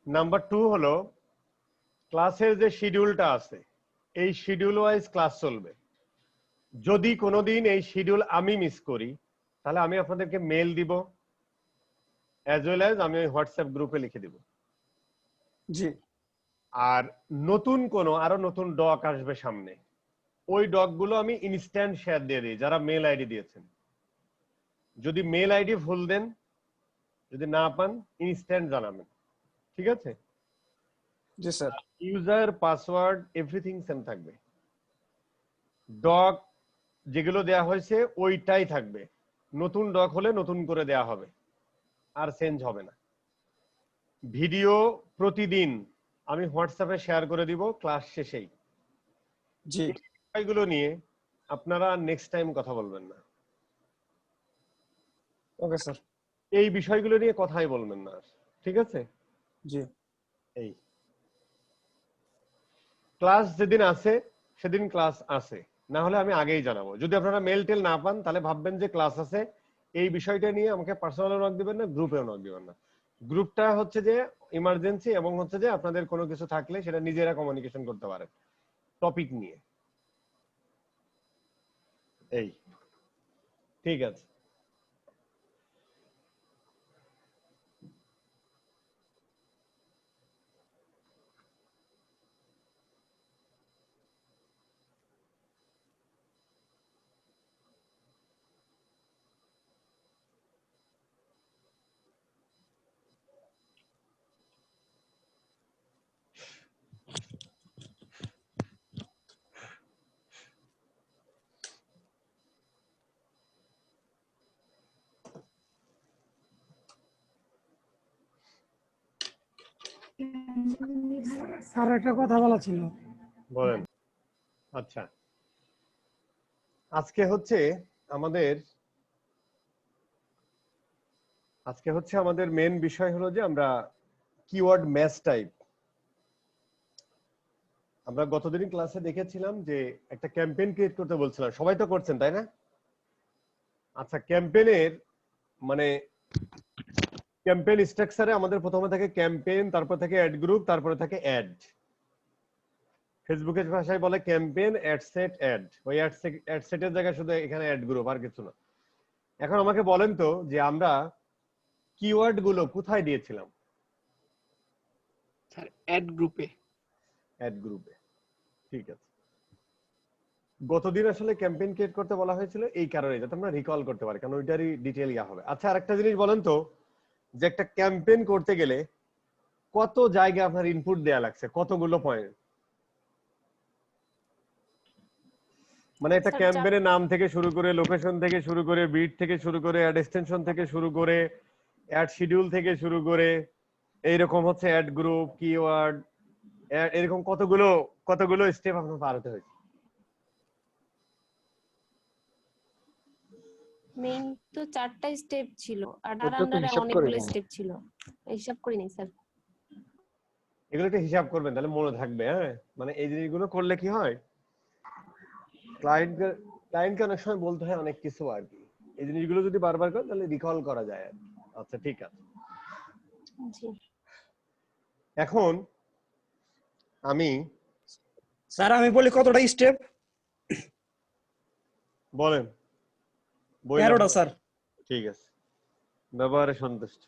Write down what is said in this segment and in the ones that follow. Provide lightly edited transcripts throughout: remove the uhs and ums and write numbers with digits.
Number 2 হলো ক্লাসের যে শিডিউলটা আছে এই শিডিউল ওয়াইজ ক্লাস চলবে। যদি কোনোদিন এই শিডিউল আমি মিস করি তাহলে আমি আপনাদেরকে মেল দিব, অ্যাজ ওয়েল অ্যাজ আমি হোয়াটসঅ্যাপ গ্রুপে লিখে দিব। জি। আর নতুন কোনো আরো নতুন ডক আসবে সামনে, ওই ডকগুলো আমি ইনস্ট্যান্ট শেয়ার দিয়ে দিই যারা মেল আইডি দিয়েছেন। যদি মেল আইডি ভুল দেন, যদি না পান ইনস্ট্যান্ট জানাবেন, ঠিক আছে? জি sir. User password everything same থাকবে। ডক যেগুলো দেয়া হয়েছে ওইটাই থাকবে, নতুন ডক হলে নতুন করে দেয়া হবে, আর চেঞ্জ হবে না। ভিডিও প্রতিদিন আমি হোয়াটসঅ্যাপে শেয়ার করে দিব ক্লাস শেষেই। জি। এগুলো নিয়ে আপনারা নেক্সট টাইম কথা বলবেন না। Okay sir. এই বিষয়গুলো নিয়ে কথাই বলবেন না, ঠিক আছে? জি। এই ক্লাস যেদিন আছে সেদিন ক্লাস আছে, না হলে আমি আগেই জানাবো। যদি আপনারা মেল টেল না পান তাহলে ভাববেন যে ক্লাস আছে, এই বিষয়টা নিয়ে আমাকে পার্সোনালি নক দিবেন না, গ্রুপেও নক দিবেন না। গ্রুপটা হচ্ছে যে ইমার্জেন্সি, এবং হচ্ছে যে আপনাদের কোনো কিছু থাকলে সেটা নিজেরা কমিউনিকেশন করতে পারেন টপিক নিয়ে। এই ঠিক আছে। স্যার একটা কথা বলা ছিল। বলেন। আচ্ছা, আজকে হচ্ছে আমাদের মেন বিষয় হলো যে আমরা কিওয়ার্ড ম্যাচ টাইপ। আমরা গতদিন ক্লাসে দেখেছিলাম যে একটা ক্যাম্পেইন ক্রিয়েট করতে বলছিলাম, সবাই তো করছেন তাই না? আচ্ছা, ক্যাম্পেইনের মানে ক্যাম্পেইন স্ট্রাকচারে আমাদের প্রথমে থাকে ক্যাম্পেইন, তারপর থাকে অ্যাড গ্রুপ, তারপরে থাকে অ্যাড। ফেসবুকের ভাষায় বলে ক্যাম্পেইন, অ্যাড সেট, অ্যাড। ওই অ্যাড সেটের জায়গায় শুধু এখানে অ্যাড গ্রুপ, আর কিছু না। এখন আমাকে বলেন তো যে আমরা কিওয়ার্ড গুলো কোথায় দিয়েছিলাম? স্যার অ্যাড গ্রুপে। অ্যাড গ্রুপে, ঠিক আছে। গতদিন আসলে ক্যাম্পেইন ক্রিয়েট করতে বলা হয়েছিল এই কারণে, যাতে আমরা রিকল করতে পারি, কারণ ওইটারই ডিটেইল ইয়া হবে। আচ্ছা, আরেকটা জিনিস বলেন তো যে একটা ক্যাম্পেইন করতে গেলে কত জায়গায় আপনার ইনপুট দেয়া লাগছে, কতগুলো পয়েন্ট? মানে একটা ক্যাম্পেইনের নাম থেকে শুরু করে, লোকেশন থেকে শুরু করে, বিট থেকে শুরু করে, অ্যাড এক্সটেনশন থেকে শুরু করে, অ্যাড শিডিউল থেকে শুরু করে, এইরকম হচ্ছে অ্যাড গ্রুপ, কিওয়ার্ড, এরকম কতগুলো স্টেপ আপনার পার হতে হয়েছে? মেইন তো 4টা স্টেপ ছিল, আর তার আন্ডারে অনেকগুলো স্টেপ ছিল, হিসাব করি নাই স্যার। এগুলোকে হিসাব করবেন, তাহলে মনে থাকবে। হ্যাঁ, মানে এই জিনিসগুলো করলে কি হয়, ক্লায়েন্টকে অনেক সময় বলতে হয় অনেক কিছু আর কি। এই জিনিসগুলো যদি বারবার করেন তাহলে রিকল করা যায় আর কি। আচ্ছা, ঠিক আছে। জি। এখন আমি স্যার আমি বলি কতটা স্টেপ? বলেন। 13টা স্যার। ঠিক আছে, ব্যবহারে সন্তুষ্ট।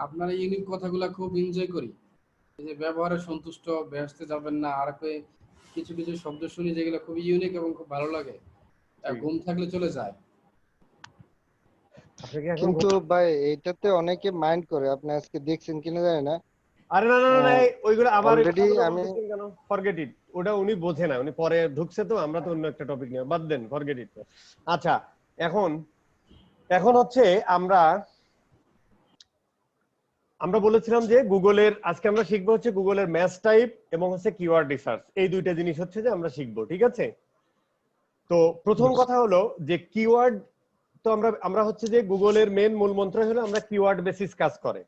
আপনার ইউনিক কথাগুলো খুব এনজয় করি, এই যে ব্যবহারে সন্তুষ্ট, ব্যস্তে যাবেন না, আর কিছু কিছু শব্দ শুনি যেগুলো খুব ইউনিক এবং খুব ভালো লাগে, ঘুম থাকলে চলে যায়। কিন্তু ভাই এটাতে অনেকে মাইন্ড করে, আপনি আজকে দেখছেন কিনা জানি না। আরে না না না, ওইগুলো আবার অলরেডি আমি কেন, ফরগেট ইট। ওটা উনি বোঝে না, উনি পরে ঢুকছে, তো আমরা তো অন্য একটা টপিক নিয়ে বাদ দেন, ফরগেট ইট। আচ্ছা, এখন হচ্ছে আমরা বলেছিলাম যে গুগলের, আজকে আমরা শিখবো হচ্ছে গুগলের ম্যাচ টাইপ এবং হচ্ছে কিওয়ার্ড রিসার্চ। এই দুইটা জিনিস হচ্ছে যে আমরা শিখবো, ঠিক আছে? তো প্রথম কথা হলো যে কিওয়ার্ড, তো আমরা হচ্ছে যে গুগলের মেন মূল মন্ত্র হলো আমরা কিওয়ার্ড বেসিস কাজ করে।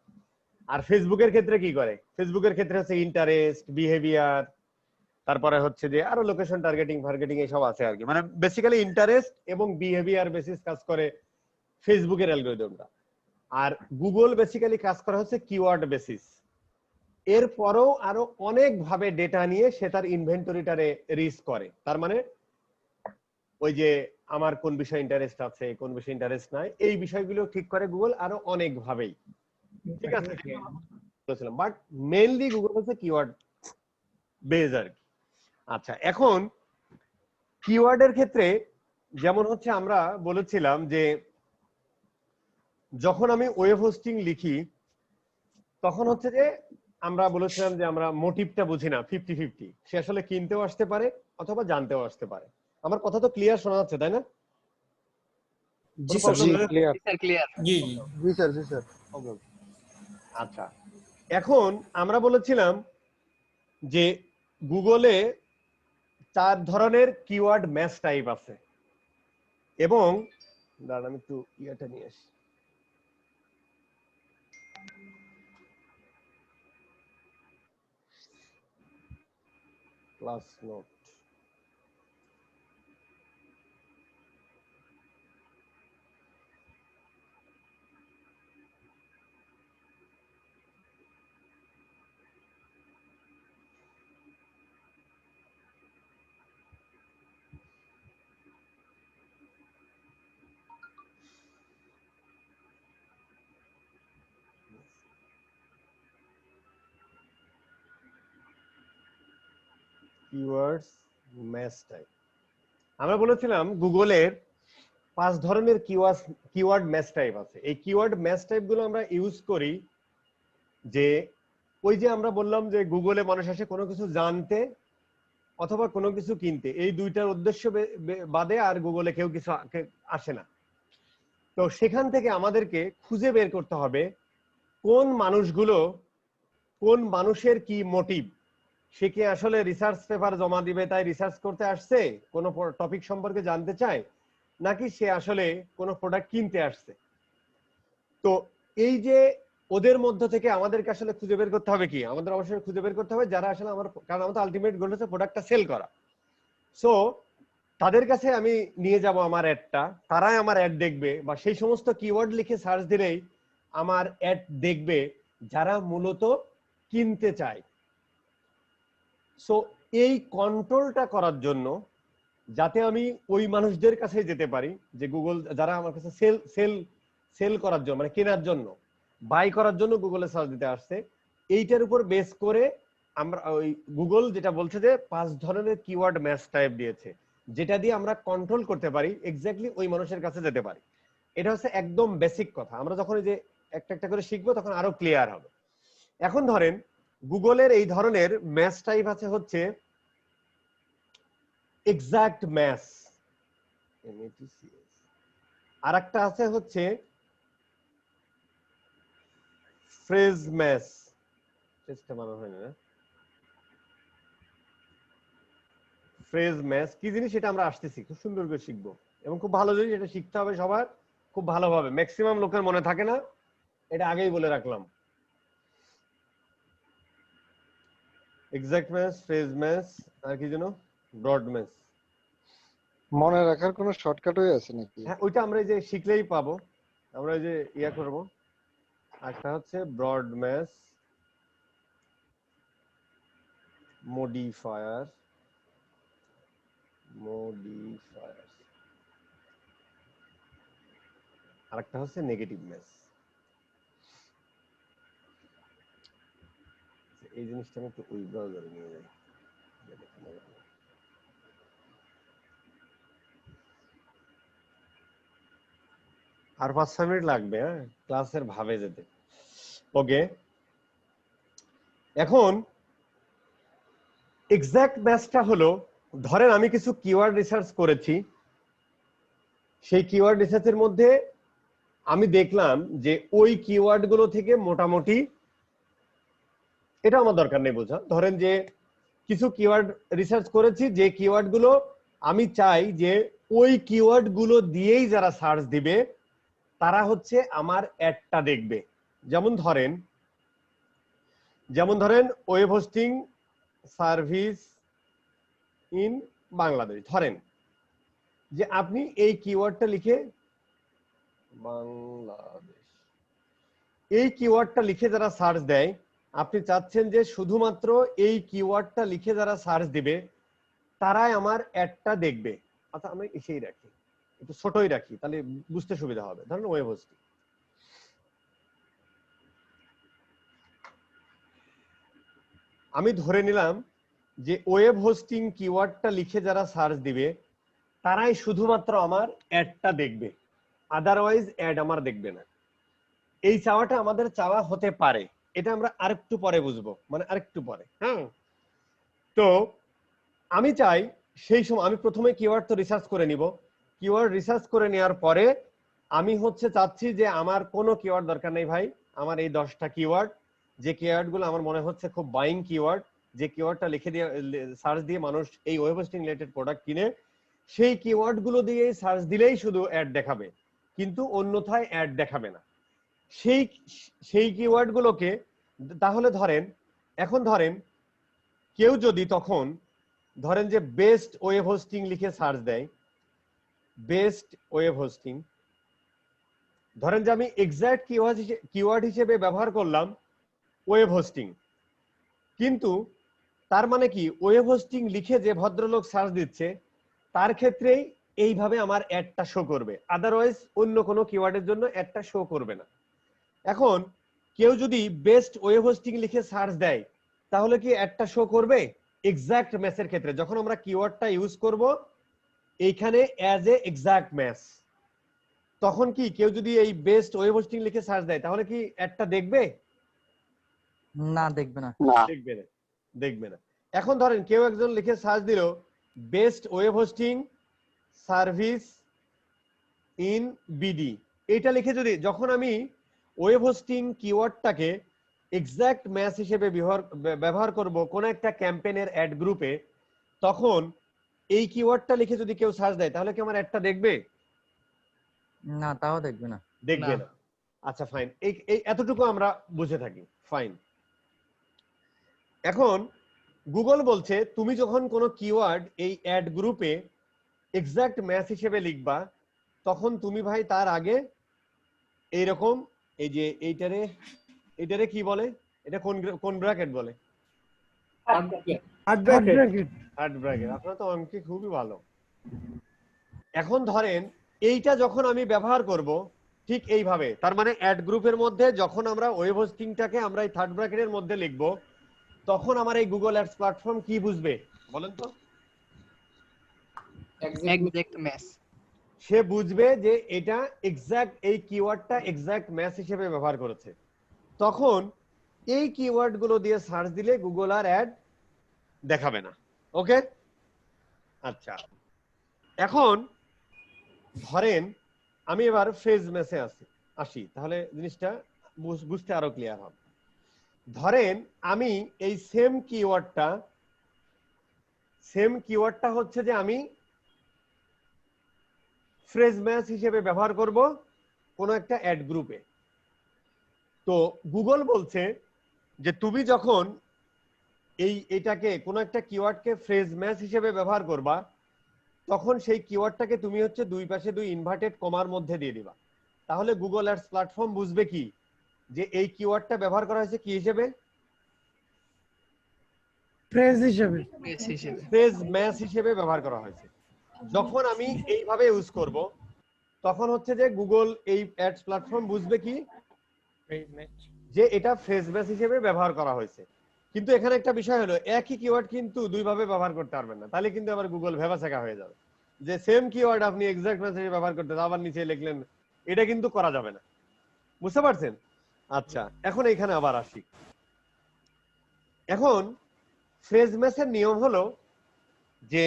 আর ফেসবুকের ক্ষেত্রে কি করে? ফেসবুকের ক্ষেত্রে হচ্ছে ইন্টারেস্ট, বিহেভিয়ার, তারপরে হচ্ছে যে আরো লোকেশন টার্গেটিং ফার্গেটিং এসব আছে আর কি, মানে বেসিক্যালি ইন্টারেস্ট এবং বিহেভিয়ার বেসিস কাজ করে ফেসবুকের অ্যালগরিদমটা। আর গুগল বেসিক্যালি কাজ করা হচ্ছে কিওয়ার্ড বেসিস। এরপরও আরো অনেক ভাবে ডেটা নিয়ে সে তার ইনভেন্টরিটারে রিচ করে। তার মানে ওই যে আমার কোন বিষয়ে ইন্টারেস্ট আছে, কোন বিষয়ে ইন্টারেস্ট নাই, এই বিষয়গুলো ঠিক করে গুগল আরো অনেক ভাবেই। ঠিক আছে, বলেছিলাম, বাট মেইনলি গুগল হচ্ছে কিওয়ার্ড বেজ আর কি। আচ্ছা, এখন কিওয়ার্ডের ক্ষেত্রে যেমন হচ্ছে আমরা বলেছিলাম যে যখন আমি ওয়েব হোস্টিং লিখি তখন হচ্ছে যে আমরা বলেছিলাম যে আমরা মোটিভটা বুঝি না, 50-50, সে আসলে কিনতেও আসতে পারে অথবা জানতেও আসতে পারে। আমার কথা তো ক্লিয়ার শোনা যাচ্ছে তাই না? জি স্যার, জি ক্লিয়ার জি জি জি স্যার জি স্যার। আচ্ছা, এখন আমরা বলেছিলাম যে গুগলে 4 ধরনের কিওয়ার্ড ম্যাচ টাইপ আছে, এবং দাঁড়ান আমি একটু ইয়েটা নিয়ে আসি। Class note, keywords match type. আমরা বলেছিলাম গুগলের 5 ধরনের কিওয়ার্ড ম্যাচ টাইপ আছে। এই কিওয়ার্ড ম্যাচ টাইপ গুলো আমরা ইউজ করি যে ওই যে আমরা বললাম যে গুগলে মানুষ আসে কোনো কিছু জানতে অথবা কোনো কিছু কিনতে, এই দুইটার উদ্দেশ্য বাদে আর গুগলে কেউ কিছু আসে না। তো সেখান থেকে আমাদেরকে খুঁজে বের করতে হবে কোন মানুষগুলো, কোন মানুষের কি মোটিভ, সে কি আসলে রিসার্চ পেপার জমা দিবে তাই রিসার্চ করতে আসছে, কোনো টপিক সম্পর্কে জানতে চায়, নাকি সে আসলে কোনো প্রোডাক্ট কিনতে আসছে। তো এই যে ওদের মধ্য থেকে আমাদেরকে আসলে খুঁজে বের করতে হবে কি, আমাদের অবশ্যই খুঁজে বের করতে হবে যারা আসলে আমার, কারণ আমাদের আলটিমেট গোল হচ্ছে প্রোডাক্টটা সেল করা। সো তাদের কাছে আমি নিয়ে যাব আমার অ্যাডটা, তারাই আমার অ্যাড দেখবে, বা সেই সমস্ত কিওয়ার্ড লিখে সার্চ দিলেই আমার অ্যাড দেখবে যারা মূলত কিনতে চায়। সো এই কন্ট্রোলটা করার জন্য, যাতে আমি ওই মানুষদের কাছে যেতে পারি যে গুগল যারা আমার কাছে সেল করার জন্য, মানে কেনার জন্য, বাই করার জন্য গুগলে সার্চ দিতে আসছে, এইটার উপর বেস করে আমরা ওই গুগল যেটা বলছে যে 5 ধরনের কিওয়ার্ড ম্যাচ টাইপ দিয়েছে, যেটা দিয়ে আমরা কন্ট্রোল করতে পারি এক্স্যাক্টলি ওই মানুষের কাছে যেতে পারি। এটা হচ্ছে একদম বেসিক কথা। আমরা যখন এই যে একটা একটা করে শিখবো তখন আরো ক্লিয়ার হবে। এখন ধরেন গুগলের এই ধরনের ম্যাচ টাইপ আছে হচ্ছে এক্সাক্ট ম্যাচ, আর একটা আছে হচ্ছে ফ্রেজ ম্যাচ, চেষ্টা মানা হয় না, ফ্রেজ ম্যাচ কি জিনিস সেটা আমরা আসতেছি, খুব সুন্দর করে শিখবো এবং খুব ভালো জিনিস, এটা শিখতে হবে সবার খুব ভালোভাবে, ম্যাক্সিমাম লোকের মনে থাকে না, এটা আগেই বলে রাখলাম। এক্সাক্ট ম্যাচ, ফ্রেজ ম্যাচ, আর কি যেন ব্রড ম্যাচ। মনে রাখার কোনো শর্টকাটই আছে নাকি? হ্যাঁ, ওইটা আমরা এই যে শিখলেই পাবো, আমরা এই যে ইয়া করব। একটা হচ্ছে ব্রড ম্যাচ, মডিফায়ার, আরেকটা হচ্ছে নেগেটিভ ম্যাচ। এই জিনিসটা আমি একটু ওই ব্রাউজারে নিয়ে যাই। আর 5-6 মিনিট লাগবে হ্যাঁ ক্লাসের ভাবে যেতে। ওকে, এখন এক্সাক্ট ম্যাচটা হলো, ধরেন আমি কিছু কিওয়ার্ড রিসার্চ করেছি, সেই কিওয়ার্ড রিসার্চের মধ্যে আমি দেখলাম যে ওই কিওয়ার্ড গুলো থেকে মোটামুটি, এটা আমার দরকার নেই বোঝা, ধরেন যে কিছু কিওয়ার্ড রিসার্চ করেছি যে কিওয়ার্ড গুলো আমি চাই যে ওই কিওয়ার্ড গুলো দিয়েই যারা সার্চ দিবে তারা হচ্ছে আমার অ্যাডটা দেখবে। যেমন ধরেন web hosting service in Bangladesh. ধরেন যে আপনি এই কিওয়ার্ডটা লিখে বাংলাদেশ, এই কিওয়ার্ডটা লিখে যারা সার্চ দেয়, আপনি চাচ্ছেন যে শুধুমাত্র এই কিওয়ার্ডটা লিখে যারা সার্চ দিবে তারাই আমার অ্যাডটা দেখবে। আচ্ছা আমি এসেই রাখি, একটু ছোটই রাখি, তাহলে বুঝতে সুবিধা হবে। ধরেন ওয়েব হোস্টিং, আমি ধরে নিলাম যে ওয়েব হোস্টিং কিওয়ার্ডটা লিখে যারা সার্চ দিবে তারাই শুধুমাত্র আমার অ্যাডটা দেখবে, আদারওয়াইজ অ্যাড আমার দেখবে না। এই চাওয়াটা আমাদের চাওয়া হতে পারে, এটা আমরা আরেকটু পরে বুঝবো, মানে আরেকটু পরে। হ্যাঁ, তো আমি চাই সেই সময় আমি প্রথমে কিওয়ার্ড তো রিসার্চ করে নিব। কিওয়ার্ড রিসার্চ করে নেওয়ার পরে আমি চাচ্ছি যে আমার কোনো কিওয়ার্ড দরকার নেই ভাই, আমার এই 10টা কিওয়ার্ড, যে কিওয়ার্ডগুলো আমার মনে হচ্ছে খুব বাইং কিওয়ার্ড, যে কিওয়ার্ডটা লিখে দিয়ে সার্চ দিয়ে মানুষ এই ওয়েব হোস্টিং রিলেটেড প্রোডাক্ট কিনে, সেই কিওয়ার্ডগুলো দিয়ে সার্চ দিলেই শুধু অ্যাড দেখাবে, কিন্তু অন্যথায় অ্যাড দেখাবে না। সেই কিওয়ার্ডগুলোকে তাহলে ধরেন, এখন ধরেন কেউ যদি তখন ধরেন যে বেস্ট ওয়েব হোস্টিং লিখে সার্চ দেয়, বেস্ট ওয়েব হোস্টিং, ধরেন যে আমি এক্সাক্ট কিওয়ার্ড হিসেবে ব্যবহার করলাম ওয়েব হোস্টিং, কিন্তু তার মানে কি ওয়েব হোস্টিং লিখে যে ভদ্রলোক সার্চ দিচ্ছে তার ক্ষেত্রেই এইভাবে আমার অ্যাডটা শো করবে, আদারওয়াইজ অন্য কোনো কিওয়ার্ডের জন্য অ্যাডটা শো করবে না। এখন কেউ যদি বেস্ট ওয়েব হোস্টিং লিখে সার্চ দেয় তাহলে কি অ্যাডটা শো করবে? এক্সাক্ট ম্যাচের ক্ষেত্রে যখন আমরা কিওয়ার্ডটা ইউজ করব এইখানে অ্যাজ এ এক্সাক্ট ম্যাচ, তখন কি কেউ যদি এই বেস্ট ওয়েব হোস্টিং লিখে সার্চ দেয় তাহলে কি অ্যাডটা দেখবে? না, দেখবে না। দেখবে না, দেখবে না। এখন ধরেন কেউ একজন লিখে সার্চ দিল best web hosting service in BD, এটা লিখে যদি যখন আমি ওয়েব হোস্টিং কিওয়ার্ডটাকে এক্সাক্ট ম্যাচ হিসেবে ব্যবহার করব কোন একটা ক্যাম্পেইনের অ্যাড গ্রুপে, তখন এই কিওয়ার্ডটা লিখে যদি কেউ সার্চ দেয় তাহলে কি আমার অ্যাডটা দেখবে? না, তাও দেখবে না। দেখবে না। আচ্ছা ফাইন, এই এতটুকু আমরা বুঝে থাকি, ফাইন। এখন গুগল বলছে তুমি যখন কোনো কিওয়ার্ড এই অ্যাড গ্রুপে এক্সাক্ট ম্যাচ হিসেবে লিখবা তখন তুমি ভাই তার আগে এইরকম এই যে এইটারে কি বলে, এটা কোন ব্র্যাকেট বলে? Hard bracket. আপনারা তো অঙ্কে খুবই ভালো। এখন ধরেন এইটা যখন আমি ব্যবহার করব ঠিক এইভাবে, তার মানে অ্যাড গ্রুপের মধ্যে যখন আমরা ওয়েব হোস্টিংটাকে আমরা এই থার্ড ব্র্যাকেটের মধ্যে লিখব তখন আমার এই গুগল অ্যাডস প্ল্যাটফর্ম কি বুঝবে বলেন তো? Exact match. সে বুঝবে যে এটা এক্সাক্ট এই কিওয়ার্ডটা এক্সাক্ট ম্যাচ হিসেবে ব্যবহার করেছে, তখন এই কিওয়ার্ড গুলো দিয়ে সার্চ দিলে গুগল আর অ্যাড দেখাবে না। ওকে, আচ্ছা এখন ধরেন আমি এবার ফ্রেজ ম্যাচে আসি, তাহলে জিনিসটা বুঝতে আরো ক্লিয়ার হবে। ধরেন আমি এই সেম কিওয়ার্ডটা হচ্ছে যে আমি ফ্রেজ ম্যাচ হিসেবে ব্যবহার করব কোন একটা অ্যাড গ্রুপে। তো গুগল বলছে যে তুমি যখন এটাকে কোন একটা কিওয়ার্ডকে ফ্রেজ ম্যাচ হিসেবে ব্যবহার করবা তখন সেই কিওয়ার্ডটাকে তুমি দুই পাশে দুই ইনভার্টেড কমার মধ্যে দিয়ে দিবা, তাহলে গুগল অ্যাডস প্ল্যাটফর্ম বুঝবে কি যে এই কিওয়ার্ডটা ব্যবহার করা হয়েছে কি হিসেবে? ফ্রেজ হিসেবে, ফ্রেজ ম্যাচ হিসেবে ব্যবহার করা হয়েছে। যখন আমি এইভাবে ইউজ করব তখন যে গুগল এই অ্যাডস প্ল্যাটফর্ম বুঝবে কি যে এটা ফ্রেজ ম্যাচ হিসেবে ব্যবহার করা হয়েছে। কিন্তু এখানে একটা বিষয় হলো একই কিওয়ার্ড কিন্তু দুই ভাবে ব্যবহার করতে পারবেন না, তাহলে কিন্তু আবার গুগল ভেবাচাকা হয়ে যাবে যে সেম কিওয়ার্ড আপনি এক্সাক্ট ম্যাচ হিসেবে ব্যবহার করতে আবার নিচে লিখলেন, এটা কিন্তু করা যাবে না। বুঝতে পারছেন? আচ্ছা এখন এখানে আবার আসি। এখন ফ্রেজ ম্যাচের নিয়ম হলো যে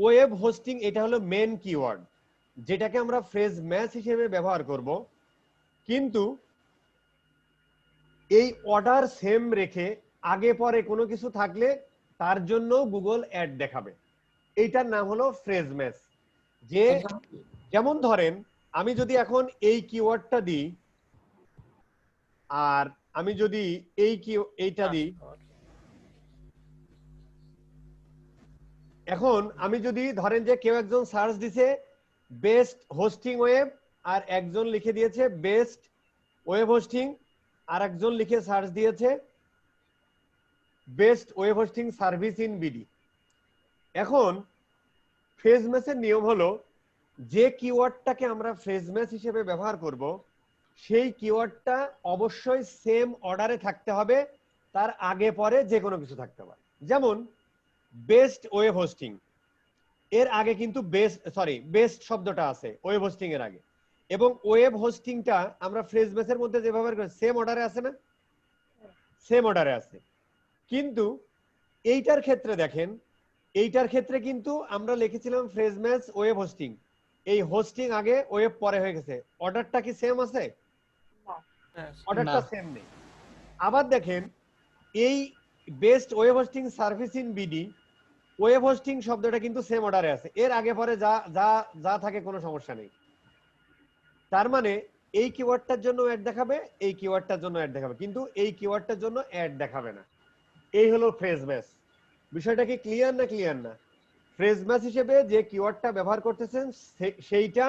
ওয়েব হোস্টিং এটা হলো মেন কিওয়ার্ড যেটাকে আমরা ফ্রেজ ম্যাচ হিসেবে ব্যবহার করব, কিন্তু এই অর্ডার সেম রেখে আগে পরে কোনো কিছু থাকলে তার জন্য গুগল অ্যাড দেখাবে। এইটার নাম হলো ফ্রেজ ম্যাচ। যে যেমন ধরেন আমি যদি এখন এই কিওয়ার্ডটা দিই আর আমি যদি এইটা দিই এখন আমি যদি ধরেন যে কেউ একজন সার্চ দিছে বেস্ট হোস্টিং ওয়েব, আর একজন লিখে দিয়েছে বেস্ট ওয়েব হোস্টিং, আর একজন লিখে সার্চ দিয়েছে best web hosting service in BD. এখন ফ্রেজ ম্যাচের নিয়ম হলো যে কিওয়ার্ডটাকে আমরা ফ্রেজ ম্যাচ হিসেবে ব্যবহার করব সেই কিওয়ার্ডটা অবশ্যই সেম অর্ডারে থাকতে হবে, তার আগে পরে যে কোনো কিছু থাকতে পারে। যেমন বেস্ট ওয়েব হোস্টিং এর আগে কিন্তু বেস্ট শব্দটা আছে ওয়েব হোস্টিং এর আগে, এবং ওয়েব হোস্টিংটা আমরা ফ্রেজ ম্যাচের মধ্যে যে ব্যবহার করি সেম অর্ডারে আছে না, সেম অর্ডারে আছে। কিন্তু এইটার ক্ষেত্রে দেখেন, এইটার ক্ষেত্রে কিন্তু আমরা লিখেছিলাম ফ্রেজ ম্যাচ ওয়েব হোস্টিং, এই হোস্টিং আগে ওয়েব পরে হয়ে গেছে, অর্ডারটা কি সেম আছে? অর্ডারটা সেম নেই। আবার দেখেন এই best web hosting service in BD, web hosting শব্দটা কিন্তু সেম অর্ডারে আছে, এর আগে পরে যা যা যা থাকে কোনো সমস্যা নেই। তার মানে এই কিওয়ার্ডটার জন্য অ্যাড দেখাবে, এই কিওয়ার্ডটার জন্য অ্যাড দেখাবে, কিন্তু এই কিওয়ার্ডটার জন্য অ্যাড দেখাবে না। এই হলো ফ্রেজ ম্যাচ। বিষয়টা কি ক্লিয়ার না ক্লিয়ার না? ফ্রেজ ম্যাচ হিসেবে যে কিওয়ার্ডটা ব্যবহার করতেছেন সেইটা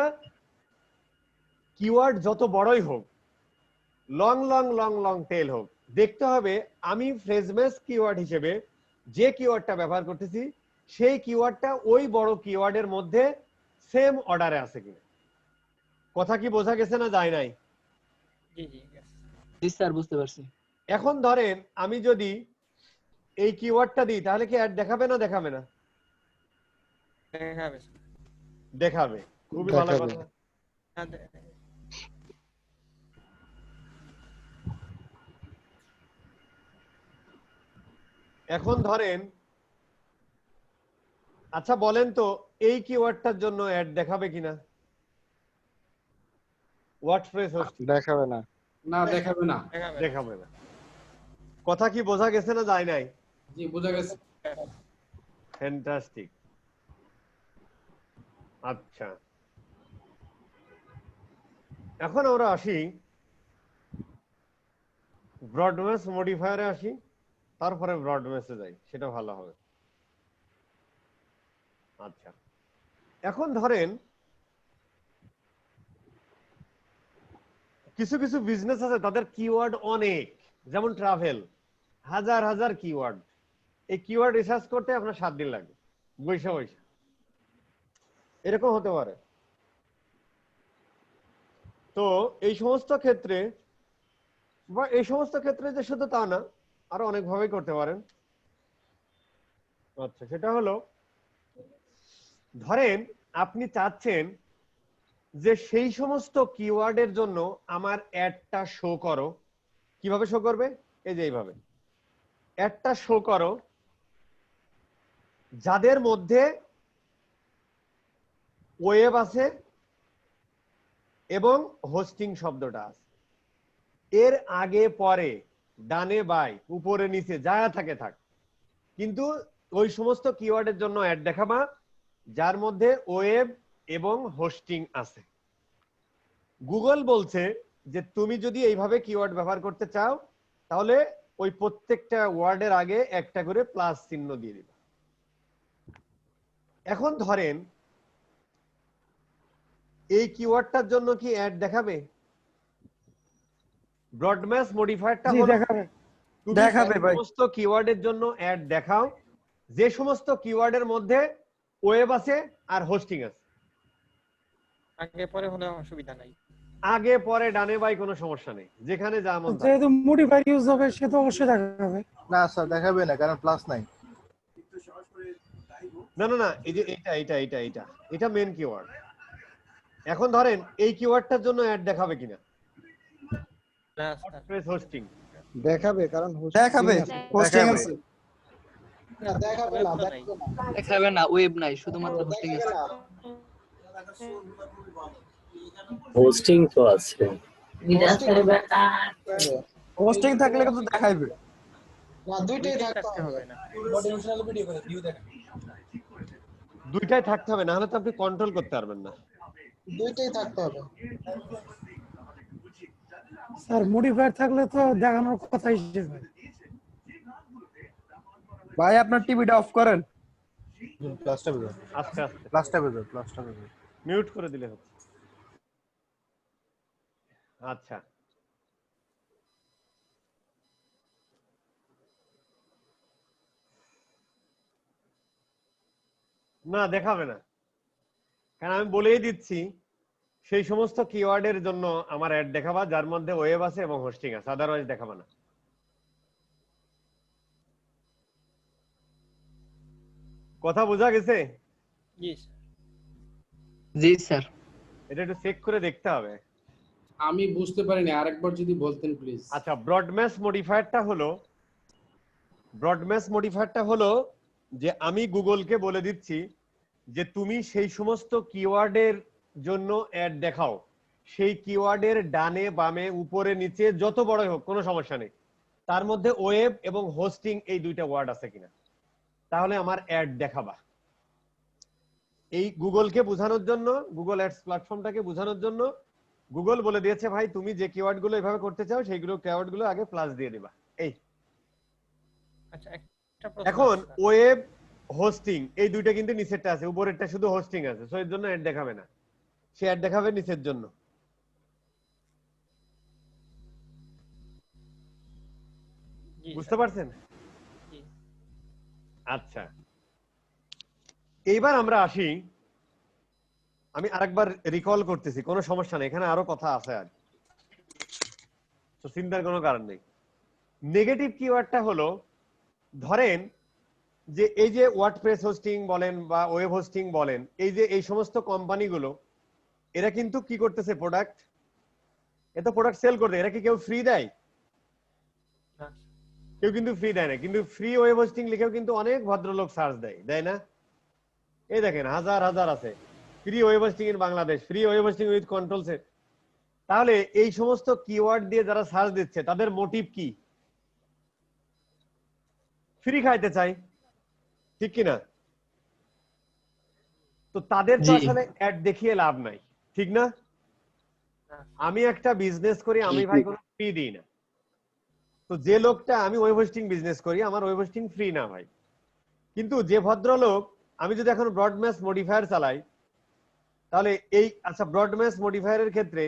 কিওয়ার্ড যত বড়ই হোক, long long long long tail হোক, দেখতে হবে আমি ফ্রেজ ম্যাচ কিওয়ার্ড হিসেবে যে কিওয়ার্ডটা ব্যবহার করতেছি সেই কিওয়ার্ডটা ওই বড় কিওয়ার্ডের মধ্যে সেম অর্ডারে আছে কিনা। কথা কি বোঝা গেছে না যায় নাই? জি জি জি স্যার, বুঝতে পারছি। এখন ধরেন আমি যদি এই কিওয়ার্ডটা দিই তাহলে কি অ্যাড দেখাবে না দেখাবে না? দেখাবে। দেখাবে। খুবই ভালো দেখাবে। কথা। এখন ধরেন, আচ্ছা বলেন তো এই কিওয়ার্ডটার জন্য অ্যাড দেখাবে কিনা? ওয়ার্ডপ্রেস হোস্টিং দেখাবে না। না, দেখাবে না। দেখাবে না। কথা কি বোঝা গেছে না যায় নাই? জি, বোঝা গেছে। ফ্যান্টাস্টিক। আচ্ছা, এখন আমরা আসি ব্রডম্যাচ মডিফায়ারে আসি, তারপরে ব্রডম্যাচে যাই, সেটা ভালো হবে। আচ্ছা, এখন ধরেন কিছু কিছু বিজনেস আছে তাদের কিওয়ার্ড অনেক, যেমন ট্রাভেল, হাজার হাজার কিওয়ার্ড। এই কিওয়ার্ড রিসার্চ করতে আপনার 7 দিন লাগবে বৈশা বৈশা, এরকম হতে পারে। তো এই সমস্ত ক্ষেত্রে, বা এই সমস্ত ক্ষেত্রে যে শুধু তা না, আরো অনেক ভাবেই করতে পারেন। আচ্ছা, সেটা হলো ধরেন আপনি চাচ্ছেন যে সেই সমস্ত কিওয়ার্ডের জন্য আমার অ্যাডটা শো করো। কিভাবে শো করবে? এই যে এইভাবে অ্যাডটা শো করো যাদের মধ্যে ওয়েব আছে এবং হোস্টিং শব্দটা আছে, এর আগে পরে ডানে বাই উপরে নিচে যা থাকে থাক, কিন্তু ওই সমস্ত কিওয়ার্ডের জন্য অ্যাড দেখাবা যার মধ্যে ওয়েব এবং হোস্টিং আছে। গুগল বলছে যে তুমি যদি এইভাবে কিওয়ার্ড ব্যবহার করতে চাও তাহলে ওই প্রত্যেকটা ওয়ার্ডের আগে একটা করে প্লাস চিহ্ন দিয়ে দিবা। এখন ধরেন এই কিওয়ার্ডটার জন্য কি অ্যাড দেখাবে? ব্রডম্যাচ মডিফায়ারটা জি হলো দেখাবে। তুমি দেখাবে ভাই। সমস্ত কিওয়ার্ডের জন্য অ্যাড দেখাও যে সমস্ত কিওয়ার্ডের মধ্যে ওয়েব আছে আর হোস্টিং আছে। আগে পরে হলে অসুবিধা নাই। আগে পরে ডানে বাই কোনো সমস্যা নেই, যেখানে যা মন চায়। যেহেতু মডিফায়ার ইউজ হবে সে তো অবশ্যই দেখাবে। না স্যার, দেখাবে না, কারণ প্লাস নাই। না না না, এই যে এটা মেন কিওয়ার্ড। এখন ধরেন এই কিওয়ার্ডটার জন্য অ্যাড দেখাবে কিনা? না ওয়ার্ডপ্রেস হোস্টিং দেখাবে, কারণ দেখাবে, হোস্টিং আছে। না, দেখাবে না, দেখাবে না, ওয়েব নাই, শুধুমাত্র হোস্টিং আছে। হোস্টিং তো আছে। হোস্টিং থাকলে কিন্তু দেখাইবে। না, দুইটাই থাকতে থাকতে হবে। হবে না। দুইটাই থাকতে হবে, না হলে তো আপনি কন্ট্রোল করতে পারবেন না। দুইটাই থাকতে হবে। স্যার মডিফায়ার থাকলে তো দেখানোর কথা হিসেবে। ভাই আপনার টিভিটা অফ করেন। প্লাসটা বেরো, আস্তে আস্তে প্লাসটা বেরো, প্লাসটা বেরো। মিউট করে দিলে হচ্ছে। আচ্ছা, না দেখাবে না, কারণ আমি বলেই দিচ্ছি সেই সমস্ত কিওয়ার্ডের জন্য আমার অ্যাড দেখাবা যার মধ্যে ওয়েব আছে এবং হোস্টিং আছে, আদারওয়াইজ দেখাবা না। কথা বোঝা গেছে? জি জি স্যার। এটা একটু চেক করে দেখতে হবে। আমি বুঝতে পারিনি, আরেকবার যদি বলতেন প্লিজ। আচ্ছা, ব্রডম্যাশ মডিফায়ারটা হলো যে আমি গুগলকে বলে দিচ্ছি যে তুমি সেই সমস্ত কিওয়ার্ডের জন্য অ্যাড দেখাও, সেই কিওয়ার্ডের ডানে বামে উপরে নিচে যত বড় হোক কোনো সমস্যা নেই, তার মধ্যে ওয়েব এবং হোস্টিং এই দুইটা ওয়ার্ড আছে কিনা, তাহলে আমার অ্যাড দেখাবা। এই গুগলকে বোঝানোর জন্য, গুগল অ্যাডস প্ল্যাটফর্মটাকে বোঝানোর জন্য গুগল বলে দিয়েছে ভাই তুমি যে কিওয়ার্ড গুলো এভাবে করতে চাও সেইগুলো কিওয়ার্ড গুলো আগে প্লাস দিয়ে দিবা। এই আচ্ছা, একটা প্রশ্ন এখন আছে, স্যার। ওয়েব হোস্টিং এই দুইটা কিন্তু নিচেরটা আছে, উপরেরটা শুধু হোস্টিং আছে, সো এর জন্য অ্যাড দেখাবে না, সে অ্যাড দেখাবে নিচের জন্য। জি বুঝতে স্যার। পারছেন? জি। আচ্ছা, এইবার আমরা আসি, আমি আরেকবার রিকল করতেছি, কোনো সমস্যা নেই, এখানে আরো কথা আছে, আর তো চিন্তার কোনো কারণ নেই। নেগেটিভ কিওয়ার্ডটা হলো, ধরেন যে এই যে ওয়ার্ডপ্রেস হোস্টিং বলেন বা ওয়েব হোস্টিং বলেন, এই যে এই সমস্ত কোম্পানিগুলো এরা কিন্তু কি করতেছে, প্রোডাক্ট, এত প্রোডাক্ট সেল করতে, এরা কি কেউ ফ্রি দেয়? না, কেউ কিন্তু ফ্রি দেয় না, কিন্তু ফ্রি ওয়েব হোস্টিং লিখেও কিন্তু অনেক ভদ্রলোক সার্চ দেয়, দেয় না? এই দেখেন হাজার হাজার আছে free web hosting in Bangladesh, free web hosting with control set. তাহলে এই সমস্ত কিওয়ার্ড দিয়ে যারা সার্চ দিচ্ছে তাদের মোটিভ কি? ফ্রি খাইতে চাই, ঠিক কিনা? তো তাদের তো জি। আসলে অ্যাড দেখিয়ে লাভ নাই, ঠিক না? না। আমি একটা বিজনেস করি, আমি ভাই কোনো ফ্রি দিই না, তো যে লোকটা, আমি ওয়েব হোস্টিং বিজনেস করি, আমার ওয়েব হোস্টিং ফ্রি না ভাই, কিন্তু যে ভদ্রলোক, আমি যদি এখন ব্রডম্যাশ মডিফায়ার চালাই, তাহলে এই, আচ্ছা ব্রডম্যাশ মডিফায়ারের ক্ষেত্রে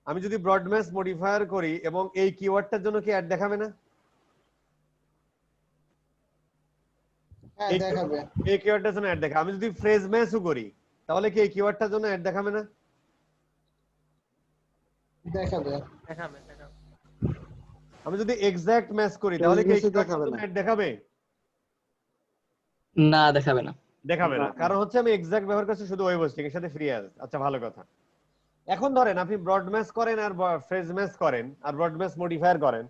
আমি যদি ব্রডম্যাশ মডিফায়ার করি এবং এই কিওয়ার্ডটার জন্য কি অ্যাড দেখাবে না? হ্যাঁ এই দেখাবে, এই কিওয়ার্ডটার জন্য অ্যাড দেখাবে। আমি যদি ফ্রেজ ম্যাচও করি তাহলে কি এই কিওয়ার্ডটার জন্য অ্যাড দেখাবে না? দেখাবে। দেখাবে দেখাবে। আমি যদি এক্সাক্ট ম্যাচ করি তাহলে কি এই দেখাবে কিওয়ার্ডটার জন্য না। অ্যাড দেখাবে? না, দেখাবে না। দেখাবে না, কারণ হচ্ছে আমি এক্সাক্ট ব্যবহার করছি শুধু ওয়েব হোস্টিং এর সাথে ফ্রি আছে। আচ্ছা ভালো কথা। এখন ধরেন আপনি ব্রড ম্যাচ করেন আর ফ্রেজ ম্যাচ করেন আর ব্রড ম্যাচ মডিফায়ার করেন,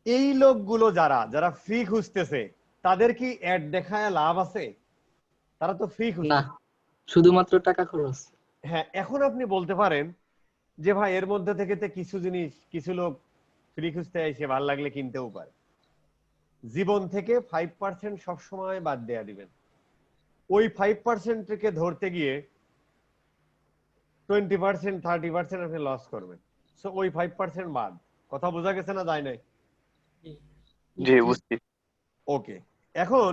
এই লোকগুলো যারা যারা ফ্রি খুঁজতেছে তাদের কি অ্যাড দেখায় লাভ আছে? তারা তো ফ্রি না, খুঁজছে। শুধুমাত্র টাকা খরচ। হ্যাঁ, এখন আপনি বলতে পারেন যে ভাই এর মধ্যে থেকে তো কিছু জিনিস কিছু লোক ফ্রি খুঁজতে এসে ভালো লাগলে কিনতেও পারে, জীবন থেকে 5% সবসময় বাদ দেয়া দিবেন। ওই 5% কে ধরতে গিয়ে 20% 30% আপনি লস করবেন, সো ওই 5% বাদ। কথা বোঝা গেছে না? যায় নাই? জি। জি বুঝছি। ওকে, এখন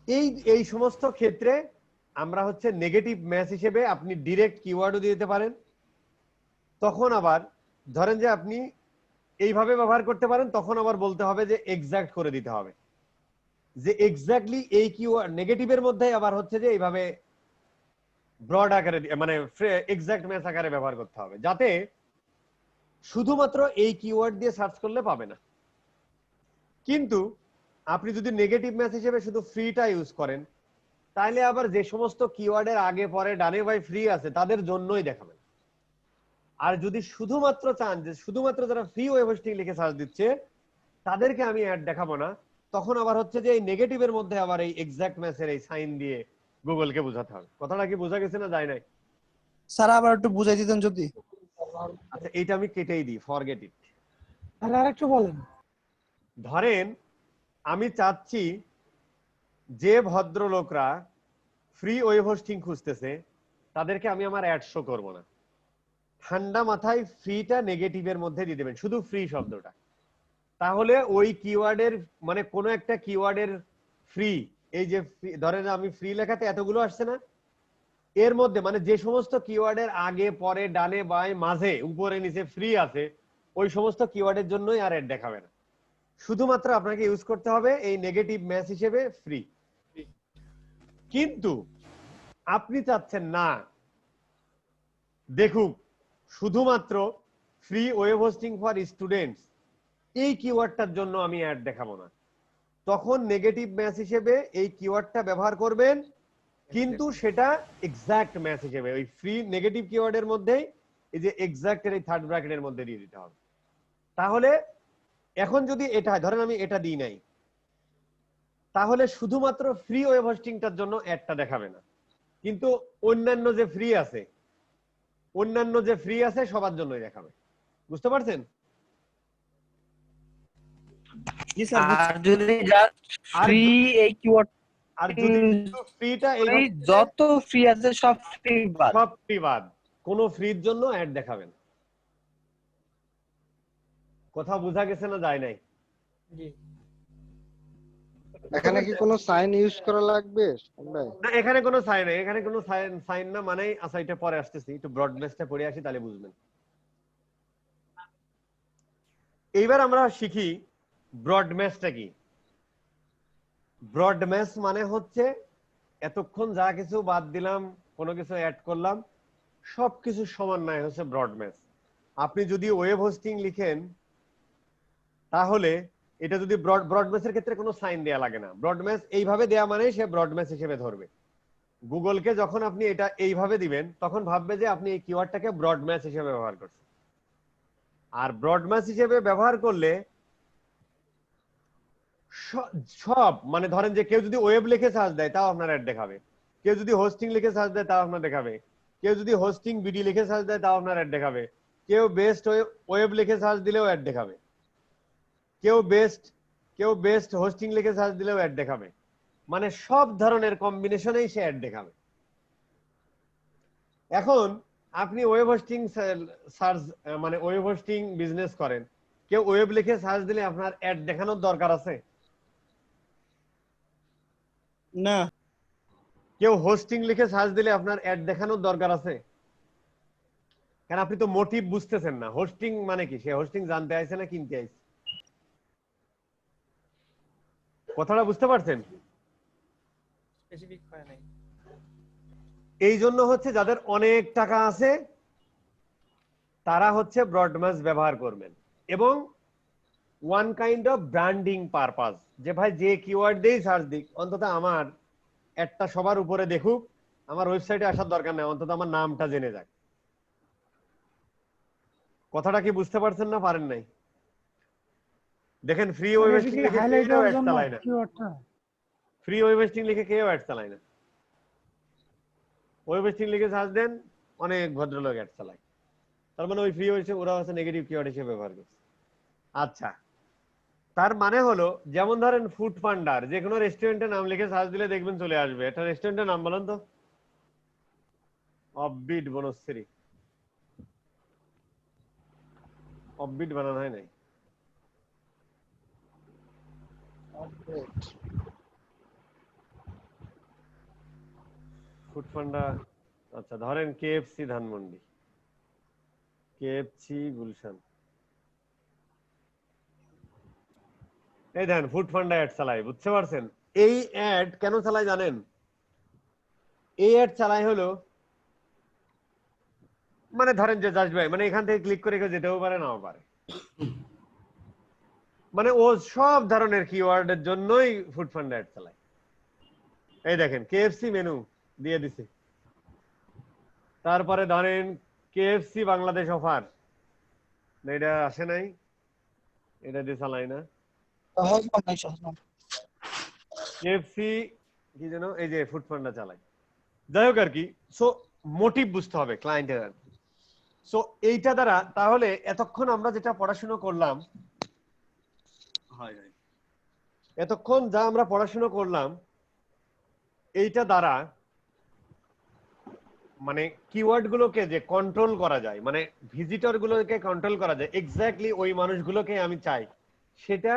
এই এই সমস্ত ক্ষেত্রে আমরা হচ্ছে নেগেটিভ ম্যাচ হিসেবে আপনি ডিরেক্ট কিওয়ার্ডও দিয়ে দিতে পারেন। তখন আবার ধরেন যে আপনি এইভাবে ব্যবহার করতে পারেন, তখন আবার বলতে হবে যে এক্সাক্ট করে দিতে হবে যে এক্স্যাক্টলি এই কিওয়ার্ড নেগেটিভের মধ্যে আবার হচ্ছে যে এইভাবে ব্রড আকারে মানে এক্সাক্ট ম্যাচ আকারে ব্যবহার করতে হবে, যাতে শুধুমাত্র এই কিওয়ার্ড দিয়ে সার্চ করলে পাবে না। কিন্তু আপনি যদি নেগেটিভ ম্যাচ হিসেবে শুধু ফ্রিটা ইউজ করেন, তাহলে আবার যে সমস্ত কিওয়ার্ডের আগে পরে ডানে বাই ফ্রি আছে তাদের জন্যই দেখাবেন। আর যদি শুধুমাত্র চান যে শুধুমাত্র যারা ফ্রি ওয়েব হোস্টিং লিখে সার্চ দিচ্ছে তাদেরকে আমি অ্যাড দেখাবো না, তখন আবার হচ্ছে যে এই নেগেটিভের মধ্যে আবার এই এক্সাক্ট ম্যাচের এই সাইন দিয়ে গুগলকে বোঝাতে হবে। কথাটা কি বোঝা গেছে না যায় নাই? স্যার আবার একটু বুঝাই দিতেন যদি। আচ্ছা, এইটা আমি কেটেই দিই, ফরগেট ইট। আর আরেকটু বলেন। ধরেন আমি চাচ্ছি যে ভদ্রলোকরা ফ্রি ওয়েব হোস্টিং খুঁজতেছে তাদেরকে আমি আমার অ্যাড শো করবো না, ঠান্ডা মাথায় ফ্রিটা নেগেটিভের মধ্যে দিয়ে দেবেন, শুধু ফ্রি শব্দটা। তাহলে ওই কিওয়ার্ডের মানে কোনো একটা কিওয়ার্ডের ফ্রি, এই যে ধরেন আমি ফ্রি লেখাতে এতগুলো আসছে না, এর মধ্যে মানে যে সমস্ত কিওয়ার্ডের আগে পরে ডানে বাঁয়ে মাঝে উপরে নিচে ফ্রি আছে ওই সমস্ত কিওয়ার্ডের জন্যই আর অ্যাড দেখাবে না, শুধুমাত্র আপনাকে ইউজ করতে হবে এই নেগেটিভ ম্যাচ হিসেবে ফ্রি। কিন্তু আপনি চাচ্ছেন না দেখুক শুধুমাত্র free web hosting for students এই কিওয়ার্ডটার জন্য আমি অ্যাড দেখাবো না, তখন নেগেটিভ ম্যাচ হিসেবে এই কিওয়ার্ডটা ব্যবহার করবেন, কিন্তু সেটা এক্সাক্ট ম্যাচ হিসেবে ওই ফ্রি নেগেটিভ কিওয়ার্ডের মধ্যেই এই যে এক্সাক্ট এর এই থার্ড ব্র্যাকেটের মধ্যে দিয়ে দিতে হবে। তাহলে এখন যদি এটা ধরেন আমি এটা দিই নাই, তাহলে শুধুমাত্র ফ্রি ওয়েব হোস্টিংটার জন্য অ্যাডটা দেখাবে না, কিন্তু অন্যান্য যে ফ্রি আছে সবার জন্যই দেখাবে। বুঝতে পারছেন? জি স্যার। আর যদি জাস্ট ফ্রি এই কিওয়ার্ড, আর যদি ফ্রিটা এই যত ফ্রি আছে সব ফ্রি বাদ কোনো ফ্রির জন্য অ্যাড দেখাবেন। কথা বোঝা গেছে না যায় নাই? জি এখানে কি কোনো সাইন ইউজ করা লাগবে ভাই? না, এখানে কোনো সাইন নেই, এখানে কোনো সাইন না মানে আচ্ছা এটা পরে আসতেছি, একটু ব্রডমেসটা পড়ে আসি তাহলে বুঝবেন। এইবার আমরা শিখি ব্রডমেসটা কি। ব্রডমেস মানে হচ্ছে এতক্ষণ যা কিছু বাদ দিলাম কোনো কিছু অ্যাড করলাম সবকিছু সমন্বয় হচ্ছে ব্রডমেস। আপনি যদি ওয়েব হোস্টিং লিখেন তাহলে এটা যদি ব্রডমেসের ক্ষেত্রে কোনো সাইন দেয়া লাগে না, ব্রডমেস এইভাবে দেয়া মানে সে ব্রডমেস হিসেবে ধরবে। গুগলকে যখন আপনি এটা এইভাবে দিবেন তখন ভাববে যে আপনি এই কিওয়ার্ডটাকে ব্রডমেস হিসেবে ব্যবহার করছেন। আর ব্রডমেস হিসেবে ব্যবহার করলে সব মানে ধরেন যে কেউ যদি ওয়েব লিখে সার্চ দেয় তাও আপনার অ্যাড দেখাবে, কেউ যদি হোস্টিং লিখে সার্চ দেয় তাও আপনার দেখাবে, কেউ যদি হোস্টিং বিডি লিখে সার্চ দেয় তাও আপনার অ্যাড দেখাবে, কেউ বেস্ট ওয়েব লিখে সার্চ দিলেও অ্যাড দেখাবে, কেউ বেস্ট হোস্টিং লিখে সার্চ দিলেও অ্যাড দেখাবে, মানে সব ধরনের কম্বিনেশনেই সে অ্যাড দেখাবে। এখন আপনি ওয়েব হোস্টিং সার্চ মানে ওয়েব হোস্টিং বিজনেস করেন, কেউ ওয়েব লিখে সার্চ দিলে আপনার অ্যাড দেখানোর দরকার আছে? না। কেউ হোস্টিং লিখে সার্চ দিলে আপনার অ্যাড দেখানোর দরকার আছে? কারণ আপনি তো মোটিভ বুঝতেছেন না, হোস্টিং মানে কি, সে হোস্টিং জানতে আইছে না কিনতে আইছে? কথাটা বুঝতে পারছেন? স্পেসিফিক হয় নাই। এই জন্য হচ্ছে যাদের অনেক টাকা আছে তারা হচ্ছে ব্রডমেস ব্যবহার করবেন, এবং one kind of branding purpose, যে ভাই যে কিওয়ার্ড দিয়েই সার্চ দিক অন্তত আমার একটা সবার উপরে দেখুক, আমার ওয়েবসাইটে আসার দরকার নেই, অন্তত আমার নামটা জেনে যাক। কথাটা কি বুঝতে পারছেন না পারেন নাই? দেখেন ফ্রি ওয়েব হোস্টিং লিখে কেউ অ্যাড চালায় না, ফ্রি ওয়েব হোস্টিং লিখে কেউ অ্যাড চালায় না, ওয়েব হোস্টিং লিখে সার্চ দেন অনেক ভদ্রলোক অ্যাড চালায়, তার মানে ওই ফ্রি হোস্টিং ওরা হচ্ছে নেগেটিভ কিওয়ার্ড হিসেবে ব্যবহার করছে। আচ্ছা, তার মানে হলো যেমন ধরেন ফুড পান্ডার যে কোনো রেস্টুরেন্টের নাম লিখে সার্চ দিলে দেখবেন চলে আসবে। একটা রেস্টুরেন্টের নাম বলেন তো। অফবিট বনশ্রী, অফবিট বানানো হয় নাই। ফুড পান্ডা, আচ্ছা ধরেন কেএফসি ধানমন্ডি, কেএফসি গুলশান, এই দেখেন ফুড পান্ডা অ্যাড চালায়। বুঝতে পারছেন? এই অ্যাড কেন চালায় জানেন? এই অ্যাড চালায় হলো মানে ধরেন যে জাস্ট ভাই মানে এখান থেকে ক্লিক করে কেউ যেতেও পারে নাও পারে, মানে ও সব ধরনের কিওয়ার্ডের জন্যই ফুড পান্ডা অ্যাড চালায়। এই দেখেন কেএফসি মেনু দিয়ে দিছে, তারপরে ধরেন কেএফসি বাংলাদেশ অফার, এটা আসে নাই, এটা দিয়ে চালাই না। কেএফসি কি যেন এই যে ফুড পান্ডা চালায়। যাই হোক আর কি, সো মোটিভ বুঝতে হবে ক্লায়েন্টের আর কি। সো এইটা দ্বারা তাহলে এতক্ষণ আমরা যেটা পড়াশোনা করলাম, এতক্ষণ যা আমরা পড়াশোনা করলাম এইটা দ্বারা মানে কিওয়ার্ড গুলোকে যে কন্ট্রোল করা যায়, মানে ভিজিটর গুলোকে কন্ট্রোল করা যায়, এক্স্যাক্টলি ওই মানুষগুলোকে আমি চাই সেটা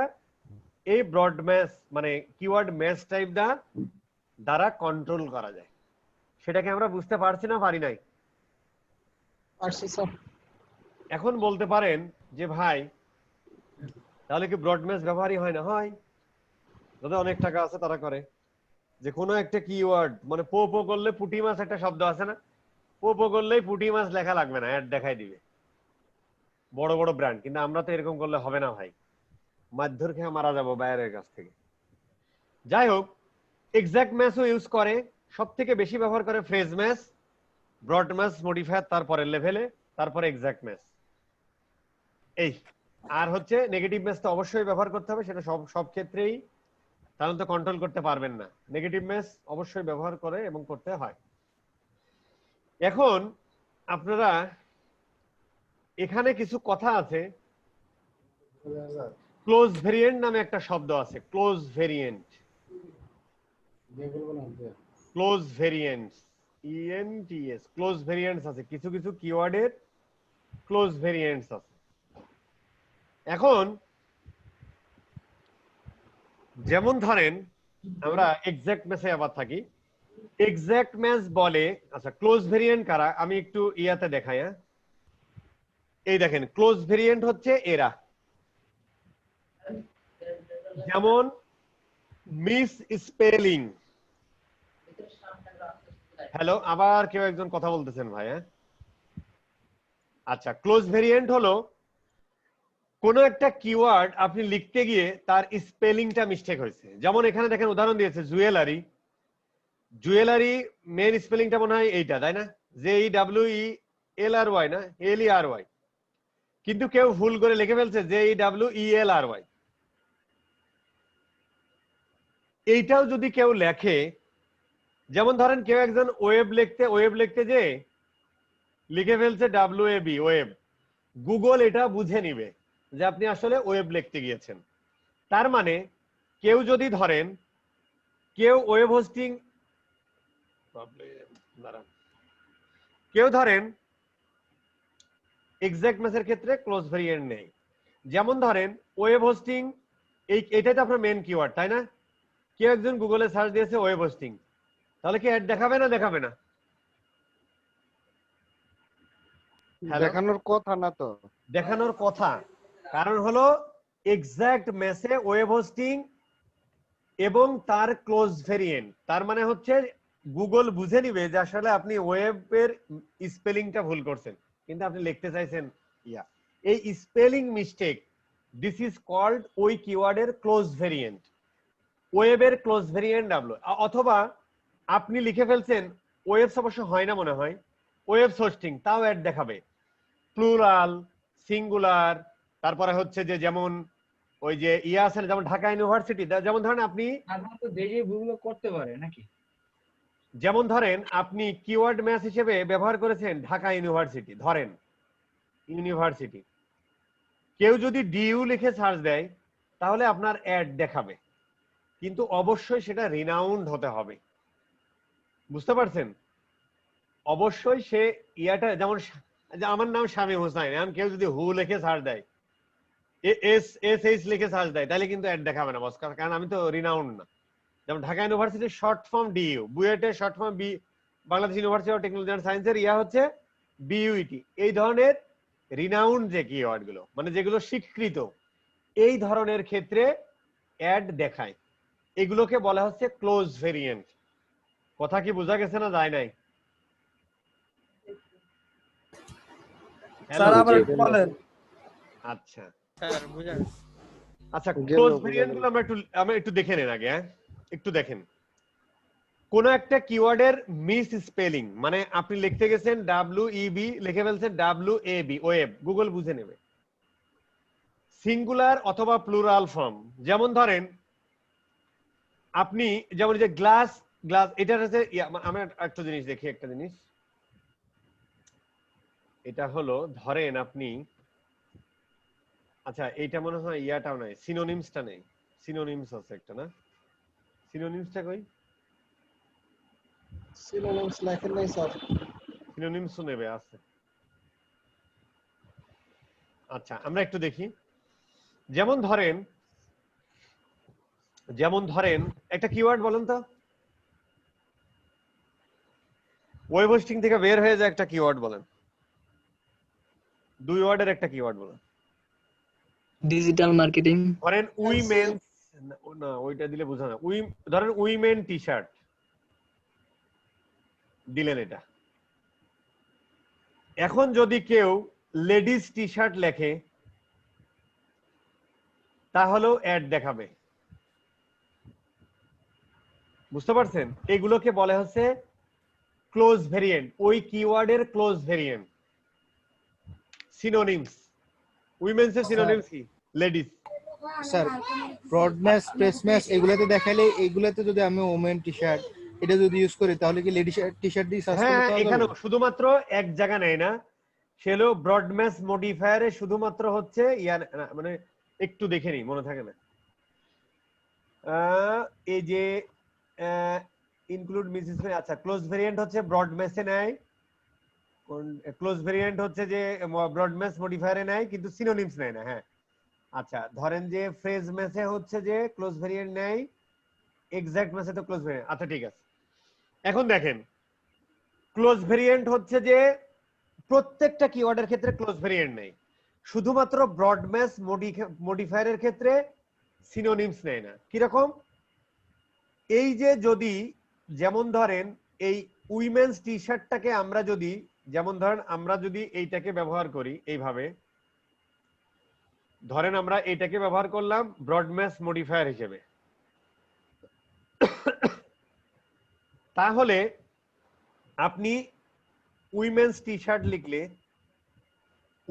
এই ব্রড ম্যাচ মানে কিওয়ার্ড ম্যাচ টাইপ দ্বারা কন্ট্রোল করা যায়। সেটাকে আমরা বুঝতে পারছি না পারি নাই? এখন বলতে পারেন যে ভাই তাহলে কি ব্রড ম্যাচ ব্যবহারই হয় না? হয়, যাদের অনেক টাকা আছে তারা করে। যে কোনো একটা কিওয়ার্ড মানে পো পো করলে পুঁটি মাছ একটা শব্দ আছে না, পো পো করলেই পুঁটি মাছ লেখা লাগবে না, অ্যাড দেখাই দিবে বড় বড় ব্র্যান্ড। কিন্তু আমরা তো এরকম করলে হবে না ভাই, মারধর খেয়ে মারা যাবো বাইরের কাছ থেকে। যাই হোক, এক্সাক্ট ম্যাচও ইউজ করে, সব থেকে বেশি ব্যবহার করে phrase match, broad match modifier তারপরের লেভেলে, তারপরে এক্সাক্ট ম্যাচ। এই আর হচ্ছে নেগেটিভ ম্যাচ তো অবশ্যই ব্যবহার করতে হবে, সেটা সব ক্ষেত্রেই, তাহলে তো কন্ট্রোল করতে পারবেন না। নেগেটিভ ম্যাচ অবশ্যই ব্যবহার করে এবং করতে হয়। এখন আপনারা এখানে কিছু কথা আছে, ক্লোজ ভেরিয়েন্ট নামে একটা শব্দ আছে, close variant. Close variants, E N T S, close variants আছে, কিছু কিছু কিওয়ার্ডের ক্লোজ ভেরিয়েন্টস আছে। এখন যেমন ধরেন আমরা এক্সাক্ট ম্যাচে আবার থাকি, এক্সাক্ট ম্যাচ বলে, আচ্ছা ক্লোজ ভেরিয়েন্ট কারা আমি একটু ইয়াতে দেখাই। এই দেখেন ক্লোজ ভেরিয়েন্ট হচ্ছে এরা, যেমন মিস স্পেলিং। হ্যালো, আবার কেউ একজন কথা বলতেছেন ভাই? আচ্ছা, ক্লোজ ভেরিয়েন্ট হলো কোন একটা কিওয়ার্ড আপনি লিখতে গিয়ে তার স্পেলিংটা মিস্টেক হয়েছে। যেমন এখানে দেখেন উদাহরণ দিয়েছে জুয়েলারি, জুয়েলারি মেন স্পেলিংটা মনে হয় এইটা, তাই না? JEWELRY না LERY, কিন্তু কেউ ভুল করে লিখে ফেলছে JEWELRY। এইটাও যদি কেউ লেখে, যেমন ধরেন কেউ একজন ওয়েব লিখতে যে লিখে ফেলছে WAB, ওয়েব, গুগল এটা বুঝে নিবে যে আপনি আসলে ওয়েব লিখতে গিয়েছেন। তার মানে কেউ যদি ধরেন কেউ ওয়েব হোস্টিং, কেউ ধরেন এক্সাক্ট ম্যাচের ক্ষেত্রে ক্লোজ ভেরিয়েন্ট নেই। যেমন ধরেন ওয়েব হোস্টিং, এটাই তো আপনার মেন কিওয়ার্ড, তাই না? কেউ একজন গুগলে সার্চ দিয়েছে ওয়েব হোস্টিং, তাহলে কি অ্যাড দেখাবে না দেখাবে না? দেখানোর কথা না তো, দেখানোর কথা। কারণ হলো এক্সাক্ট ম্যাচে ওয়েব হোস্টিং এবং তার ক্লোজ ভেরিয়েন্ট, তার মানে হচ্ছে গুগল বুঝে নিবে যে আসলে আপনি ওয়েবের স্পেলিংটা ভুল করছেন, কিন্তু আপনি লিখতে চাইছেন ইয়া। এই spelling mistake, this is called ওই কিওয়ার্ডের ক্লোজ ভেরিয়েন্ট, ওয়েবের ক্লোজ ভেরিয়েন্ট ডাবল। অথবা আপনি লিখে ফেলছেন ওয়েবস, অবশ্য হয় না মনে হয়, ওয়েবস হোস্টিং, তাও অ্যাড দেখাবে, প্লুরাল, সিঙ্গুলার, তারপরে হচ্ছে যে যেমন ওই যে ইয়া আছে যেমন ঢাকা ইউনিভার্সিটি, যেমন ধরেন আপনি দেখে ভুলগুলো করতে পারে নাকি, যেমন ধরেন আপনি কিওয়ার্ড ম্যাচ হিসেবে ব্যবহার করেছেন ঢাকা ইউনিভার্সিটি, ধরেন ইউনিভার্সিটি, কেউ যদি ডিইউ লিখে সার্চ দেয় তাহলে আপনার অ্যাড দেখাবে, কিন্তু অবশ্যই সেটা রিনাউন্ড হতে হবে। বুঝতে পারছেন? অবশ্যই সে ইয়াটা, যেমন আমার নাম শামী হোসাইন, এখন কেউ যদি হু লিখে সার্চ দেয়, SH লিখে সার্চ দেয়, তাহলে কিন্তু অ্যাড দেখাবে না বস, কারণ আমি তো রিনাউন্ড না। যেমন ঢাকা ইউনিভার্সিটির শর্ট ফর্ম ডিইউ, বুয়েটের short form Bangladesh university of technology and সায়েন্সের ইয়া হচ্ছে BUET। এই ধরনের রিনাউন্ড যে কিওয়ার্ড গুলো মানে যেগুলো স্বীকৃত, এই ধরনের ক্ষেত্রে অ্যাড দেখায়, এগুলোকে বলা হচ্ছে ক্লোজ ভেরিয়েন্ট। কথা কি বোঝা গেছে না যায় নাই? স্যার আবার একটু বলেন। আচ্ছা স্যার বুঝা গেছে। আচ্ছা, ক্লোজ ভেরিয়েন্ট গুলো আমরা একটু দেখে নেন আগে। একটু দেখেন, কোন একটা কিওয়ার্ডের মিস স্পেলিং, মানে আপনি লিখতে গেছেন WEB লিখে ফেলছেন WAB, ওয়েব, গুগল বুঝে নেবে। সিঙ্গুলার অথবা প্লুরাল ফর্ম, যেমন ধরেন আপনি যেমন যে গ্লাস, এটা হচ্ছে আমরা একটা জিনিস দেখি, একটা জিনিস, এটা হলো ধরেন আপনি, আচ্ছা এইটা মনে হয় ইয়াটাও নাই, সিনোনিমসটা নেই, সিনোনিমস আছে একটা না, সিনোনিমসটা কই? সিনোনিমস লেখেন নাই স্যার। সিনোনিমসও নেবে আছে। আচ্ছা আমরা একটু দেখি, যেমন ধরেন একটা কিওয়ার্ড বলেন তো, ওয়েব হোস্টিং থেকে বের হয়ে যায় একটা কিওয়ার্ড বলেন, 2 ওয়ার্ডের একটা কিওয়ার্ড বলেন। Digital marketing. ধরেন উইমেন্স, না ওইটা দিলে বোঝা না, ধরেন উইমেন টি শার্ট দিলেন এটা। এখন যদি কেউ লেডিস টি শার্ট লেখে তাহলেও অ্যাড দেখাবে। বুঝতে পারছেন? এগুলোকে বলে হচ্ছে ক্লোজ ভেরিয়েন্ট, ওই কিওয়ার্ডের ক্লোজ ভেরিয়েন্ট। সিনোনিমস, উইমেন্স এর সিনোনিমস কি? লেডিস। স্যার ব্রডম্যাশ প্রেসম্যাশ এগুলাতে দেখাইলে এইগুলাতে যদি আমি ওমেন টি শার্ট এটা যদি ইউজ করি তাহলে কি লেডি টি শার্ট দিয়ে সার্চ হ্যাঁ, করতে হবে? এখানে শুধুমাত্র এক জায়গা নেই না, সেলো ব্রডম্যাশ মডিফায়ারে শুধুমাত্র হচ্ছে মানে একটু দেখে নি, মনে থাকে না, এই যে ইনক্লুড মিসেস, আচ্ছা ক্লোজ ভেরিয়েন্ট হচ্ছে ব্রডম্যাশে নেয়, ক্লোজ ভেরিয়েন্ট হচ্ছে যে ব্রডম্যাশ মডিফায়ারে নেয় কিন্তু সিনোনিমস নেয় না। হ্যাঁ আচ্ছা, ধরেন যে ফ্রেজ ম্যাচে হচ্ছে যে ক্লোজ ভেরিয়েন্ট নেয়, এক্সাক্ট ম্যাচে তো ক্লোজ ভেরিয়েন্ট। আচ্ছা ঠিক আছে, এখন দেখেন ক্লোজ ভেরিয়েন্ট হচ্ছে যে প্রত্যেকটা কিওয়ার্ডের ক্ষেত্রে ক্লোজ ভেরিয়েন্ট নেই, শুধুমাত্র ব্রডম্যাশ মডিফায়ারের ক্ষেত্রে সিনোনিমস নেয় না। কিরকম? এই যে যদি যেমন ধরেন এই উইমেন্স টি শার্টটাকে আমরা যদি, যেমন ধরেন আমরা যদি এইটাকে ব্যবহার করি এইভাবে, ধরেন আমরা এইটাকে ব্যবহার করলাম ব্রডম্যাশ মডিফায়ার হিসেবে, তাহলে আপনি উইমেন্স টি শার্ট লিখলে,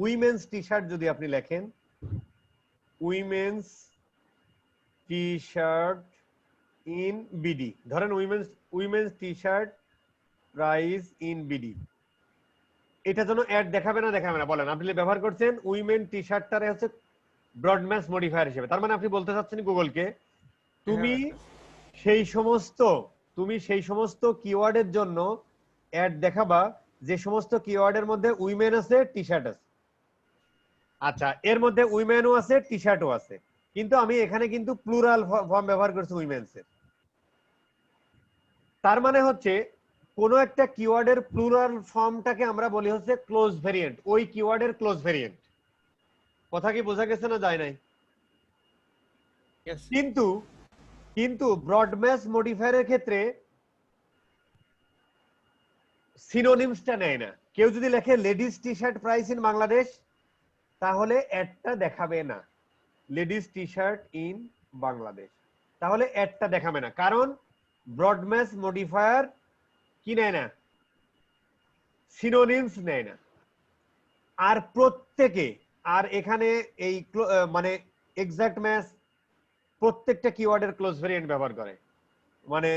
উইমেন্স টি শার্ট যদি আপনি লেখেন women's T shirt in BD, ধরেন women's T shirt price in BD, এটা যেন অ্যাড দেখাবে না দেখাবে না বলেন? আপনি ব্যবহার করছেন উইমেন টি শার্টটারে হচ্ছে ব্রডম্যাশ মডিফায়ার হিসেবে, তার মানে আপনি বলতে চাচ্ছেন গুগলকে তুমি সেই সমস্ত কিওয়ার্ডের জন্য অ্যাড দেখাবা যে সমস্ত কিওয়ার্ডের মধ্যে উইমেন আছে, টি শার্ট আছে। আচ্ছা, এর মধ্যে উইমেনও আছে, টি শার্টও আছে, কিন্তু আমি এখানে কিন্তু প্লুরাল ফর্ম ব্যবহার করছি উইমেন্স এর। তার মানে হচ্ছে কোন একটা কিওয়ার্ডের প্লুরাল ফর্মটাকে আমরা বলি হচ্ছে ক্লোজ ভেরিয়েন্ট, ওই কিওয়ার্ডের ক্লোজ ভেরিয়েন্ট। কথা কি বোঝা গেছে না যায় নাই? কিন্তু ব্রডম্যাশ মডিফায়ারের ক্ষেত্রে সিনোনিমসটা নেয় না। কেউ যদি লেখে ladies T shirt price in Bangladesh, তাহলে অ্যাডটা দেখাবে না, ladies T shirt in Bangladesh, তাহলে অ্যাডটা দেখাবে না, কারণ ব্রডম্যাশ মডিফায়ার কি নেয় না? সিনোনিমস নেয় না। আর প্রত্যেকে, আর এখানে এই মানে এক্সাক্ট ম্যাচ প্রত্যেকটা কিওয়ার্ডের ক্লোজ ভেরিয়েন্ট ব্যবহার করে, মানে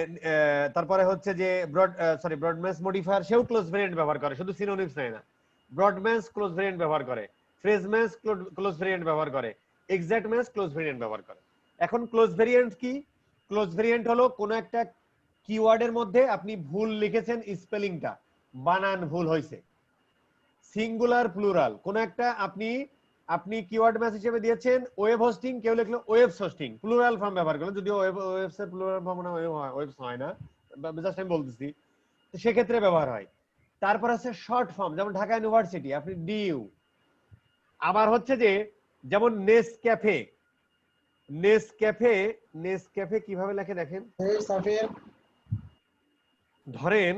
তারপরে হচ্ছে যে ব্রডম্যাশ মডিফায়ার সেও ক্লোজ ভেরিয়েন্ট ব্যবহার করে, শুধু সিনোনিমস নেয় না। ব্রডম্যাশ ক্লোজ ভেরিয়েন্ট ব্যবহার করে, ফ্রেজ ম্যাচ ক্লোজ ভেরিয়েন্ট ব্যবহার করে, এক্সাক্ট ম্যাচ ক্লোজ ভেরিয়েন্ট ব্যবহার করে। এখন ক্লোজ ভেরিয়েন্ট কি? ক্লোজ ভেরিয়েন্ট হলো কোন একটা কিওয়ার্ডের মধ্যে আপনি ভুল লিখেছেন, স্পেলিংটা বানান ভুল হয়েছে, সিঙ্গুলার প্লুরাল, কোন একটা আপনি কিওয়ার্ড ম্যাচ হিসেবে দিয়েছেন ওয়েব হোস্টিং, কেউ লিখলো ওয়েবস হোস্টিং, প্লুরাল ফর্ম ব্যবহার করলেন, যদিও ওয়েবস এর প্লুরাল ফর্ম না ওয়েবস হয় না, জাস্ট আমি বলতেছি, সেক্ষেত্রে ব্যবহার হয়। তারপর আছে শর্ট ফর্ম, যেমন ঢাকা ইউনিভার্সিটি আপনি ডিইউ। আবার হচ্ছে যে যেমন নেসক্যাফে, নেসক্যাফে কিভাবে লেখে দেখেন, ধরেন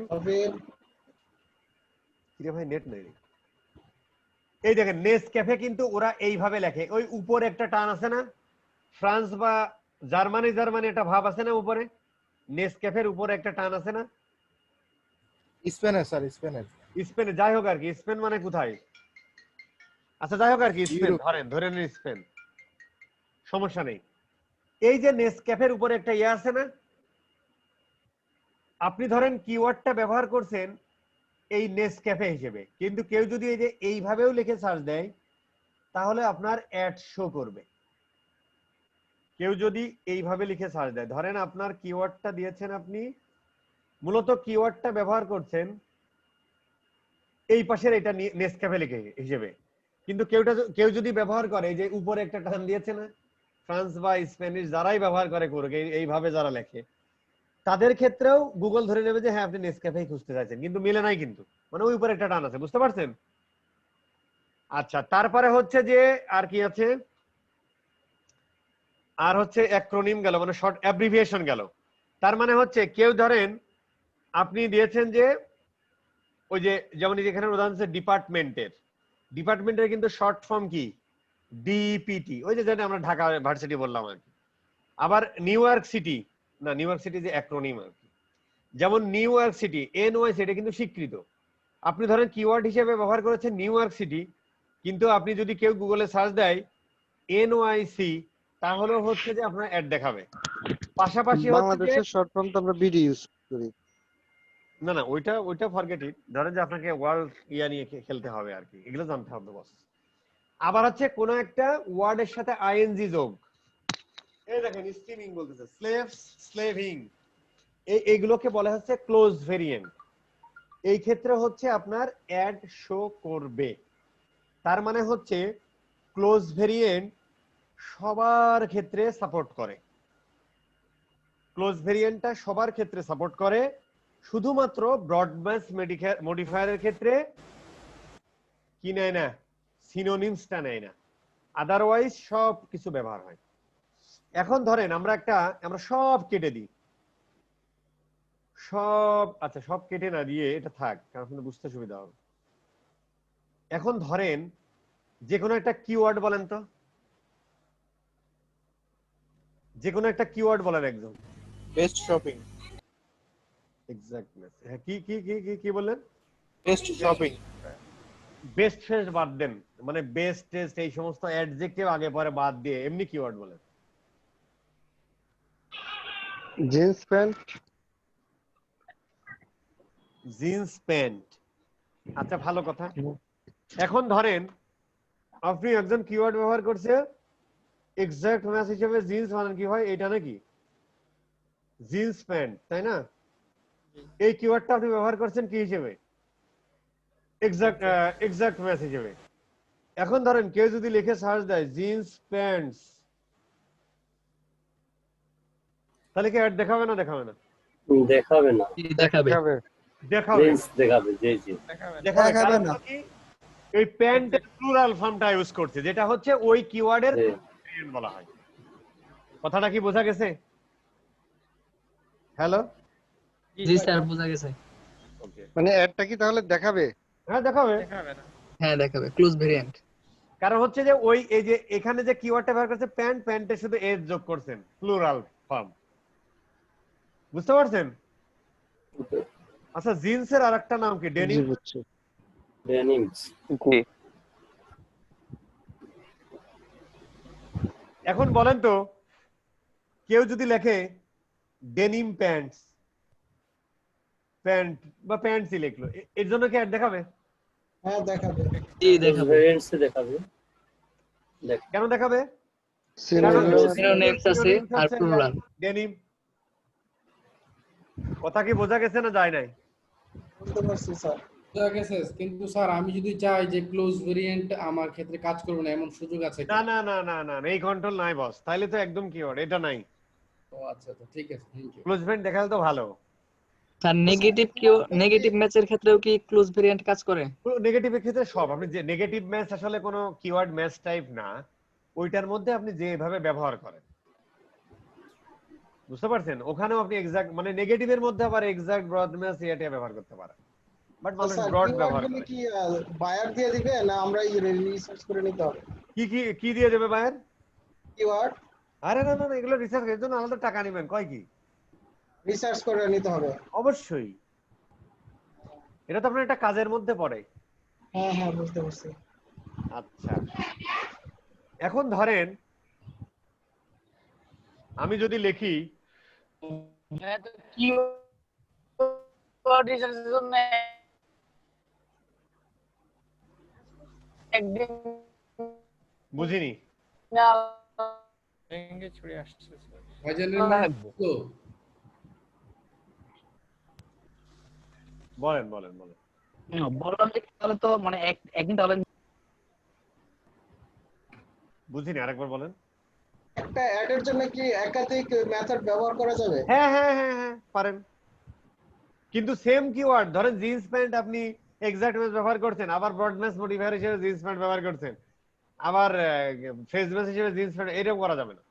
কিরে ভাই নেট নেই, এই দেখেন নেসক্যাফে কিন্তু ওরা এইভাবে লেখে, ওই উপরে একটা টান আছে না, ফ্রান্স বা জার্মানি একটা ভাব আছে না উপরে, নেসক্যাফের উপরে একটা টান আছে না, স্পেনের স্যার, স্পেনে, যাই হোক আর কি, স্পেন মানে কোথায়, আচ্ছা যাই হোক আর কি, স্পেন ধরে নিন স্পেন, সমস্যা নেই। এই যে নেসক্যাফের উপরে একটা ইয়ে আছে না, আপনি ধরেন কিওয়ার্ডটা ব্যবহার করছেন এই নেসক্যাফে হিসেবে, কিন্তু কেউ যদি এই যে এইভাবেও লিখে সার্চ দেয় তাহলে আপনার অ্যাড শো করবে। কেউ যদি এইভাবে লিখে সার্চ দেয়, ধরেন আপনার কিওয়ার্ডটা দিয়েছেন, আপনি মূলত কিওয়ার্ডটা ব্যবহার করছেন এই পাশের এটা নেসক্যাফে লিখে হিসেবে, কিন্তু কেউ যদি ব্যবহার করে, এই যে উপরে একটা টান দিয়েছে না, ফ্রান্স বা স্প্যানিশ যারাই ব্যবহার করে করুক, এইভাবে যারা লেখে, তাদের ক্ষেত্রেও গুগল ধরে নেবে যে হ্যাঁ আপনি নেসক্যাফে খুঁজতে চাইছেন, কিন্তু মিলে নাই, কিন্তু মানে ওই উপরে একটা টান আছে, বুঝতে পারছেন? আচ্ছা, তারপরে হচ্ছে যে আর কি আছে, আর হচ্ছে অ্যাক্রোনিম গেল, মানে শর্ট অ্যাব্রিভিয়েশন গেল। তার মানে হচ্ছে কেউ ধরেন আপনি দিয়েছেন যে ওই যে যেমন এখানে উদাহরণ হচ্ছে ডিপার্টমেন্টের কিন্তু শর্ট ফর্ম কি, ডিপিটি, ওই যে যেটা আমরা ঢাকা ভার্সিটি বললাম আর কি। আবার নিউ ইয়র্ক সিটি, না নিউ ইয়র্ক সিটি যে অ্যাক্রোনিম আর কি, যেমন নিউ ইয়র্ক সিটি এনওয়াই, সেটা কিন্তু স্বীকৃত। আপনি ধরেন কিওয়ার্ড হিসেবে ব্যবহার করেছেন নিউ ইয়র্ক সিটি, কিন্তু আপনি যদি কেউ গুগলে সার্চ দেয় এনওয়াইসি, তাহলে হচ্ছে যে আপনার অ্যাড দেখাবে। পাশাপাশি বাংলাদেশের শর্ট ফর্ম তো আমরা বিডি ইউজ করি। না না, ওইটা ফরগেট ইট, ধরেন যে আপনাকে ওয়ার্ল্ড ইয়া নিয়ে খেলতে হবে আর কি, এগুলো জানতে হবে বস। আবার হচ্ছে কোন একটা ওয়ার্ডের সাথে আইএনজি যোগ, এই দেখেন স্ট্রিমিং বলতেছে, স্লেভস, স্লেভিং, এইগুলোকে বলা হচ্ছে ক্লোজ ভেরিয়েন্ট। এই ক্ষেত্রে হচ্ছে আপনার অ্যাড শো করবে। তার মানে হচ্ছে ক্লোজ ভেরিয়েন্ট সবার ক্ষেত্রে সাপোর্ট করে, ক্লোজ ভেরিয়েন্টটা সবার ক্ষেত্রে সাপোর্ট করে, শুধুমাত্র ব্রডম্যাশ মডিফায়ারের ক্ষেত্রে কি নেয় না, সিনোনিমসটা নেয় না, আদারওয়াইজ সব কিছু ব্যবহার হয়। এখন ধরেন আমরা সব কেটে দিই, আচ্ছা সব কেটে না দিয়ে এটা থাক, কারণ আপনাদের বুঝতে সুবিধা হবে। এখন ধরেন যে কোনো একটা কিওয়ার্ড বলেন তো, যে কোনো একটা কিওয়ার্ড বলেন একদম। Best shopping. এক্স্যাক্টনেস, হ্যাঁ, কি কি কি কি কি বললেন? Best shopping. বেস্ট ফেস বাদ দেন, মানে বেস্ট টেস্ট এই সমস্ত অ্যাডজেক্টিভ আগে পরে বাদ দিয়ে এমনি কিওয়ার্ড বলেন। Jeans pant. জিন্স প্যান্ট, আচ্ছা ভালো কথা। এখন ধরেন আপনি একজন কিওয়ার্ড ব্যবহার করছে, এক্সাক্ট ম্যাচ হিসেবে জিন্স মানে কি হয়, এটা নাকি জিন্স প্যান্ট, তাই না? এই কিওয়ার্ডটা আপনি ব্যবহার করছেন কি হিসেবে, এক্সাক্ট ম্যাচ হিসেবে। এখন ধরেন কেউ যদি লিখে সার্চ দেয় জিন্স প্যান্টস, তাহলে কি অ্যাড দেখাবে না দেখাবে না? দেখাবে না, দেখাবে। দেখাবে, দেখাবে, জি জি দেখাবে। কারণ কি, এই প্যান্টের প্লুরাল ফর্মটা ইউজ করছে, যেটা হচ্ছে ওই কিওয়ার্ডের ভেরিয়েন্ট বলা হয়। কথাটা কি বোঝা গেছে? হ্যালো, জি স্যার বোঝা গেছে। ওকে, মানে অ্যাডটা কি তাহলে দেখাবে? হ্যাঁ দেখাবে, হ্যাঁ দেখাবে ক্লোজ ভেরিয়েন্ট। কারণ হচ্ছে যে ওই এই যে এখানে যে কিওয়ার্ডটা ব্যবহার করছে প্যান্ট, প্যান্টে শুধু এজ যোগ করছেন, প্লুরাল ফর্ম, বুঝতে পারছেন? আচ্ছা, জিন্সের আরেকটা নাম কি, ডেনিম। ডেনিমস। জি। এখন বলেন তো, কেউ যদি লেখে ডেনিম প্যান্টস, প্যান্ট বা প্যান্টসই লিখলো, এর জন্য কি অ্যাড দেখাবে? হ্যাঁ দেখাবে। জি দেখাবে। ভেরিয়েন্টস দেখাবে। কেন দেখাবে? সিনোনিমস আছে আর প্লুরাল। ডেনিম। কথা কি বোঝা গেছে না যায় নাই? বুঝতে পারছি স্যার। বোঝা গেছে, কিন্তু স্যার আমি যদি চাই যে ক্লোজ ভেরিয়েন্ট আমার ক্ষেত্রে কাজ করবে না, এমন সুযোগ আছে? না না না না না, এই কন্ট্রোল নাই বস, তাইলে তো একদম কিওয়ার্ড এটা নাই। ও আচ্ছা আচ্ছা, ঠিক আছে, থ্যাংক ইউ। ক্লোজ ভেরিয়েন্ট দেখালে তো ভালো। স্যার নেগেটিভ ম্যাচের ক্ষেত্রেও কি ক্লোজ ভেরিয়েন্ট কাজ করে? নেগেটিভের ক্ষেত্রে সব, আপনি যে নেগেটিভ ম্যাচ আসলে কোনো কিওয়ার্ড ম্যাচ টাইপ না, ওইটার মধ্যে আপনি যেভাবে ব্যবহার করেন, বুঝতে পারছেন? ওখানেও আপনি এক্সাক্ট, মানে নেগেটিভের মধ্যে আবার এক্সাক্ট, ব্রড ম্যাচ এটা ব্যবহার করতে পারেন, বাট মানুষ স্যার ব্রড কিওয়ার্ড ব্যবহার গুলো করে। কি বায়ার দিয়ে দিবে না আমরা রিসার্চ করে নিতে হবে? কি কি কি দিয়ে দেবে বায়ার? কিওয়ার্ড আরে না না না, এগুলো রিসার্চ এর জন্য আলাদা টাকা নেবেন, কয় কি? রিসার্চ করে নিতে হবে। অবশ্যই, এটা তো আপনার একটা কাজের মধ্যে পড়ে। হ্যাঁ হ্যাঁ বুঝতে পারছি। আচ্ছা, এখন ধরেন আমি যদি লিখি বুঝিনি, ছুড়ে আসছে। বলেন বলেন বলেন। বললাম যে তাহলে তো মানে একদিন তাহলে বুঝিনি, আরেকবার বলেন। একটা অ্যাড এর জন্য কি একাধিক মেথড ব্যবহার করা যাবে? হ্যাঁ হ্যাঁ হ্যাঁ হ্যাঁ পারেন, কিন্তু সেম কিওয়ার্ড, ধরেন জিন্স প্যান্ট আপনি এক্সাক্ট ম্যাচ ব্যবহার করছেন, আবার ব্রড ম্যাচ মডিফায়ার হিসেবে জিন্স প্যান্ট ব্যবহার করছেন, আবার ফেস ম্যাচ হিসেবে জিন্স প্যান্ট, এরকম করা যাবে না।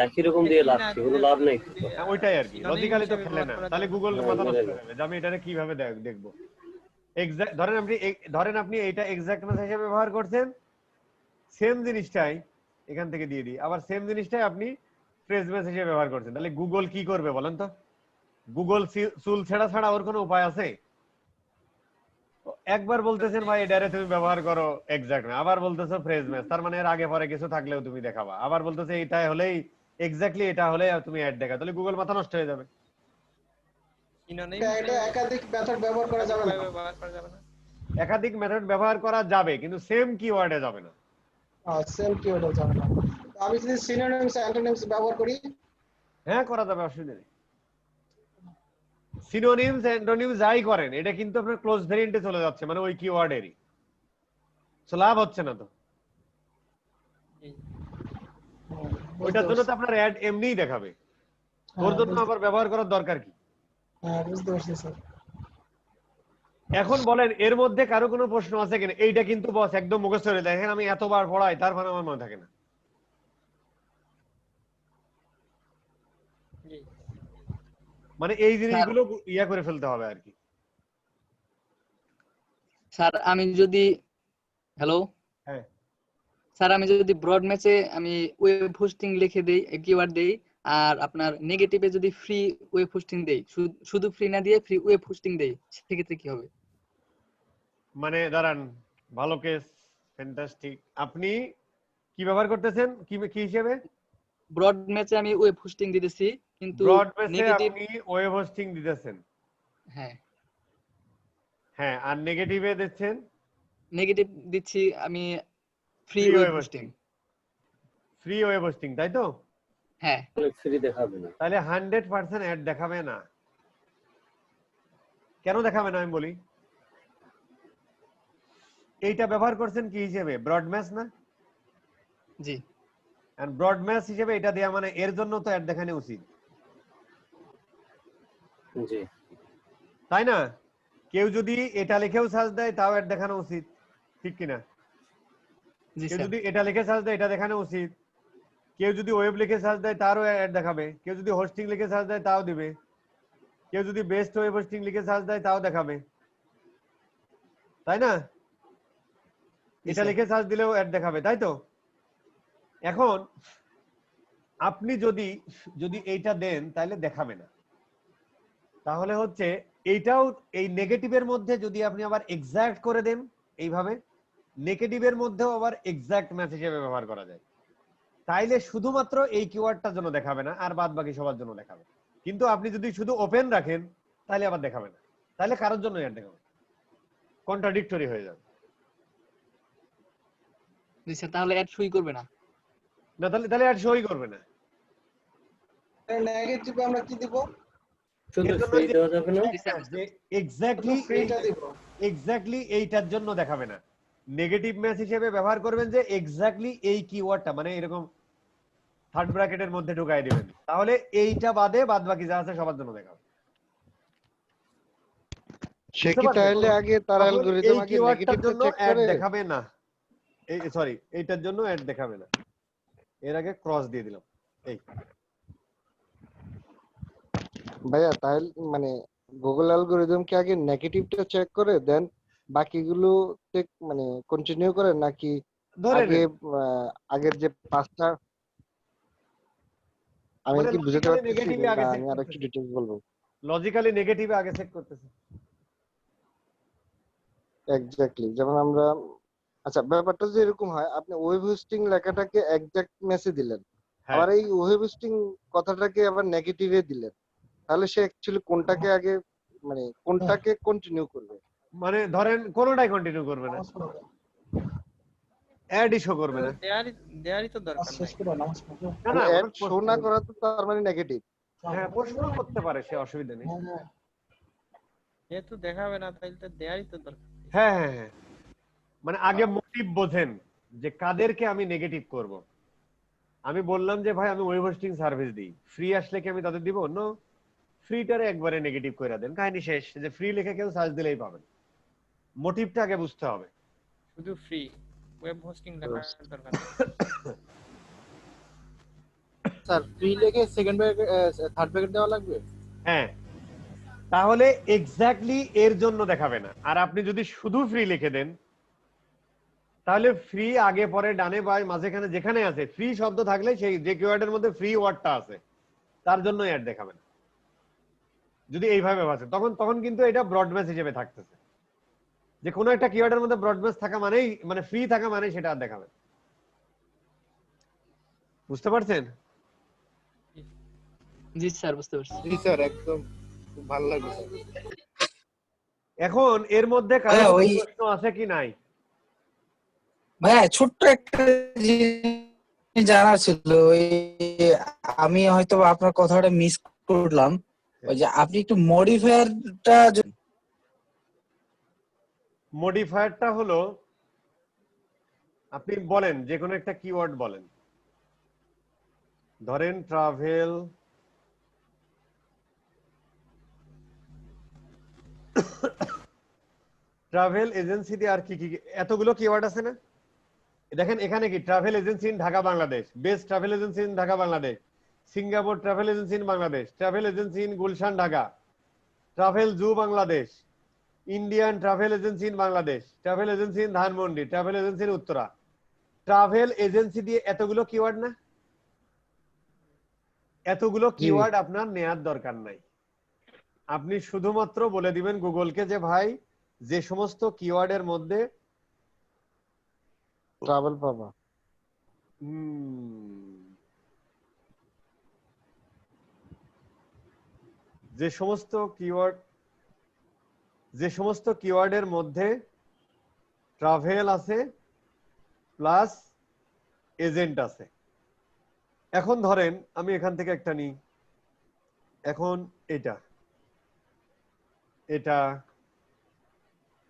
একই রকম দিয়ে লাভ কি, কোনো লাভ নেই। হ্যাঁ, ওইটাই আর কি, লজিক্যালি তো খেলে না, তাহলে গুগল হ্যাঁ, মাথা নষ্ট বুঝে হয়ে গেল। যাবে যে আমি এটা কিভাবে দেখবো। এক্সাক্ট ধরেন আপনি এইটা এক্সাক্ট ম্যাচ হিসেবে ব্যবহার করছেন, সেম জিনিসটাই এখান থেকে দিয়ে দিই, আবার সেম জিনিসটাই আপনি ফ্রেজ ম্যাচ হিসেবে ব্যবহার করছেন, তাহলে গুগল কি করবে বলেন তো? গুগল চুল ছেঁড়া ছাড়া ওর কোনো উপায় আছে? একবার বলতেছেন ভাই এটারে তুমি ব্যবহার করো এক্সাক্ট ম্যাচ, আবার বলতেছো ফ্রেজ ম্যাচ, তার মানে এর আগে পরে কিছু থাকলেও তুমি দেখাবা, আবার বলতেছে এটা হলেই এক্স্যাক্টলি এটা হলে তুমি অ্যাড দেখা, তাহলে গুগল মাথা নষ্ট হয়ে যাবে। এটা একাধিক মেথড ব্যবহার করা যাবে না। ব্যবহার করা যাবে না। একাধিক মেথড ব্যবহার করা যাবে, কিন্তু সেম কিওয়ার্ডে যাবে না। সেম কিওয়ার্ড যাবে না। আমি যদি সিনোনিমস অ্যান্টোনিমস ব্যবহার করি, হ্যাঁ করা যাবে, অসুবিধা নেই। সিনোনিমস অ্যান্টোনিমস যাই করেন, এটা কিন্তু আপনার ক্লোজ ভেরিয়েন্টে চলে যাচ্ছে, মানে ওই কিওয়ার্ডেরই, তো লাভ হচ্ছে না তো। ওইটার জন্য তো আপনার অ্যাড এমনিই দেখাবে, ওর জন্য আবার ব্যবহার করার দরকার কি? হ্যাঁ বুঝতে পারছি স্যার। এখন বলেন এর মধ্যে কারো কোনো প্রশ্ন আছে কিনা? এইটা কিন্তু বস একদম মুখস্থ করে দেখেন, আমি এতবার পড়াই তারপর আমার মনে থাকে না। মানে এই জিনিসগুলো ইয়া করে ফেলতে হবে আর কি। স্যার আমি যদি হ্যালো হ্যাঁ স্যার আমি যদি ব্রড ম্যাচে আমি ওয়েব হোস্টিং লিখে দেই, কিওয়ার্ড দেই, আর আপনার নেগেটিভে যদি ফ্রি ওয়েব হোস্টিং দেই, শুধু ফ্রি না দিয়ে ফ্রি ওয়েব হোস্টিং দেই, সেক্ষেত্রে কি হবে? মানে দাঁড়ান, ভালো কেস, ফ্যান্টাস্টিক। আপনি কি ব্যবহার করতেছেন, কি কি হিসেবে? ব্রড ম্যাচে আমি ওয়েব হোস্টিং দিতেছি, কিন্তু ব্রড ম্যাচে নেগেটিভ, আপনি ওয়েব হোস্টিং দিতেছেন, হ্যাঁ হ্যাঁ, আর নেগেটিভে দিচ্ছেন? নেগেটিভ দিচ্ছি আমি free Free web web hosting. Free web hosting, তাই তো? হ্যাঁ ফ্রি দেখাবে না। তাহলে 100% অ্যাড দেখাবে না। কেন দেখাবে না আমি বলি। এইটা ব্যবহার করছেন কি হিসেবে? ব্রড ম্যাচ না? জি। এন্ড ব্রড ম্যাচ হিসেবে এটা দেয়া মানে এর জন্য তো অ্যাড দেখানো উচিত, জি তাই না? কেউ যদি এটা লিখেও সার্চ দেয় তাও অ্যাড দেখানো উচিত, ঠিক কিনা? জি কেউ স্যার। যদি এটা লিখে সার্চ দেয় এটা দেখানো উচিত, কেউ যদি ওয়েব লিখে সার্চ দেয় তারও অ্যাড দেখাবে, কেউ যদি হোস্টিং লিখে সার্চ দেয় তাও দিবে, কেউ যদি বেস্ট ওয়েব হোস্টিং লিখে সার্চ দেয় তাও দেখাবে, তাই না? এটা লিখে সার্চ দিলেও অ্যাড দেখাবে, তাই তো? এখন আপনি যদি যদি এইটা দেন তাহলে দেখাবে না, তাহলে হচ্ছে এইটাও এই নেগেটিভের মধ্যে যদি আপনি আবার এক্সাক্ট করে দেন, এইভাবে নেগেটিভের মধ্যেও আবার এক্সাক্ট ম্যাচ হিসেবে ব্যবহার করা যায়, তাইলে শুধুমাত্র এই কিওয়ার্ডটার জন্য দেখাবে না, আর বাদ বাকি সবার জন্য দেখাবে। কিন্তু আপনি যদি শুধু ওপেন রাখেন তাহলে আবার দেখাবে না, তাহলে কারোর জন্য অ্যাড দেখাবে, কন্ট্রাডিক্টরি হয়ে যাবে। জি স্যার, তাহলে অ্যাড শুই করবে না? না, তাহলে অ্যাড শোই করবে না। নেগেটিভে আমরা কি দিব? শুধু ফ্রি দেওয়া যাবে না। যে এক্স্যাক্টলি ফ্রিটা দিব। এক্স্যাক্টলি এইটার জন্য দেখাবে না, নেগেটিভ ম্যাচ হিসেবে ব্যবহার করবেন যে এক্স্যাক্টলি এই কিওয়ার্ডটা, মানে এরকম থার্ড ব্র্যাকেটের মধ্যে ঢুকাই দিবেন, তাহলে এইটা বাদে বাদ বাকি যা আছে সবার জন্য দেখাবে। সে কি তাহলে আগে তার অ্যালগরিদম আগে নেগেটিভটা জন্য চেক অ্যাড করে? দেখাবে না, এই সরি এইটার জন্য অ্যাড দেখাবে না, এর আগে ক্রস দিয়ে দিলাম। এই ভাইয়া তাহলে মানে গুগল অ্যালগরিদম কি আগে নেগেটিভটা চেক করে দেন বাকিগুলো চেক মানে কন্টিনিউ করে, নাকি ধরে আগে আগের যে পাঁচটা? আমি মানে কি বুঝতে logically পারতেছি negative না? আগে check আমি আর একটু করতেছে। ডিটেইলস বলবো। লজিক্যালি নেগেটিভে আগে চেক করতেছে। এক্স্যাক্টলি, যেমন আমরা আচ্ছা ব্যাপারটা যে এরকম হয়, আপনি ওয়েব হোস্টিং লেখাটাকে এক্সাক্ট মেসে দিলেন, আবার এই ওয়েব হোস্টিং কথাটাকে আবার নেগেটিভে দিলেন, তাহলে সে অ্যাকচুয়ালি কোনটাকে আগে মানে কোনটাকে কন্টিনিউ করবে? মানে ধরেন কোনোটাই কন্টিনিউ করবে না, অ্যাড শো করবে না। দেয়ারই তো দরকার নাই। না না, অ্যাড শো না করা তো তার মানে নেগেটিভ। হ্যাঁ প্রশ্ন করতে পারে, সে অসুবিধা নেই। যেহেতু দেখাবে না তাইলে তো দেয়ারই তো দরকার। হ্যাঁ হ্যাঁ হ্যাঁ, মানে আগে মোটিভ বোঝেন যে কাদেরকে আমি নেগেটিভ করব। আমি বললাম যে ভাই আমি ওয়েব হোস্টিং সার্ভিস দিই, ফ্রি আসলে কি আমি তাদের দিব? নো, ফ্রিটারে একবারে নেগেটিভ করে দেন, কাহিনী শেষ। যে ফ্রি লিখে কেউ সার্চ দিলেই পাবেন। মোটিভটা আগে বুঝতে হবে। শুধু ফ্রি, ওয়েব হোস্টিং লেখার দরকার নেই। স্যার ফ্রি লিখে সেকেন্ড ব্র্যাকেট থার্ড ব্র্যাকেট দেওয়া লাগবে? হ্যাঁ, তাহলে এক্স্যাক্টলি এর জন্য দেখাবে না। আর আপনি যদি শুধু ফ্রি লিখে দেন তাহলে ফ্রি আগে পরে ডানে বাই মাঝখানে যেখানে আছে ফ্রি শব্দ থাকলে সেই যে কিওয়ার্ডের মধ্যে ফ্রি ওয়ার্ডটা আছে তার জন্য অ্যাড দেখাবে না। যদি এইভাবে ভাবে তখন কিন্তু এটা ব্রডম্যাচ হিসেবে থাকতেছে, যে কোনো একটা কিওয়ার্ডের মধ্যে ব্রডম্যাচ থাকা মানেই মানে ফ্রি থাকা মানেই সেটা আর দেখাবে। বুঝতে পারছেন? জি স্যার, বুঝতে পারছি। জি স্যার, একদম খুব ভালো লাগলো স্যার। এখন এর মধ্যে কারো প্রশ্ন আছে কি নাই? ভাইয়া ছোট্ট একটা জিনিস জানার ছিল, আমি হয়তো আপনার কথাটা মিস করলাম। ওই যে আপনি একটু মডিফায়ারটা হলো, আপনি বলেন যে কোনো একটা কিওয়ার্ড বলেন, ধরেন ট্রাভেল, ট্রাভেল এজেন্সি দিয়ে আর কি কি এতগুলো কিওয়ার্ড আছে না? দেখেন এখানে কি travel agency in Dhaka Bangladesh, best travel agency in Dhaka Bangladesh, Singapore travel agency in Bangladesh, travel agency in Gulshan Dhaka, travel zoo Bangladesh, Indian travel agency in Bangladesh, travel agency in Dhanmondi, travel agency in Uttara. Travel agency দিয়ে এতগুলো কিওয়ার্ড না? এতগুলো কিওয়ার্ড আপনার নেয়ার দরকার নাই। আপনি শুধুমাত্র বলে দিবেন গুগলকে যে ভাই যে সমস্ত কিওয়ার্ডের মধ্যে ট্রাভেল পাবা, যে সমস্ত কিওয়ার্ডের মধ্যে ট্রাভেল আছে প্লাস এজেন্ট আছে। এখন ধরেন আমি এখান থেকে একটা নিই, এখন এটা এটা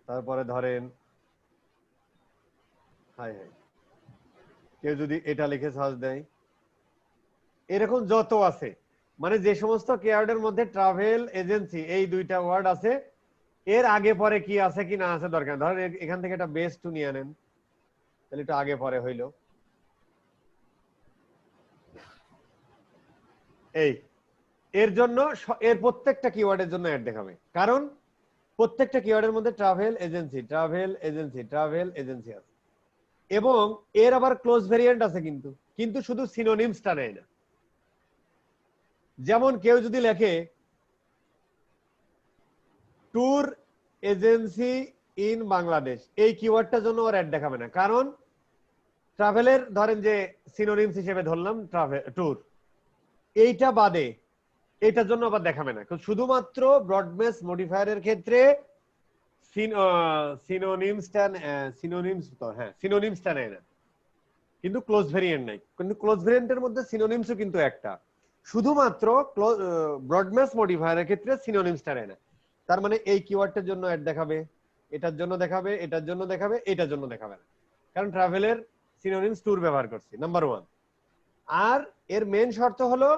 তারপরে ধরেন হাই হাই কেউ যদি এটা লিখে সার্চ দেয়, এরকম যত আছে, মানে যে সমস্ত কিওয়ার্ডের মধ্যে ট্রাভেল এজেন্সি এই দুইটা ওয়ার্ড আছে, এর আগে পরে কি আছে কি না আছে দরকার। ধরেন এখান থেকে একটা বেস টু নিয়ে আনেন, তাহলে একটু আগে পরে হইলো এই, এর জন্য এর প্রত্যেকটা কিওয়ার্ডের জন্য অ্যাড দেখাবে, কারণ প্রত্যেকটা কিওয়ার্ডের মধ্যে travel agency travel agency travel agency আছে। এবং এর আবার ক্লোজ ভেরিয়েন্ট আছে, কিন্তু শুধু সিনোনিমসটা নেয় না। যেমন কেউ যদি লেখে ট্যুর এজেন্সি ইন বাংলাদেশ, এই কিওয়ার্ডটার জন্য ওর অ্যাড দেখাবে না, কারণ ট্রাভেলের ধরেন যে সিনোনিমস হিসেবে ধরলাম ট্রাভেল ট্যুর, এইটা বাদে এটার জন্য আবার দেখাবে না। শুধুমাত্র ব্রডমেস মডিফায়ারের ক্ষেত্রে সিনোনিমসটা নেয় না, কিন্তু ক্লোজ ভেরিয়েন্ট নাই। কিন্তু ক্লোজ ভেরিয়েন্টের মধ্যে সিনোনিমসও কিন্তু একটা, শুধুমাত্র ব্রডমেস মডিফায়ারের ক্ষেত্রে সিনোনিমসটা নেয় না। তার মানে এই কিওয়ার্ডটার জন্য অ্যাড দেখাবে, এটার জন্য দেখাবে, এটার জন্য দেখাবে, এটার জন্য দেখাবে না, কারণ ট্রাভেলের সিনোনিমস ট্যুর ব্যবহার করছি, নাম্বার 1। আর এর মেন শর্ত হলো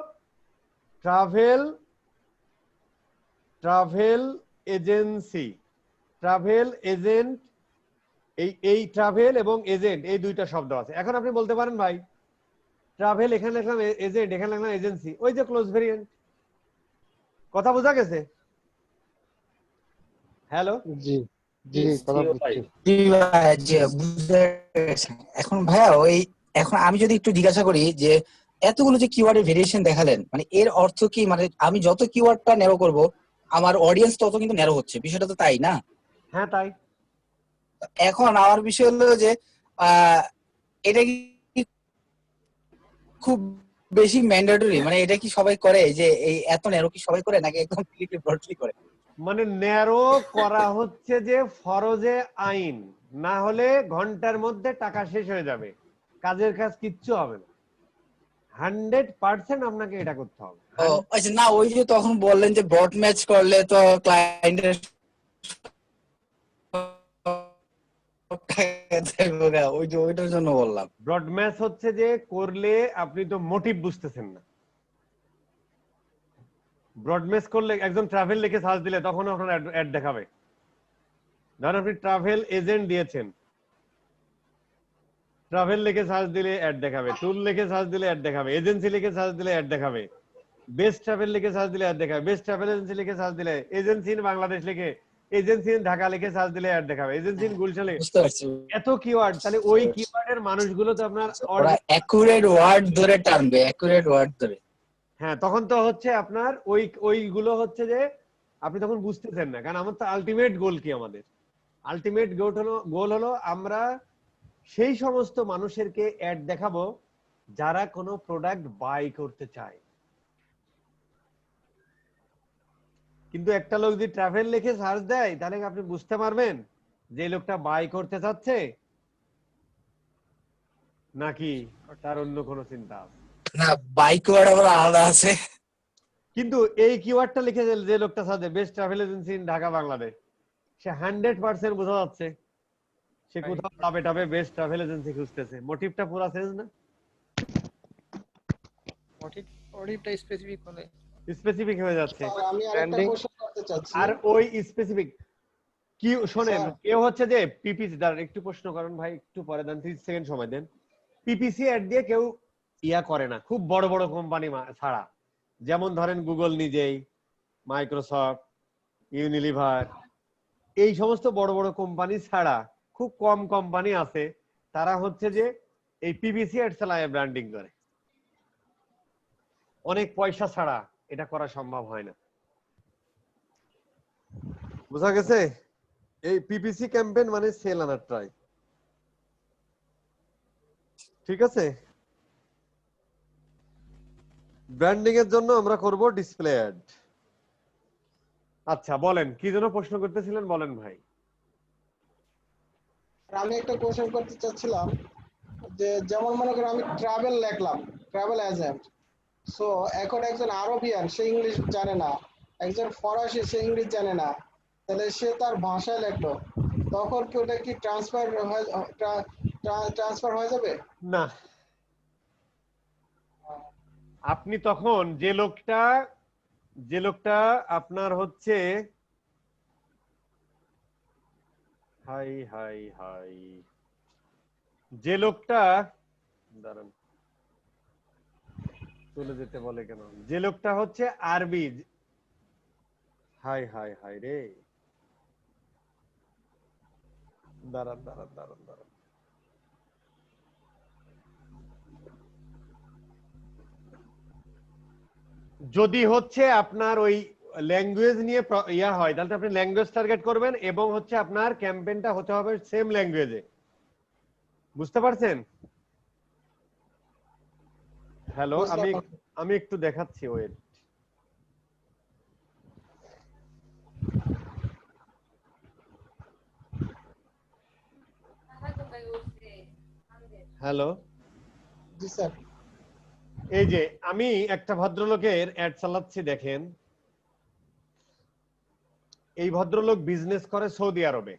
ট্রাভেল এজেন্সি, ট্রাভেল এজেন্ট, এই ট্রাভেল এবং এজেন্ট এই দুইটা শব্দ আছে। এখন আপনি বলতে পারেন ভাই ট্রাভেল এখানে লিখলাম এজেন্ট, এখানে লিখলাম এজেন্সি, ওই যে ক্লোজ ভেরিয়েন্ট। কথা বোঝা গেছে? হ্যালো, জি জি কথা বুঝছি। জি ভাইয়া, জি বুঝতে পেরেছি। এখন ভাইয়া এখন আমি যদি একটু জিজ্ঞাসা করি যে এতগুলো যে কিওয়ার্ডের ভেরিয়েশন দেখালেন, মানে এর অর্থ কি? মানে আমি যত কিওয়ার্ডটা ন্যারো করব আমার অডিয়েন্স তত কিন্তু ন্যারো হচ্ছে, বিষয়টা তো তাই না? হ্যাঁ তাই। এখন আমার বিষয় হলো যে এটা কি খুব বেশি ম্যান্ডেটরি, মানে এটা কি সবাই করে, যে এই এত ন্যারো কি সবাই করে নাকি একদম ক্লিকলি ব্রডলি করে? মানে ন্যারো করা হচ্ছে যে ফরজে আইন, না হলে ঘন্টার মধ্যে টাকা শেষ হয়ে যাবে, কাজের কাজ কিচ্ছু হবে না। 100% আপনাকে এটা করতে হবে। আচ্ছা, না ওই যে তখন বললেন যে ব্রড ম্যাচ করলে তো ক্লায়েন্টের ওইটার জন্য বললাম। ব্রড ম্যাচ হচ্ছে যে করলে আপনি তো মোটিভ বুঝতেছেন না। ব্রড ম্যাচ করলে একজন ট্রাভেল লিখে সার্চ দিলে তখন আপনার অ্যাড দেখাবে। ধরেন আপনি ট্রাভেল এজেন্ট দিয়েছেন, ট্রাভেল লিখে সার্চ দিলে অ্যাড দেখাবে, ট্যুর লিখে সার্চ দিলে অ্যাড দেখাবে, এজেন্সি লিখে সার্চ দিলে অ্যাড দেখাবে, বেস্ট ট্রাভেল লিখে সার্চ দিলে অ্যাড দেখাবে, বেস্ট ট্রাভেল এজেন্সি লিখে সার্চ দিলে, এজেন্সি ইন বাংলাদেশ লিখে, এজেন্সি ইন ঢাকা লিখে সার্চ দিলে অ্যাড দেখাবে, এজেন্সি ইন গুলশান। বুঝতে পারছি। এত কিওয়ার্ড, তাহলে ওই কিওয়ার্ডের মানুষগুলো তো আপনার ওরা অ্যাকুরেট ওয়ার্ড ধরে টানবে, অ্যাকুরেট ওয়ার্ড ধরে। হ্যাঁ, তখন তো হচ্ছে আপনার ওইগুলো হচ্ছে যে আপনি তখন বুঝতেছেন না। কারণ আমার তো আলটিমেট গোল কি, আমাদের আলটিমেট গোল হলো আমরা সেই সমস্ত মানুষেরকে অ্যাড দেখাবো যারা কোনো প্রোডাক্ট বাই করতে চায়। কিন্তু একটা লোক যদি ট্রাভেল লিখে সার্চ দেয় তাহলে আপনি বুঝতে পারবেন যে লোকটা বাই করতে চাচ্ছে নাকি তার অন্য কোনো চিন্তা আছে। না, বাই কিওয়ার্ড আবার আলাদা আছে। কিন্তু এই কিওয়ার্ডটা লিখে যে লোকটা সার্চ দেয় best travel agency in Dhaka Bangladesh, সে 100% বোঝা যাচ্ছে সে কোথাও যাবে টাবে বেস্ট ট্রাভেল এজেন্সি খুঁজতেছে। মোটিভটা পুরো চেঞ্জ না? মোটিভটা স্পেসিফিক হলে স্পেসিফিক হয়ে যাচ্ছে। আমি আরেকটা কোশ্চেন করতে চাচ্ছি। আর ওই স্পেসিফিক কি শোনেন, কেউ হচ্ছে যে পিপিসি, দাঁড়ান একটু প্রশ্ন করেন ভাই, একটু পরে দেন, 30 সেকেন্ড সময় দেন। পিপিসি অ্যাড দিয়ে কেউ ইয়া করে না, খুব বড় বড় কোম্পানি ছাড়া, যেমন ধরেন গুগল নিজেই, মাইক্রোসফট, ইউনিলিভার, এই সমস্ত বড় বড় কোম্পানি ছাড়া খুব কম কোম্পানি আছে তারা হচ্ছে যে এই পিপিসি অ্যাড চালায় ব্র্যান্ডিং করে। অনেক পয়সা ছাড়া এটা করা সম্ভব হয় না। বোঝা গেছে? এই পিপিসি ক্যাম্পেইন মানে সেল আনার ট্রাই। ঠিক আছে, ব্র্যান্ডিং এর জন্য আমরা করব ডিসপ্লে অ্যাড। আচ্ছা বলেন কি জন্য প্রশ্ন করতেছিলেন, বলেন ভাই। আমি একটা কোশ্চেন করতে চাচ্ছিলাম যে যেমন মনে করেন আমি ট্রাভেল লিখলাম, ট্রাভেল এজেন্ট, সো এখন একজন আরবিয়ান সে ইংলিশ জানে না, একজন ফরাসি সে ইংলিশ জানে না, তাহলে সে তার ভাষায় লিখলো, তখন কি ওটা কি ট্রান্সফার হয়ে যাবে? না, আপনি তখন যে লোকটা আপনার হচ্ছে হাই হাই হাই যে লোকটা, দাঁড়ান চলে যেতে বলে কেন, যে লোকটা হচ্ছে আরবি, হাই হাই হাই রে, দাঁড়ান দাঁড়ান দাঁড়ান দাঁড়ান, যদি হচ্ছে আপনার ওই ল্যাঙ্গুয়েজ নিয়ে ইয়া হয় তাহলে আপনি ল্যাঙ্গুয়েজ টার্গেট করবেন এবং হচ্ছে আপনার ক্যাম্পেইনটা হতে হবে সেম ল্যাঙ্গুয়েজে। বুঝতে পারছেন? হ্যালো, আমি একটু দেখাচ্ছি, ওয়েট। হ্যালো, জি স্যার। এই যে আমি একটা ভদ্রলোকের অ্যাড চালাচ্ছি, দেখেন এই ভদ্রলোক বিজনেস করে সৌদি আরবে,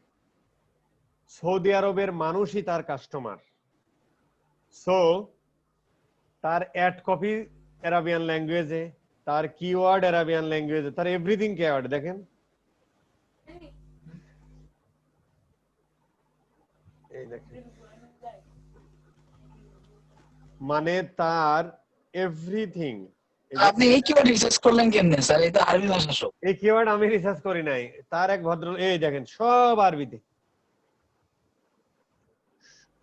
সৌদি আরবের মানুষই তার কাস্টমার, সো তার অ্যাড কপি আরাবিয়ান ল্যাঙ্গুয়েজে, তার কিওয়ার্ড আরাবিয়ান ল্যাঙ্গুয়েজে, তার এভরিথিং কিওয়ার্ড দেখেন, এই দেখেন, মানে তার এভরিথিং। আপনি এই কিওয়ার্ড রিসার্চ করলেন কেমনে স্যার? এটা আরবি ভাষা সব। এই কিওয়ার্ড আমি রিসার্চ করি নাই, তার এক ভদ্র, এই দেখেন সব আরবিতে,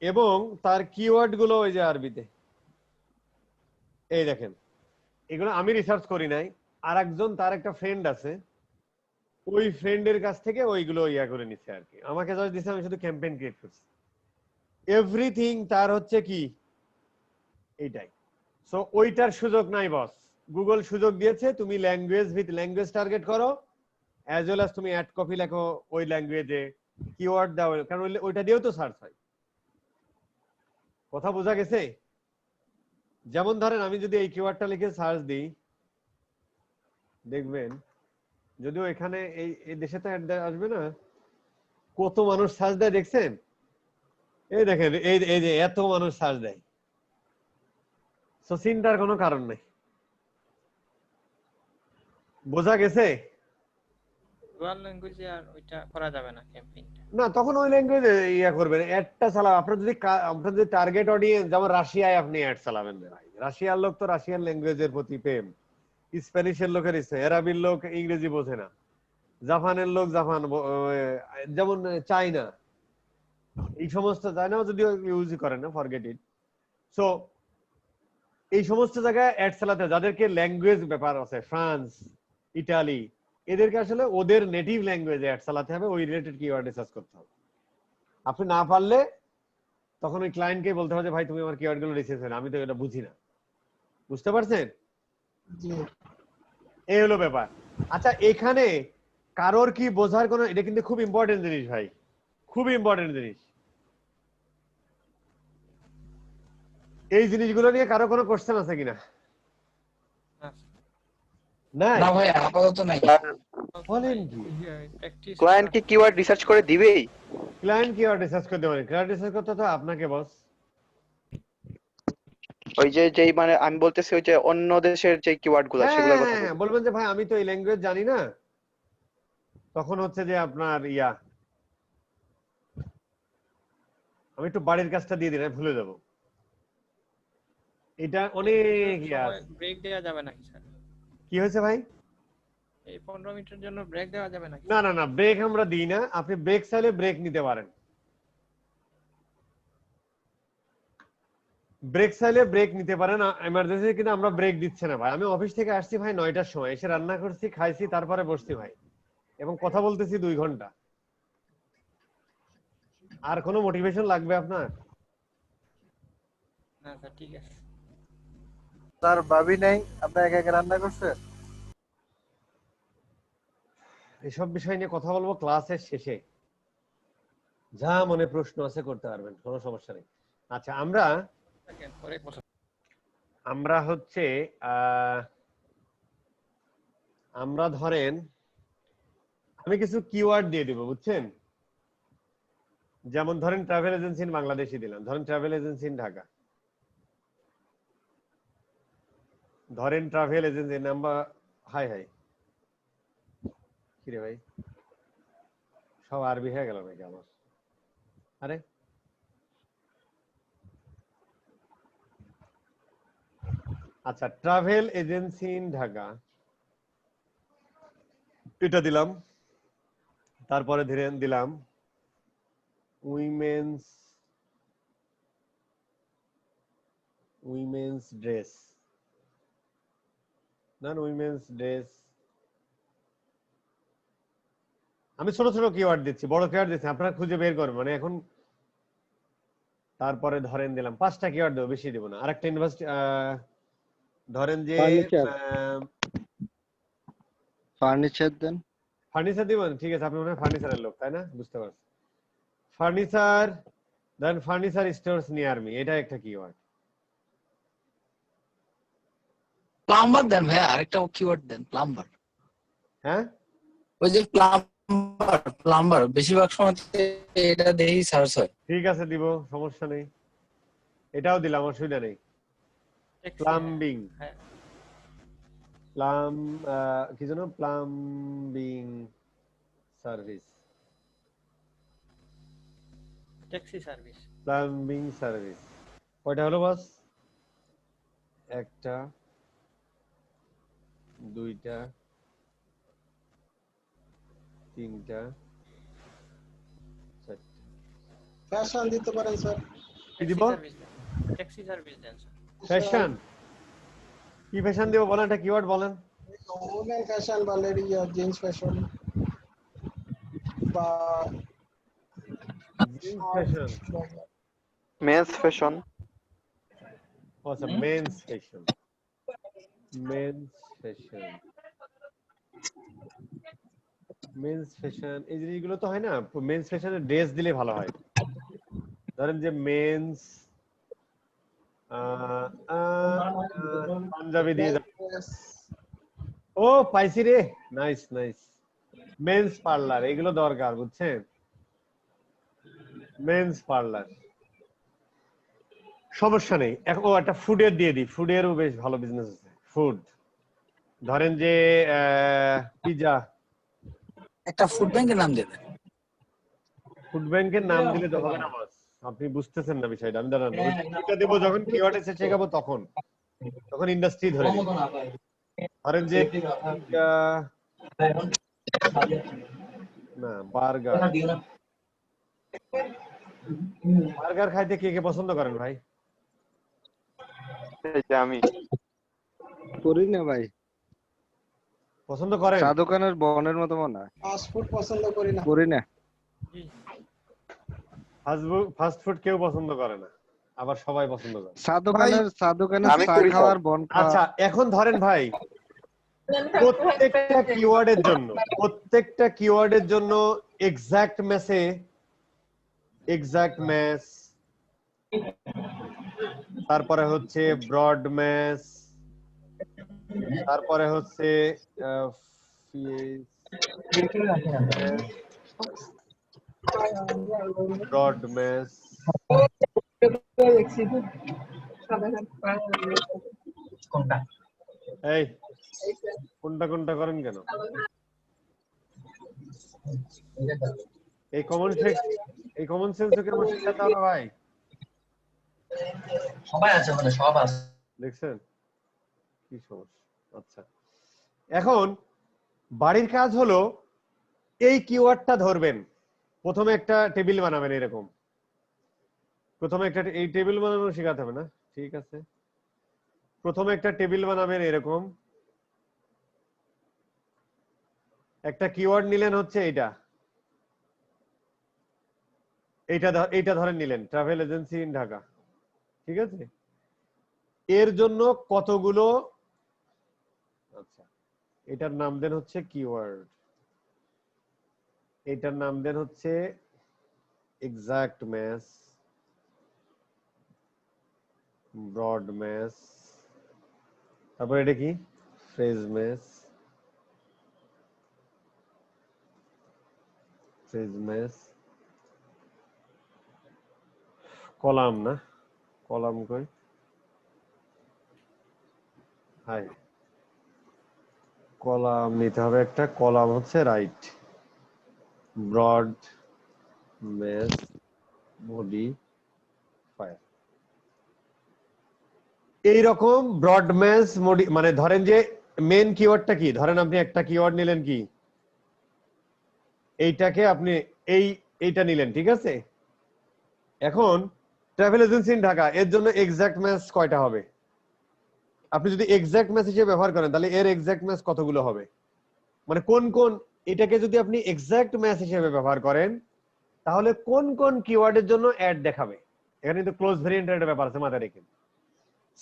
এবং তার কিওয়ার্ড গুলো ওই যে আরবিতে, এই দেখেন এগুলো আমি রিসার্চ করি নাই, আর একজন তার একটা ফ্রেন্ড আছে, ওই ফ্রেন্ডের কাছ থেকে ওইগুলো ইয়া করে নিচ্ছে আর কি, আমাকে জাস্ট দিছে, আমি শুধু ক্যাম্পেইন ক্রিয়েট করছি, এভরিথিং তার হচ্ছে কি এইটাই। সো ওইটার সুযোগ নাই বস, গুগল সুযোগ দিয়েছে তুমি ল্যাঙ্গুয়েজ টার্গেট করো, অ্যাজ ওয়েল অ্যাজ তুমি অ্যাড কপি লেখো ওই ল্যাঙ্গুয়েজে, কিওয়ার্ড দাও, কারণ ওইটা দিয়েও তো সার্চ হয়। কথা বোঝা গেছে? যেমন ধরেন আমি যদি এই কিওয়ার্ডটা লিখে সার্চ দিই, দেখবেন যদিও এখানে এই দেশে তো অ্যাড আসবে না, কত মানুষ সার্চ দেয় দেখছেন? এই দেখেন এই যে এত মানুষ সার্চ দেয়, সো চিন্তার কোনো কারণ নেই। বোঝা গেছে? ডুয়াল ল্যাঙ্গুয়েজে আর ওইটা করা যাবে না ক্যাম্পেইনটা। না, তখন ওই ল্যাঙ্গুয়েজে ইয়া করবেন, অ্যাডটা চালাবেন। আপনার যদি টার্গেট অডিয়েন্স, যেমন রাশিয়ায় আপনি অ্যাড চালাবেন ভাই, রাশিয়ার লোক তো রাশিয়ান ল্যাঙ্গুয়েজের প্রতি প্রেম, স্প্যানিশের লোকের ইচ্ছে, আরবির লোক ইংরেজি বোঝে না, জাপানের লোক জাপান, যেমন চায়না, এই সমস্ত, চায়নাও যদিও ইউজ করে না, ফরগেট ইট। সো এই সমস্ত জায়গায় অ্যাড চালাতে, যাদেরকে ল্যাঙ্গুয়েজ ব্যাপার আছে, ফ্রান্স, ইটালি, এদেরকে আসলে ওদের নেটিভ ল্যাঙ্গুয়েজে অ্যাড চালাতে হবে, ওই রিলেটেড কিওয়ার্ড রিসার্চ করতে হবে। আপনি না পারলে তখন ওই ক্লায়েন্টকে বলতে হবে যে ভাই তুমি আমার কিওয়ার্ড গুলো রিসার্চ করো, আমি তো এটা বুঝি না। বুঝতে পারছেন? এই হলো ব্যাপার। আচ্ছা, এখানে কারোর কি বোঝার কোনো, এটা কিন্তু খুব ইম্পর্টেন্ট জিনিস ভাই, খুব ইম্পর্টেন্ট জিনিস। এই জিনিসগুলো নিয়ে কারো কোনো কোশ্চেন আছে কিনা? না ভাই, আপাতত নাই। বলেন কি? ক্লায়েন্ট কি কিওয়ার্ড রিসার্চ করে দিবেই? ক্লায়েন্ট কিওয়ার্ড রিসার্চ করতে পারে, কিওয়ার্ড রিসার্চ করতে তো আপনাকে বস। ওই যে যেই মানে আমি বলতেছি ওই যে অন্য দেশের যে কিওয়ার্ড গুলো সেগুলোর কথা বলছি। বলবেন যে ভাই আমি তো এই ল্যাঙ্গুয়েজ জানি না, তখন হচ্ছে যে আপনার আমি একটু বাড়ির কাজটা দিয়ে দিই, ভুলে যাব। এটা অনেক ব্রেক দেওয়া যাবে নাকি স্যার? কি হয়েছে ভাই? এই 15 মিনিটের জন্য ব্রেক দেওয়া যাবে নাকি? না না না, ব্রেক আমরা দিই না। আপনি ব্রেক চাইলে ব্রেক নিতে পারেন, ব্রেক চাইলে ব্রেক নিতে পারেন। এমার্জেন্সি কিন্তু আমরা ব্রেক দিচ্ছি না ভাই। আমি অফিস থেকে আসছি ভাই 9টার সময়, এসে রান্না করছি, খাইছি, তারপরে বসছি ভাই, এবং কথা বলতেছি 2 ঘন্টা। আর কোনো মোটিভেশন লাগবে আপনার? না স্যার, ঠিক আছে স্যার। ভাবি নাই, আপনি একা একা রান্না করছেন? এসব বিষয় নিয়ে কথা বলবো ক্লাসের শেষে, যা মনে প্রশ্ন আছে করতে পারবেন, কোনো সমস্যা নেই। আচ্ছা, আমরা হচ্ছে আমরা ধরেন আমি কিছু কিওয়ার্ড দিয়ে দিব, বুঝছেন? যেমন ধরেন ট্রাভেল এজেন্সি ইন বাংলাদেশই দিলাম, ধরেন ট্রাভেল এজেন্সি ইন ঢাকা, ধরেন travel agency number. High high, কিরে ভাই, সব আরবি হয়ে গেল নাকি আমার? আরে আচ্ছা, ট্রাভেল এজেন্সি ইন ঢাকা, এটা দিলাম। তারপরে ধরে দিলাম উইমেন্স ড্রেস, নন উইমেন্স ড্রেস। আমি ছোট ছোট কিওয়ার্ড দিচ্ছি, বড় কিওয়ার্ড দিচ্ছি, আপনারা খুঁজে বের করবেন মানে এখন। তারপরে ধরেন দিলাম 5টা কিওয়ার্ড দেবো, বেশি দেবো না। আরেকটা ইউনিভার্সিটি, ধরেন যে ফার্নিচার দেন। ফার্নিচার দিবেন, ঠিক আছে। আপনি মনে হয় ফার্নিচারের লোক, তাই না? বুঝতে পারছি। ফার্নিচার, দেন ফার্নিচার স্টোরস নিয়ার মি, এটা একটা কিওয়ার্ড। প্লাম্বার দেন ভাই, আরেকটা কিওয়ার্ড দেন, প্লাম্বার। হ্যাঁ, ওই যে প্লাম্বার বেশিরভাগ সময় এটা দেখি সার্চ হয়। ঠিক আছে, দিব, সমস্যা নেই। এটাও দিলাম, অসুবিধা নেই। প্লাম্বিং, কি জানো, plumbing service, taxi service, plumbing service. কয়টা হলো বস? 1টা, 2টা, 3টা, 4টা। ফ্যাশন দিতে পারেন স্যার। কি দিব? ট্যাক্সি সার্ভিস দেন স্যার। ফ্যাশন, কি ফ্যাশন দিব বলেন, একটা কিওয়ার্ড বলেন। ওমেন ফ্যাশন বা লেডি জিন্স ফ্যাশন বা জিন্স ফ্যাশন, মেন্স ফ্যাশন। আচ্ছা, men's fashion, men's fashion, men's fashion. এই জিনিসগুলো তো হয় না, মেন্স ফ্যাশনের ড্রেস দিলে ভালো হয়। ধরেন যে মেন্স পাঞ্জাবি দিয়ে, ও পাইছি রে, নাইস নাইস। মেন্স পার্লার, এগুলো দরকার, বুঝছেন? মেন্স পার্লার, সমস্যা নেই। ও একটা ফুডের দিয়ে দিই, ফুডেরও বেশ ভালো বিজনেস আছে। ফুড ধরেন যে পিজা, একটা ফুড ব্যাংকের নাম দেবেন। ফুড ব্যাংকের নাম দিলে তো হবে না বস, আপনি বুঝতেছেন না বিষয়টা। আমি দাঁড়ান ওইটা দেবো যখন কিওয়ার্ড এসে শেখাবো তখন ইন্ডাস্ট্রি ধরে নিব। ধরেন যে না বার্গার, বার্গার খাইতে কে কে পছন্দ করেন ভাই? আমি করি না ভাই। পছন্দ করেন? চা দোকানের বনের মতো মনে হয়। ফাস্ট ফুড পছন্দ করি না। করি না। ফাস্ট ফুড কেউ পছন্দ করে না, আবার সবাই পছন্দ করে। চা দোকানের চা খাওয়ার বন খাওয়া। আচ্ছা এখন ধরেন ভাই প্রত্যেকটা কিওয়ার্ডের জন্য এক্সাক্ট ম্যাচ, তারপরে হচ্ছে ব্রড ম্যাচ, তারপরে হচ্ছে ব্রড ম্যাচ। এই কোনটা করেন কেন? এই কমন সেন্স কে আমার শিখাতে হবে ভাই। সবাই আছে ওখানে, সব আছে। দেখছেন কি সমস্যা? আচ্ছা এখন বাড়ির কাজ হলো এই কিওয়ার্ডটা ধরবেন, প্রথমে একটা টেবিল বানাবেন। এরকম প্রথমে একটা এই টেবিল বানানো শেখাতে হবে না? ঠিক আছে, প্রথমে একটা টেবিল বানাবেন। এরকম একটা কিওয়ার্ড নিলেন হচ্ছে এইটা ধরেন নিলেন ট্রাভেল এজেন্সি ইন ঢাকা। ঠিক আছে, এর জন্য কতগুলো, আচ্ছা এটার নাম দেন হচ্ছে কিওয়ার্ড, এটার নাম দেন হচ্ছে এক্সাক্ট ম্যাচ, ব্রড ম্যাচ, তারপর এটা কি ফ্রেজ ম্যাচ, কলাম না, কলাম কই, হাই কলাম নিতে হবে একটা। কলাম হচ্ছে রাইট, ব্রড ম্যাচ, বডি, ফায়ার। এইরকম ব্রড ম্যাচ মানে ধরেন যে মেন কিওয়ার্ডটা কি, ধরেন আপনি একটা কিওয়ার্ড নিলেন কি এইটাকে আপনি এইটা নিলেন। ঠিক আছে, এখন ট্রাভেল এজেন্সি ইন ঢাকা এর জন্য এক্সাক্ট ম্যাচ কয়টা হবে? আপনি যদি এক্সাক্ট ম্যাচ হিসেবে ব্যবহার করেন তাহলে এর এক্সাক্ট ম্যাচ কতগুলো হবে? মানে কোন এটাকে যদি আপনি এক্সাক্ট ম্যাচ হিসেবে ব্যবহার করেন তাহলে কোন কিওয়ার্ডের জন্য অ্যাড দেখাবে? এখানে কিন্তু ক্লোজ ভেরিয়েন্টের ব্যাপার আছে, মাথায় রেখেন।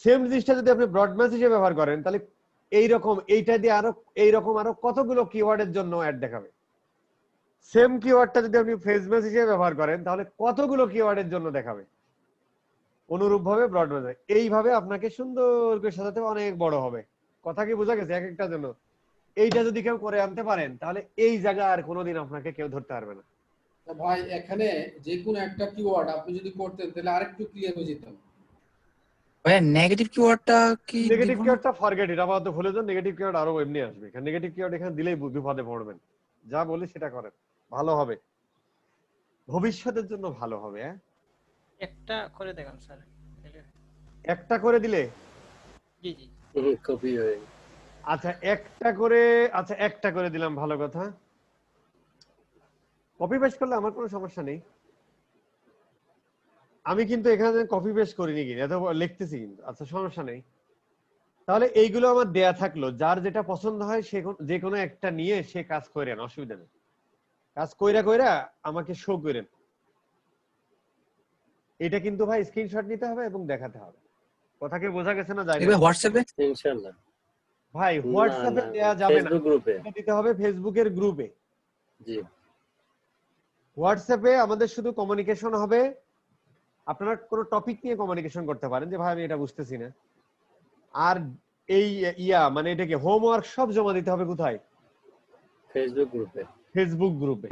সেম জিনিসটা যদি আপনি ব্রড ম্যাচ হিসেবে ব্যবহার করেন তাহলে এইটা দিয়ে আরো কতগুলো কিওয়ার্ডের জন্য অ্যাড দেখাবে? সেম কিওয়ার্ডটা যদি আপনি ফ্রেজ ম্যাচ হিসেবে ব্যবহার করেন তাহলে কতগুলো কিওয়ার্ডের জন্য দেখাবে? অনুরূপভাবে ব্রড ম্যাচ, এইভাবে আপনাকে সুন্দর করে সাজাতে অনেক বড় হবে। কথা কি বোঝা গেছে? এক একটার জন্য এইটা যদি কেউ করে আনতে পারেন তাহলে এই জায়গা আর কোনোদিন আপনাকে কেউ ধরতে পারবে না। ভাই এখানে যে কোনো একটা কিওয়ার্ড আপনি যদি করতেন তাহলে আরেকটু ক্লিয়ার হয়ে যেত। ভাই নেগেটিভ কিওয়ার্ডটা কি? নেগেটিভ কিওয়ার্ডটা ফরগেট ইট, আপাতত ভুলে যান। নেগেটিভ কিওয়ার্ড আরো এমনি আসবে। এখানে নেগেটিভ কিওয়ার্ড এখানে দিলেই বিপদে পড়বেন। যা বলি সেটা করেন, ভালো হবে, ভবিষ্যতের জন্য ভালো হবে। একটা করে দেখান স্যার। একটা করে দিলে জি জি কপি হয়ে। আচ্ছা একটা করে দিলাম, ভালো কথা। কপি পেস্ট করলে আমার কোনো সমস্যা নেই, আমি কিন্তু এখানে কপি পেস্ট করিনি, কি এত লিখতেছি কিন্তু। আচ্ছা সমস্যা নেই, তাহলে এইগুলো আমার দেয়া থাকলো। যার যেটা পছন্দ হয় সে যে কোনো একটা নিয়ে সে কাজ করেন, অসুবিধা নেই। কাজ কইরা আমাকে শো করেন। এটা কিন্তু ভাই স্ক্রিনশট নিতে হবে এবং দেখাতে হবে। কথা কি বোঝা গেছে না? জানি হোয়াটসঅ্যাপে ইনশাআল্লাহ ভাই, হোয়াটসঅ্যাপে দেয়া যাবে না, ফেসবুক গ্রুপে দিতে হবে ফেসবুকের গ্রুপে। জি, হোয়াটসঅ্যাপে আমাদের শুধু কমিউনিকেশন হবে। আপনারা কোনো টপিক নিয়ে কমিউনিকেশন করতে পারেন যে ভাই আমি এটা বুঝতেছি না। আর এই মানে এটাকে হোমওয়ার্ক সব জমা দিতে হবে কোথায়? ফেসবুক গ্রুপে।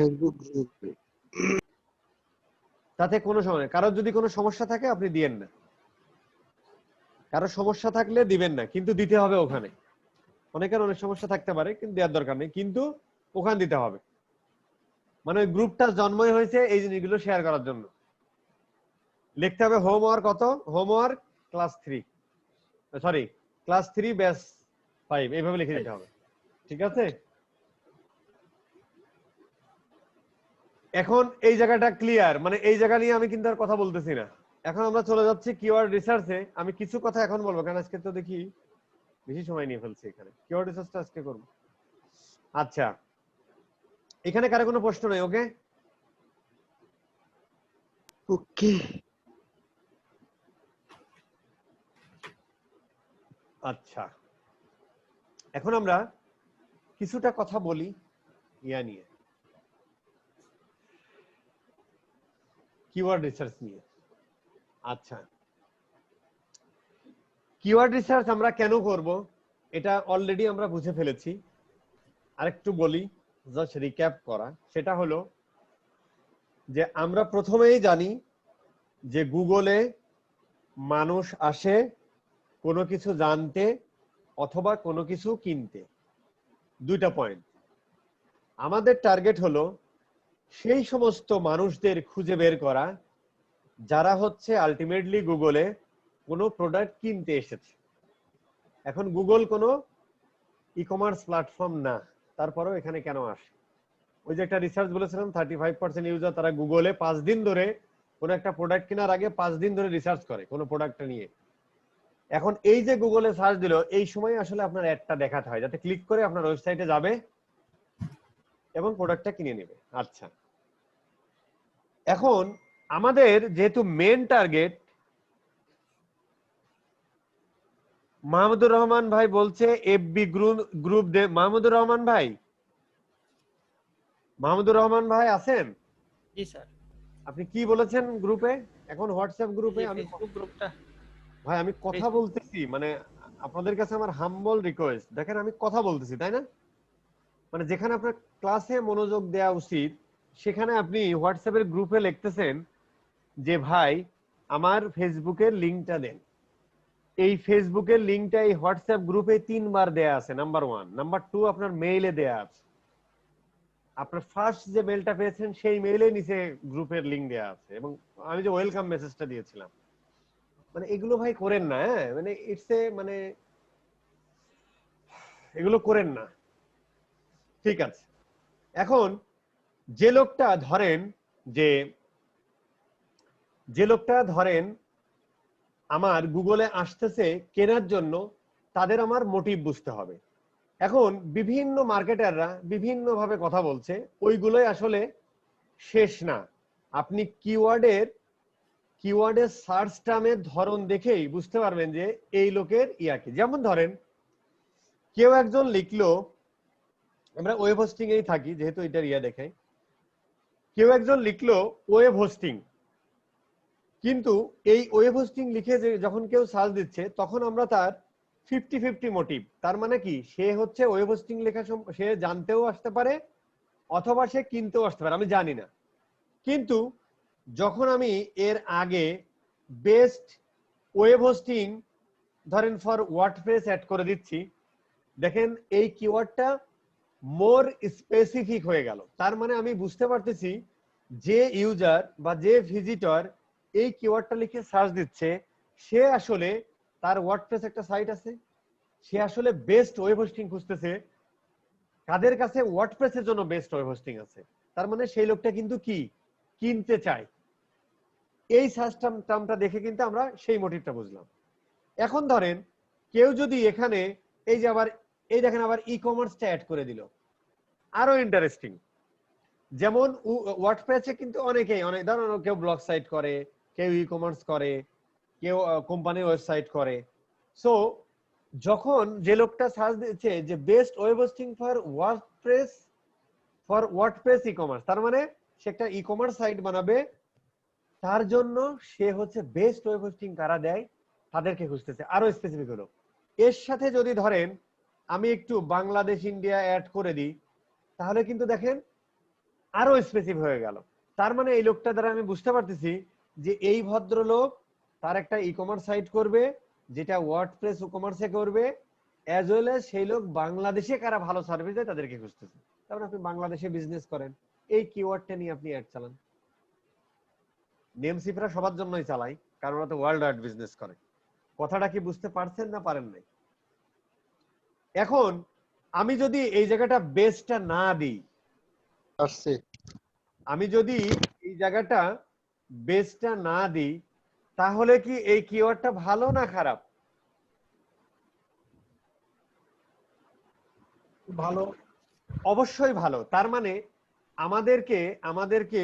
তাতে কোনো সমস্যা নেই। কারোর যদি কোনো সমস্যা থাকে আপনি দিয়েন না, কারো সমস্যা থাকলে দিবেন না, কিন্তু দিতে হবে ওখানে। অনেকের অনেক সমস্যা থাকতে পারে, কিন্তু দেওয়ার দরকার নেই, কিন্তু ওখানে দিতে হবে। মানে ওই গ্রুপটা জন্মই হয়েছে এই জিনিসগুলো শেয়ার করার জন্য। লিখতে হবে হোমওয়ার্ক কত, homework class 3, sorry class 3 batch 5, এইভাবে লিখে দিতে হবে। ঠিক আছে, এখন এই জায়গাটা ক্লিয়ার, মানে এই জায়গা নিয়ে আমি কিন্তু আর কথা বলতেছি না। এখন আমরা চলে যাচ্ছি কিওয়ার্ড রিসার্চে। আমি কিছু কথা এখন বলবো, কারণ আজকে তো দেখি বেশি সময় নিয়ে ফেলছি এখানে। কিওয়ার্ড রিসার্চটা আজকে করব। আচ্ছা, এখানে কারো কোনো প্রশ্ন নেই? ওকে ওকে, আচ্ছা, এখন আমরা কিছুটা কথা বলি ইয়া নিয়ে, কিওয়ার্ড রিসার্চ নিয়ে। আচ্ছা, কিওয়ার্ড রিসার্চ আমরা কেন করব এটা অলরেডি আমরা বুঝে ফেলেছি। আরেকটু বলি, জাস্ট রিক্যাপ করা, সেটা হলো যে আমরা প্রথমেই জানি যে গুগলে মানুষ আসে কোনো কিছু জানতে অথবা কোনো কিছু কিনতে। দুইটা পয়েন্ট। আমাদের টার্গেট হলো সেই সমস্ত মানুষদের খুঁজে বের করা যারা হচ্ছে আলটিমেটলি গুগলে কোনো প্রোডাক্ট কিনতে এসেছে। এখন গুগল কোনো ই কমার্স প্ল্যাটফর্ম না, তারপরেও এখানে কেন আসে? ওই যে একটা রিসার্চ বলেছিলাম 35% ইউজার তারা গুগলে 5 দিন ধরে কোনো একটা প্রোডাক্ট কেনার আগে 5 দিন ধরে রিসার্চ করে কোনো প্রোডাক্টটা নিয়ে। এখন এই যে গুগলে সার্চ দিল, এই সময় আসলে আপনার অ্যাডটা দেখাতে হয় যাতে ক্লিক করে আপনার ওয়েবসাইটে যাবে এবং প্রোডাক্টটা কিনে নেবে। আচ্ছা, এখন আমাদের যেহেতু মেন টার্গেট, মাহমুদুর রহমান ভাই বলছে এফবি গ্রুপ দে। মাহমুদুর রহমান ভাই, মাহমুদুর রহমান ভাই আছেন? জি স্যার। আপনি কি বলেছেন গ্রুপে? এখন হোয়াটসঅ্যাপ গ্রুপে আমি ফেসবুক গ্রুপটা ভাই আমি কথা বলতেছি, মানে আপনাদের কাছে আমার হাম্বল রিকোয়েস্ট, দেখেন আমি কথা বলতেছি তাই না, মানে যেখানে আপনার ক্লাসে মনোযোগ দেওয়া উচিত সেখানে আপনি হোয়াটসঅ্যাপের গ্রুপে লিখতেছেন যে ভাই আমার ফেসবুকের লিংকটা দেন। এই ফেসবুকের লিংকটা এই হোয়াটসঅ্যাপ গ্রুপে 3 বার দেয়া আছে, নাম্বার 1। নাম্বার 2 আপনার মেইলে দেয়া আছে, আপনার ফার্স্ট যে মেইলটা পেয়েছেন সেই মেইলে নিচে গ্রুপের লিংক দেয়া আছে, এবং আমি যে ওয়েলকাম মেসেজটা দিয়েছিলাম। মানে এগুলো ভাই করেন না, হ্যাঁ মানে ইটস এ, মানে এগুলো করেন না। ঠিক আছে, এখন যে লোকটা ধরেন আমার গুগলে আসতেছে কেনার জন্য, তাদের আমার মোটিভ বুঝতে হবে। এখন বিভিন্ন মার্কেটাররা বিভিন্ন ভাবে কথা বলছে, ওইগুলোই আসলে শেষ না। আপনি কিওয়ার্ডের সার্চ টার্মের ধরন দেখেই বুঝতে পারবেন যে এই লোকের ইয়াকে। যেমন ধরেন কেউ একজন লিখলো, আমরা ওয়েব হোস্টিং এই থাকি যেহেতু এটার ইয়া দেখে, কেউ একজন লিখলো ওয়েব হোস্টিং, কিন্তু এই ওয়েব হোস্টিং লিখে যে যখন কেউ সার্চ দিচ্ছে তখন আমরা তার 50-50 মোটিভ। তার মানে কি, সে হচ্ছে ওয়েব হোস্টিং লেখা সে জানতেও আসতে পারে অথবা সে কিনতেও আসতে পারে, আমি জানি না। কিন্তু যখন আমি এর আগে বেস্ট ওয়েব হোস্টিং ধরেন ফর ওয়ার্ডপ্রেস অ্যাড করে দিচ্ছি, দেখেন এই কিওয়ার্ডটা মোর স্পেসিফিক হয়ে গেল। তার মানে আমি বুঝতে পারতেছি যে ইউজার বা যে ভিজিটর এই কিওয়ার্ডটা লিখে সার্চ দিচ্ছে সে আসলে তার ওয়ার্ডপ্রেস একটা সাইট আছে, সে আসলে বেস্ট ওয়েব হোস্টিং খুঁজতেছে, কাদের কাছে ওয়ার্ডপ্রেসের জন্য বেস্ট ওয়েব হোস্টিং আছে। তার মানে সেই লোকটা কিন্তু কি কিনতে চায়। এই সার্চ টার্মটা দেখে কিন্তু আমরা সেই মোটিভটা বুঝলাম। এখন ধরেন কেউ যদি এখানে এই যে আবার এই দেখেন আবার ই কমার্সটা অ্যাড করে দিল, আরো ইন্টারেস্টিং। যেমন ওয়ার্ডপ্রেসে কিন্তু অনেকেই অনেক ধরনের, কেউ ব্লগ সাইট করে, কেউ ই কমার্স করে, কেউ কোম্পানির ওয়েবসাইট করে। সো যখন যে লোকটা সার্চ দিচ্ছে যে best web hosting for WordPress e commerce, তার মানে সে একটা ই কমার্স সাইট বানাবে, তার জন্য সে হচ্ছে বেস্ট ওয়েব হোস্টিং কারা দেয় তাদেরকে খুঁজতেছে। আরো স্পেসিফিক হলো, এর সাথে যদি ধরেন আমি একটু বাংলাদেশ ইন্ডিয়া অ্যাড করে দিই, তাহলে কিন্তু দেখেন আরো স্পেসিফিক হয়ে গেল। তার মানে এই লোকটা দ্বারা আমি বুঝতে পারতেছি যে এই ভদ্রলোক তার একটা ই কমার্স সাইট করবে যেটা ওয়ার্ডপ্রেস ই-কমার্সে করবে, অ্যাজ ওয়েল এজ সেই লোক বাংলাদেশে কারা ভালো সার্ভিস দেয় তাদেরকে খুঁজতেছে। তারপর আপনি বাংলাদেশে বিজনেস করেন, এই কিওয়ার্ডটা নিয়ে আপনি অ্যাড চালান। নেমসিফরা সবার জন্যই চালাই, কারণ ওরা তো ওয়ার্ল্ড ওয়াইড বিজনেস করে। কথাটা কি বুঝতে পারছেন না পারেন নাই? এখন আমি যদি এই জায়গাটা বেসটা না দিই, আমি যদি এই জায়গাটা বেসটা না দিই, তাহলে কি এই কিওয়ার্ডটা ভালো না খারাপ? ভালো, অবশ্যই ভালো। তার মানে আমাদেরকে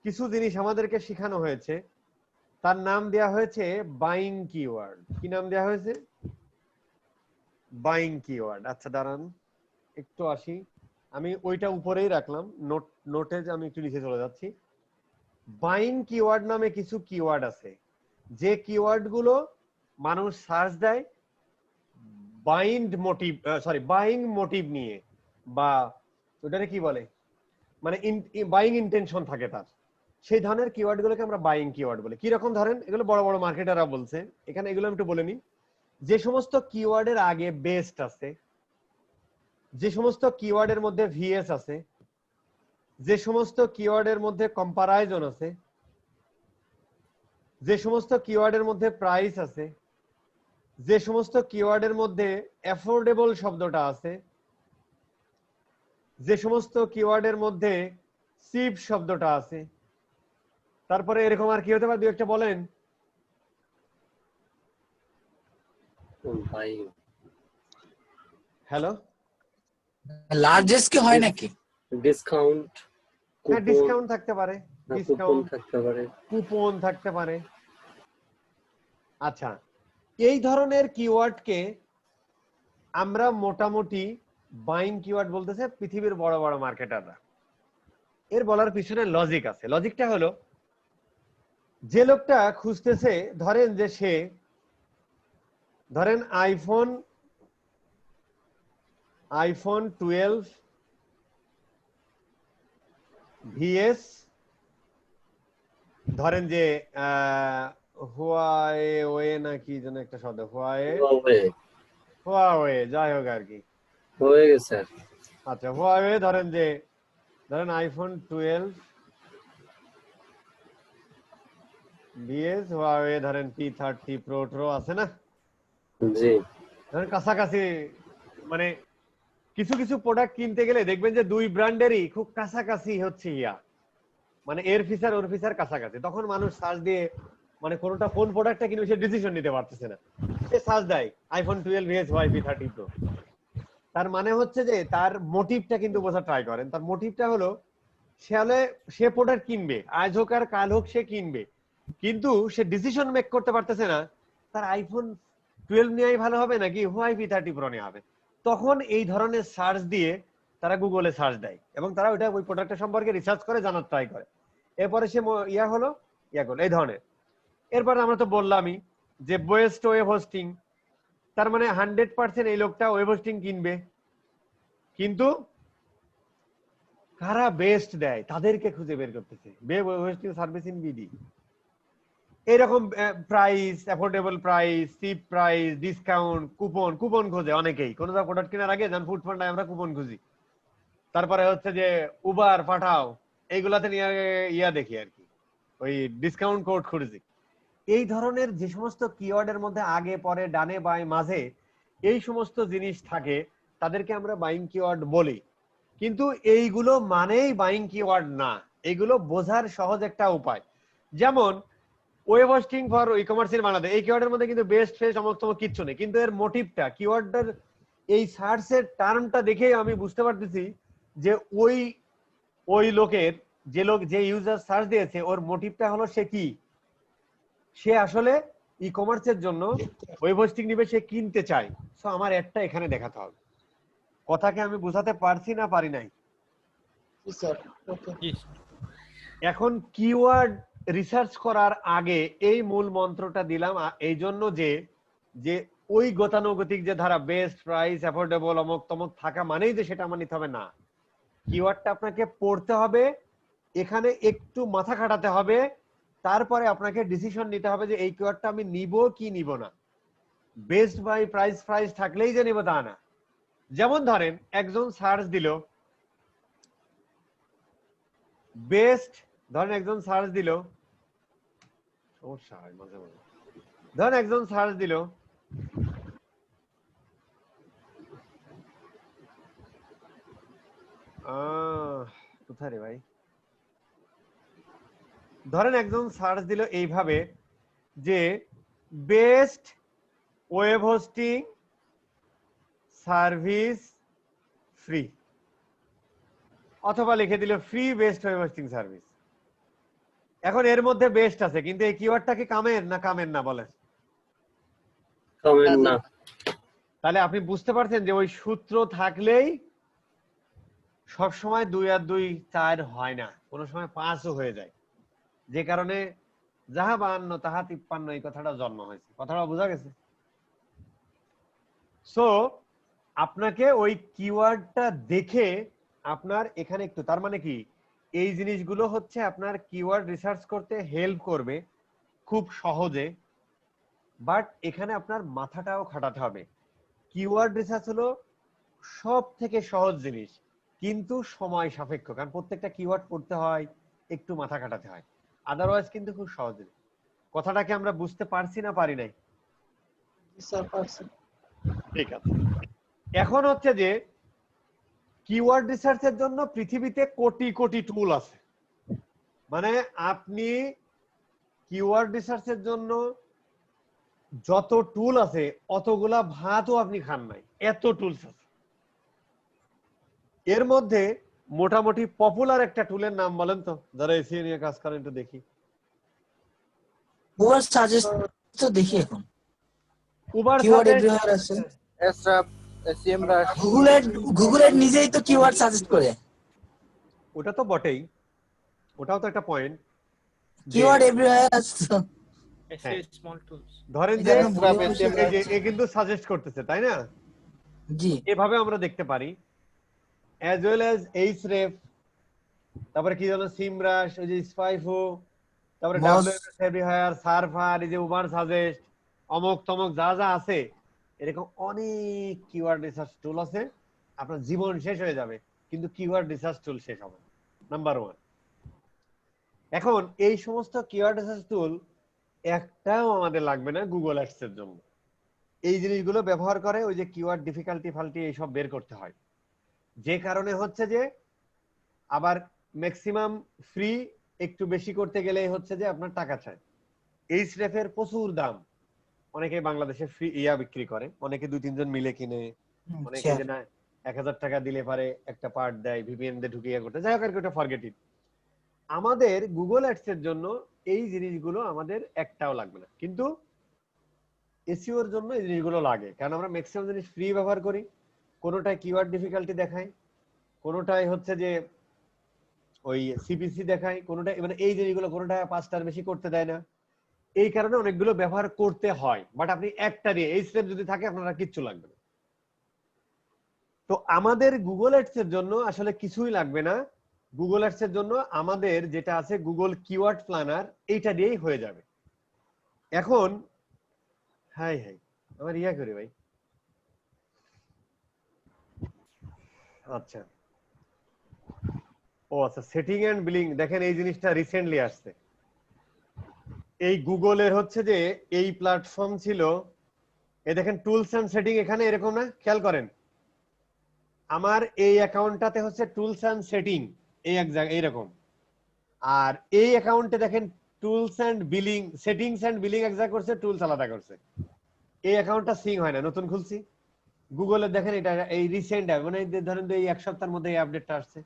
কিছু জিনিস আমাদেরকে শেখানো হয়েছে, তার নাম দেয়া হয়েছে বাইং কিওয়ার্ড। কি নাম দেয়া হয়েছে? Buying keyword. আচ্ছা দাঁড়ান একটু আসি, আমি ওইটা উপরেই রাখলাম, নোটে আমি একটু নিচে চলে যাচ্ছি। বাইং কিওয়ার্ড নামে কিছু কিওয়ার্ড আছে, যে কিওয়ার্ড গুলো মানুষ সার্চ দেয় বাইং মোটিভ নিয়ে, বা ওটারে কি বলে, মানে বাইং ইন্টেনশন থাকে তার, সেই ধরনের কিওয়ার্ড গুলোকে আমরা বাইং কিওয়ার্ড বলি। কি রকম ধরেন, এগুলো বড় বড় মার্কেটাররা বলছে, এখানে এগুলো আমি একটু বলে নিই। যে সমস্ত কিওয়ার্ডের আগে বেস্ট আছে, যে সমস্ত কিওয়ার্ডের মধ্যে ভিএস আছে, যে সমস্ত কিওয়ার্ডের মধ্যে কম্পারাইজন আছে, যে সমস্ত কিওয়ার্ডের মধ্যে প্রাইস আছে, যে সমস্ত কিওয়ার্ডের মধ্যে অ্যাফোর্ডেবল শব্দটা আছে, যে সমস্ত কিওয়ার্ডের মধ্যে চিপ শব্দটা আছে, তারপরে এরকম আর কি হতে পারে, দুই একটা বলেন। হ্যালো, লার্জেস্ট কি হয় নাকি? ডিসকাউন্ট, হ্যাঁ ডিসকাউন্ট থাকতে পারে, ডিসকাউন্ট থাকতে পারে, কুপন থাকতে পারে। আচ্ছা, এই ধরনের কিওয়ার্ডকে আমরা মোটামুটি বাইং কিওয়ার্ড বলতেছে পৃথিবীর বড় বড় মার্কেটাররা। এর বলার পিছনে লজিক আছে। লজিকটা হলো, যে লোকটা খুঁজতেছে, ধরেন যে সে আইফোন 12 ভিএস, ধরেন যে হুয়াওয়ে না কি যেন একটা শব্দ, হুয়াওয়ে যাই হোক আর কি হয়ে গেছে। আচ্ছা হুয়াওয়ে ধরেন আইফোন 12 ভিএস, হুয়াওয়ে ধরেন P30 প্রো আছে না, জি ধরেন কাছাকাছি, মানে কিছু কিছু প্রোডাক্ট কিনতে গেলে দেখবেন যে দুই ব্র্যান্ডেরই খুব কাছাকাছি হচ্ছে মানে এর ফিচার ওর ফিচার কাছাকাছি। তখন মানুষ সার্চ দিয়ে মানে কোনটা কোন প্রোডাক্টটা কিনবে সে ডিসিশন নিতে পারতেছে না, সে সার্চ দেয় iPhone 12 V S Huawei P30 pro. তার মানে হচ্ছে যে তার মোটিভটা কিন্তু বোঝা ট্রাই করেন। তার মোটিভটা হলো সে প্রোডাক্ট কিনবে, আজ হোক আর কাল হোক সে কিনবে, কিন্তু সে ডিসিশন মেক করতে পারতেছে না তার আইফোন 12 নেওয়াই ভালো হবে নাকি ওয়াই P30 প্রো নেওয়া হবে। তখন এই ধরনের সার্চ দিয়ে তারা গুগলে সার্চ দেয় এবং তারা ওই প্রোডাক্টের সম্পর্কে রিসার্চ করে জানার ট্রাই করে। এরপরে সে করলো এই ধরনের। এরপর আমরা তো বললামই যে বেস্ট ওয়েব হোস্টিং, তার মানে 100% এই লোকটা ওয়েব হোস্টিং কিনবে, কিন্তু কারা বেস্ট দেয় তাদেরকে খুঁজে বের করতেছে, web hosting service in BD. এরকম price, affordable price, cheap price, discount, coupon খোঁজে অনেকেই। কোনো প্রোডাক্ট কেনার আগে যেমন ফুড ফান্ডায় আমরা কুপন খুঁজি, তারপরে হচ্ছে যে উবার পাঠাও, এইগুলাতে নিয়ে দেখি আর কি, ওই ডিসকাউন্ট কোড খুঁজি। এই ধরনের যে সমস্ত কিওয়ার্ডের মধ্যে আগে পরে ডানে বাঁয়ে মাঝে এই সমস্ত জিনিস থাকে তাদেরকে আমরা বাইং কিওয়ার্ড বলি। কিন্তু এইগুলো মানেই বাইং কিওয়ার্ড না, এগুলো বোঝার সহজ একটা উপায়। যেমন web hosting for e-commerce in Bangladesh, এই কিওয়ার্ডের মধ্যে কিন্তু বেস্ট ফেস্ট সমস্ত কিচ্ছু নেই, কিন্তু এর মোটিভটা, কিওয়ার্ডের এই সার্চের টার্মটা দেখেই আমি বুঝতে পারতেছি যে ওই লোকের, যে ইউজার সার্চ দিয়েছে ওর মোটিভটা হলো সে আসলে ই কমার্সের জন্য ওয়েব হোস্টিং নিবে, সে কিনতে চায়। সো আমার একটা এখানে দেখাতে হবে। কথাকে আমি বোঝাতে পারছি না পারি নাই? এখন কিওয়ার্ড রিসার্চ করার আগে এই মূল মন্ত্রটা দিলাম এই জন্য যে ওই গতানুগতিক যে ধারা বেস্ট প্রাইস অ্যাফোর্ডেবল অমুক তমুক থাকা মানেই যে সেটা আমার নিতে হবে না। কিওয়ার্ডটা আপনাকে পড়তে হবে, এখানে একটু মাথা খাটাতে হবে, তারপরে আপনাকে ডিসিশন নিতে হবে যে এই কিওয়ার্ডটা আমি নিব কি নিব না। বেস্ট বাই প্রাইস থাকলেই যে নিব তা না। যেমন ধরেন একজন সার্চ দিল বেস্ট, ধরেন একজন সার্চ দিল, সমস্যা হয় মাঝে মাঝে, ধরেন একজন সার্চ দিল কোথায় রে ভাই, ধরেন একজন সার্চ দিল এইভাবে যে best web hosting service free, অথবা লিখে দিল free best web hosting service. এখন এর মধ্যে বেস্ট আছে, কিন্তু এই কিওয়ার্ডটা কি কামের না কামের না বলেন? কামের না। তাহলে আপনি বুঝতে পারছেন যে ওই সূত্র থাকলেই সব সময় 2 আর 2 4 হয় না, কোনো সময় 5ও হয়ে যায়, যে কারণে যাহা 52 তাহা 53 এই কথাটা জন্ম হয়েছে। কথাটা বোঝা গেছে? সো আপনাকে ওই কিওয়ার্ডটা দেখে আপনার এখানে একটু, তার মানে কি এই জিনিসগুলো হচ্ছে আপনার কিওয়ার্ড রিসার্চ করতে হেল্প করবে খুব সহজে, বাট এখানে আপনার মাথাটাও খাটাতে হবে। কিওয়ার্ড রিসার্চ হলো সব থেকে সহজ জিনিস, কিন্তু সময় সাপেক্ষ, কারণ প্রত্যেকটা কিওয়ার্ড পড়তে হয়, একটু মাথা খাটাতে হয়, আদারওয়াইজ কিন্তু খুব সহজ জিনিস। কথাটাকে আমরা বুঝতে পারছি না পারি নাই? ঠিক আছে। এখন হচ্ছে যে কিওয়ার্ড রিসার্চের জন্য পৃথিবীতে কোটি কোটি টুল আছে, মানে আপনি কিওয়ার্ড রিসার্চের জন্য যত টুল আছে অতগুলা ভাতও আপনি খান নাই, এত টুলস আছে। এর মধ্যে মোটামুটি পপুলার একটা টুলের নাম বলেন তো, যারা এসিও নিয়ে কাজ করেন, একটু দেখি। উবার সাজেস্ট তো দেখি এখন, উবার কিওয়ার্ড সাজেস্ট এভরিওয়্যার আছে, এসরাপ, এসএমরাশ, গুগলের নিজেই তো কিওয়ার্ড সাজেস্ট করে। ওটা তো বটেই, ওটাও তো একটা পয়েন্ট। কিওয়ার্ড এভরিওয়্যার আছে তো। স্মল টুলস ধরেন যে এই যে এ কিন্তু সাজেস্ট করতেছে, তাই না? জি, এভাবে আমরা দেখতে পারি, as well as Href, তারপরে কি জানো সিমরাশ, ওই যে স্পাইফো, তারপরে WMS এভরিওয়্যার, সার্ভার, এই যে উবার সাজেস্ট, অমক তমক যা যা আছে, এরকম অনেক কিওয়ার্ড রিসার্চ টুল আছে। আপনার জীবন শেষ হয়ে যাবে কিন্তু কিওয়ার্ড রিসার্চ টুল শেষ হবে না, নাম্বার 1। এখন এই সমস্ত কিওয়ার্ড রিসার্চ টুল একটাও আমাদের লাগবে না গুগল অ্যাডস এর জন্য। এই জিনিসগুলো ব্যবহার করে ওই যে কিওয়ার্ড ডিফিকাল্টি ফাল্টি এইসব বের করতে হয়, যে কারণে হচ্ছে যে আবার ম্যাক্সিমাম ফ্রি, একটু বেশি করতে গেলে হচ্ছে যে আপনার টাকা চায়। Href এর প্রচুর দাম, অনেকে বাংলাদেশে ফ্রি ইয়া বিক্রি করে, অনেকে 2-3 জন মিলে কিনে, অনেকে যে না 1000 টাকা দিলে পারে একটা পার্ট দেয়, ভিপিএন দিয়ে ঢুকিয়ে করতে, যাই হোক আর কি, ওটা ফরগেট ইট। আমাদের গুগল অ্যাডস এর জন্য এই জিনিসগুলো আমাদের একটাও লাগবে না, কিন্তু এসইও এর জন্য এই জিনিসগুলো লাগে, কারণ আমরা ম্যাক্সিমাম জিনিস ফ্রি ব্যবহার করি। কোনোটায় কিওয়ার্ড ডিফিকাল্টি দেখায়, কোনোটায় হচ্ছে যে ওই সিপিসি দেখায়, কোনোটা মানে এই জিনিসগুলো কোনোটা 5টার বেশি করতে দেয় না, এই কারণে অনেকগুলো ব্যবহার করতে হয়। বাট আপনি একটা দিয়ে এই স্টেপ যদি থাকে আপনারা কিচ্ছু লাগবে না। তো আমাদের গুগল অ্যাডস এর জন্য আসলে কিছুই লাগবে না। গুগল অ্যাডস এর জন্য আমাদের যেটা আছে গুগল কিওয়ার্ড প্ল্যানার, এইটা দিয়েই হয়ে যাবে। এখন হাই হাই আমার ইয়া করে ভাই, আচ্ছা ও আচ্ছা, সেটিং এন্ড বিলিং, দেখেন এই জিনিসটা রিসেন্টলি আসছে। এই গুগলের হচ্ছে যে এই প্ল্যাটফর্ম ছিল, এই দেখেন টুলস এন্ড সেটিং, এখানে এরকম না, খেয়াল করেন আমার এই অ্যাকাউন্টটাতে হচ্ছে টুলস এন্ড সেটিং এই এক জায়গায় এইরকম, আর এই অ্যাকাউন্টে দেখেন tools and billing, settings and billing এক জায়গায় করছে, টুলস আলাদা করছে। এই অ্যাকাউন্টটা সিং হয় না, নতুন খুলছি গুগলে, দেখেন এটা এই রিসেন্ট, মানে ধরেন এই এক সপ্তাহের মধ্যে এই আপডেটটা আসছে।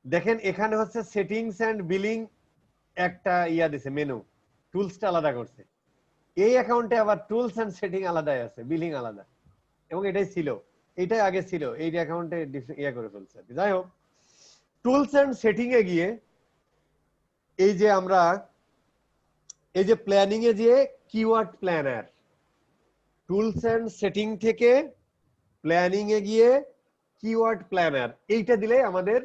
দেখেন এখানে হচ্ছে সেটিংস এন্ড বিলিং একটা ইয়া দিছে মেনু, টুলসটা আলাদা করছে। এই অ্যাকাউন্টে আবার টুলস এন্ড সেটিং আলাদাই আছে, বিলিং আলাদা, এবং এটাই ছিল, এইটাই আগে ছিল, এই অ্যাকাউন্টে ইয়া করে ফেলছে। যাই হোক, টুলস এন্ড সেটিং এ গিয়ে এই যে আমরা এই যে প্ল্যানিং এ গিয়ে keyword planner, tools and setting থেকে প্ল্যানিং এ গিয়ে কিওয়ার্ড প্ল্যানার, এইটা দিলে আমাদের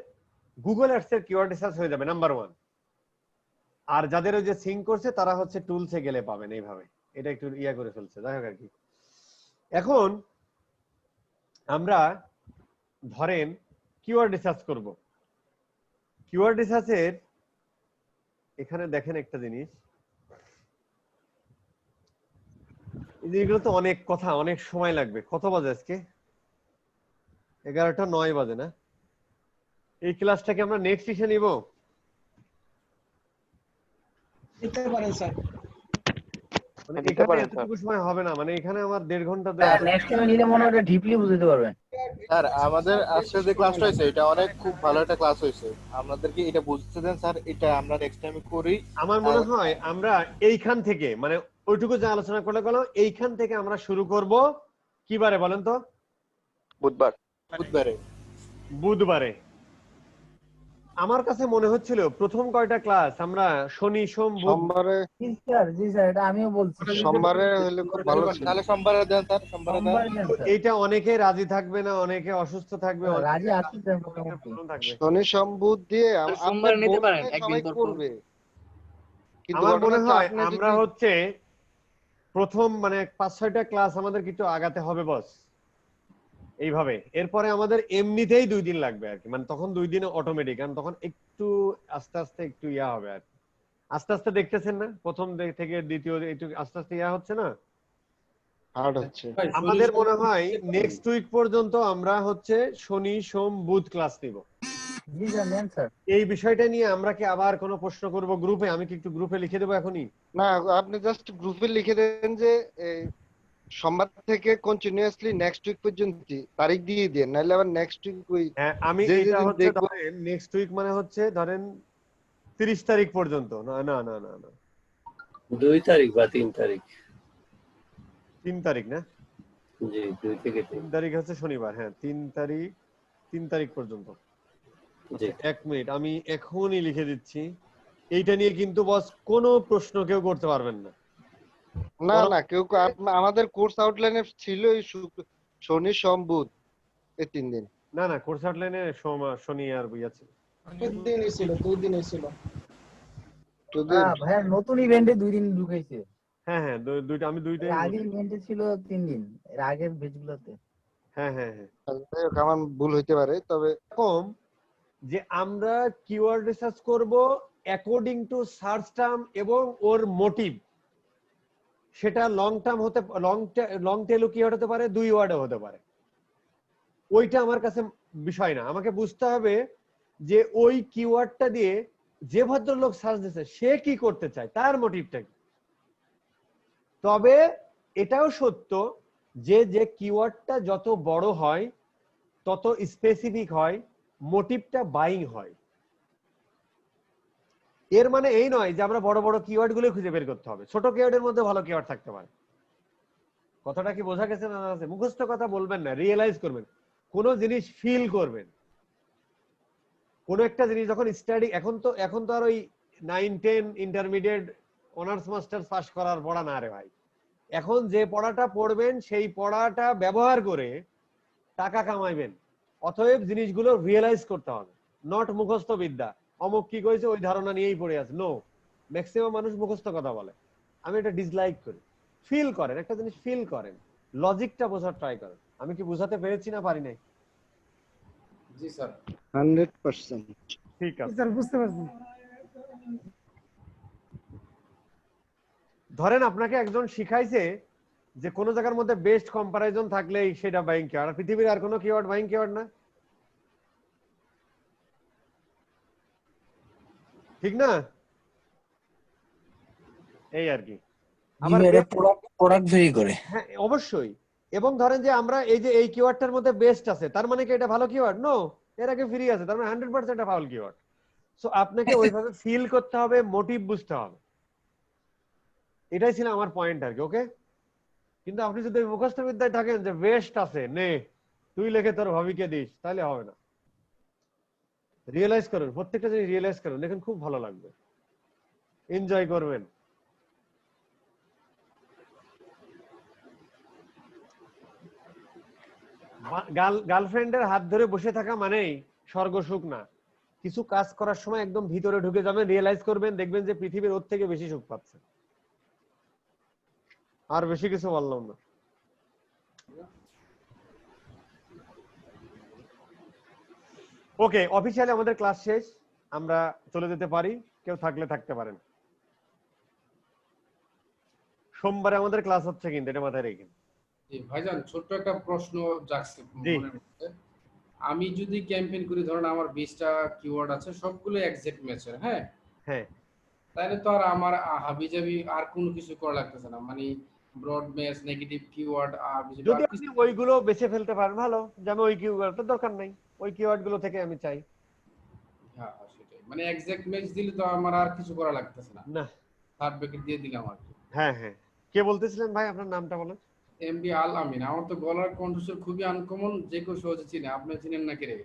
গুগল অ্যাডস এর কিওয়ার্ড রিসার্চ হয়ে যাবে নাম্বার 1। আর যাদের ওই যে সিঙ্ক করছে তারা হচ্ছে টুলসে গেলে পাবেন এইভাবে, এটা একটু ইয়া করে ফেলছে, যাই হোক আর কি। এখন আমরা ধরেন কিওয়ার্ড রিসার্চ করব। কিওয়ার্ড রিসার্চের এখানে দেখেন একটা জিনিস, এগুলো তো অনেক কথা, অনেক সময় লাগবে। কত বাজে আজকে? 11:09 বাজে না? এই ক্লাসটাকে আমরা নেক্সট ইসে নিব? নিতে পারেন স্যার। মানে এখানে এতটুকু সময় হবে না, মানে এখানে আমার 1.5 ঘন্টা নেক্সট টাইম নিলে মনে হয় ডিপলি বুঝতে পারবেন। স্যার আমাদের আজকে যে ক্লাসটা হয়েছে এটা অনেক খুব ভালো একটা ক্লাস হয়েছে, আমাদেরকে এটা বুঝতে দেন স্যার, এটা আমরা নেক্সট টাইমে করি। আমার মনে হয় আমরা এইখান থেকে, মানে ওইটুকু যে আলোচনা করলে গেল, এইখান থেকে আমরা শুরু করব কিবারে বলেন তো? বুধবারে। আমার কাছে মনে হচ্ছিল প্রথম কয়টা ক্লাস আমরা শনি সোম সোমবারে। জি স্যার এটা আমিও বলছি, সোমবারে হলে খুব ভালো ছিল। তাহলে সোমবারে দেন স্যার, সোমবারে দেন। এইটা অনেকে রাজি থাকবে না, অনেকে অসুস্থ থাকবে, রাজি আছে শনি সোম বুধ দিয়ে সোমবার নিতে পারেন একদিন পর পর। করবে। কিন্তু আমার মনে হয় আপনি আমরা হচ্ছে প্রথম মানে 5-6টা ক্লাস আমাদের কিছু আগাতে হবে বস, এইভাবে। এরপরে আমাদের এমনিতেই 2 দিন লাগবে আর কি, মানে তখন 2 দিনে অটোমেটিক, কারণ তখন একটু আস্তে আস্তে একটু ইয়া হবে আর আস্তে আস্তে দেখতেছেন না, প্রথম থেকে দ্বিতীয় একটু আস্তে আস্তে ইয়া হচ্ছে না, হার্ড হচ্ছে। আমাদের মনে হয় নেক্সট উইক পর্যন্ত আমরা হচ্ছে শনি সোম বুধ ক্লাস নিব। জি স্যার নেন স্যার। এই বিষয়টা নিয়ে আমরা কি আবার কোনো প্রশ্ন করব গ্রুপে? আমি কি একটু গ্রুপে লিখে দেবো এখনই? না, আপনি জাস্ট গ্রুপে লিখে দেন যে সোমবার থেকে কন্টিনিউয়াসলি নেক্সট উইক পর্যন্ত তারিখ দিয়ে দেন, নাহলে আবার নেক্সট উইক ওই হ্যাঁ আমি এটা হচ্ছে ধরেন নেক্সট উইক মানে হচ্ছে ধরেন 30 তারিখ পর্যন্ত। না না না না না 2 তারিখ বা 3 তারিখ। 3 তারিখ না? জি 2 থেকে 3 তারিখ হচ্ছে শনিবার। হ্যাঁ 3 তারিখ পর্যন্ত। জি 1 মিনিট আমি এখনই লিখে দিচ্ছি। এইটা নিয়ে কিন্তু বস কোনো প্রশ্ন কেউ করতে পারবেন না। না না কেউ আমাদের কোর্স আউটলাইনে ছিল এই শনি সোম বুধ এই 3 দিন। না না কোর্স আউটলাইনে শনি আর বুইয়া ছিল। 2 দিনই ছিল। ভাইয়া নতুন ইভেন্টে 2 দিন ঢুকাইছে। হ্যাঁ হ্যাঁ দুইটা আমি দুইটাই আগে ইভেন্টে ছিল 3 দিন, এর আগের বেচগুলোতে। হ্যাঁ হ্যাঁ হ্যাঁ আমার ভুল হইতে পারে, তবে কম যে আমরা কিওয়ার্ড রিসার্চ করব অ্যাকর্ডিং টু সার্চ টার্ম এবং ওর মোটিভ। সেটা লং টার্ম হতে লং টেলও কিওয়ার্ড হতে পারে, 2 ওয়ার্ডও হতে পারে। ওইটা আমার কাছে বিষয় না, আমাকে বুঝতে হবে যে ওই কিওয়ার্ডটা দিয়ে যে ভদ্রলোক সার্চ দিচ্ছে সে কি করতে চায়, তার মোটিভটা কি। তবে এটাও সত্য যে যে কিওয়ার্ডটা যত বড় হয় তত স্পেসিফিক হয়, মোটিভটা বাইং হয়। এর মানে এই নয় যে আমরা বড় বড় কিওয়ার্ড গুলো খুঁজে বের করতে হবে, ছোট কিওয়ার্ডের মধ্যে ভালো কিওয়ার্ড থাকতে পারে। কথাটা কি বোঝা গেছে না? মুখস্থ কথা বলবেন না, রিয়েলাইজ করবেন, কোন জিনিস ফিল করবেন। কোন একটা জিনিস যখন স্টাডি, এখন তো আর ওই 9-10 ইন্টারমিডিয়েট অনার্স মাস্টার্স পাস করার পড়া না রে ভাই। এখন যে পড়াটা পড়বেন সেই পড়াটা ব্যবহার করে টাকা কামাইবেন। অতএব জিনিসগুলো রিয়েলাইজ করতে হবে, নট মুখস্থ বিদ্যা। অমুক কি কইছে ওই ধারণা নিয়েই পড়ে আছে। নো, ম্যাক্সিমাম মানুষ মুখস্থ কথা বলে, আমি এটা ডিসলাইক করি। ফিল করেন, একটা জিনিস ফিল করেন, লজিকটা বোঝার ট্রাই করেন। আমি কি বোঝাতে পেরেছি না পারি নাই? জি স্যার 100%। ঠিক আছে স্যার বুঝতে পারছি। ধরেন আপনাকে একজন শিখাইছে যে কোন জায়গার মধ্যে বেস্ট কম্পারিজন থাকলেই সেটা বাইং কিওয়ার্ড, আর পৃথিবীর আর কোনো কিওয়ার্ড বাইং কিওয়ার্ড না, ঠিক না? এই আর কি। আবার এটা প্রোডাক্ট ভেরি করে। হ্যাঁ অবশ্যই। এবং ধরেন যে আমরা এই যে এই কিওয়ার্ডটার মধ্যে বেস্ট আছে, তার মানে কি এটা ভালো কিওয়ার্ড? নো, এর আগে ফ্রি আছে, তার মানে 100% এটা ফাউল কিওয়ার্ড। সো আপনাকে ওইভাবে ফিল করতে হবে, মোটিভ বুঝতে হবে। এটাই ছিল আমার পয়েন্ট আর কি। ওকে, কিন্তু আপনি যদি মুখস্থ বিদ্যায় থাকেন যে বেস্ট আছে নে তুই লিখে তোর ভাবিকে দিস, তাহলে হবে না। রিয়েলাইজ করুন, প্রত্যেকটা জিনিস রিয়েলাইজ করুন, দেখেন খুব ভালো লাগবে, এনজয় করবেন। গার্লফ্রেন্ডের হাত ধরে বসে থাকা মানেই স্বর্গ সুখ না। কিছু কাজ করার সময় একদম ভিতরে ঢুকে যাবেন, রিয়েলাইজ করবেন, দেখবেন যে পৃথিবীর ওর থেকে বেশি সুখ পাচ্ছে। আর বেশি কিছু বললাম না। ওকে, অফিসিয়ালি আমাদের ক্লাস শেষ, আমরা চলে যেতে পারি, কেউ থাকলে থাকতে পারেন। সোমবারে আমাদের ক্লাস হচ্ছে কিন্তু, এটা মাথায় রেখে। জি ভাইজান, ছোট্ট একটা প্রশ্ন জাগছে মনের মধ্যে। আমি যদি ক্যাম্পেইন করি, ধরেন আমার 20টা কিওয়ার্ড আছে, সবগুলো এক্সাক্ট ম্যাচের, হ্যাঁ হ্যাঁ, তাহলে তো আর আমার হাবিজাবি আর কোনো কিছু করা লাগতেছে না, মানে ব্রড ম্যাচ, নেগেটিভ কিওয়ার্ড যদি আপনি ওইগুলো বেছে ফেলতে পারেন ভালো, যেমন ওই কিওয়ার্ডটা দরকার নাই, ওই কিওয়ার্ড গুলো থেকে আমি চাই। হ্যাঁ সেটাই, মানে এক্সাক্ট ম্যাচ দিলে তো আমার আর কিছু করা লাগতেছে না, না থার্ড ব্র্যাকেট দিয়ে দিলাম আর কি। হ্যাঁ হ্যাঁ, কে বলতেছিলেন ভাই, আপনার নামটা বলেন? এমডি আল আমিন। আমার তো গলার কণ্ঠস্বর খুবই আনকমন, যে কেউ সহজে চিনে। আপনি চিনেন নাকি রে?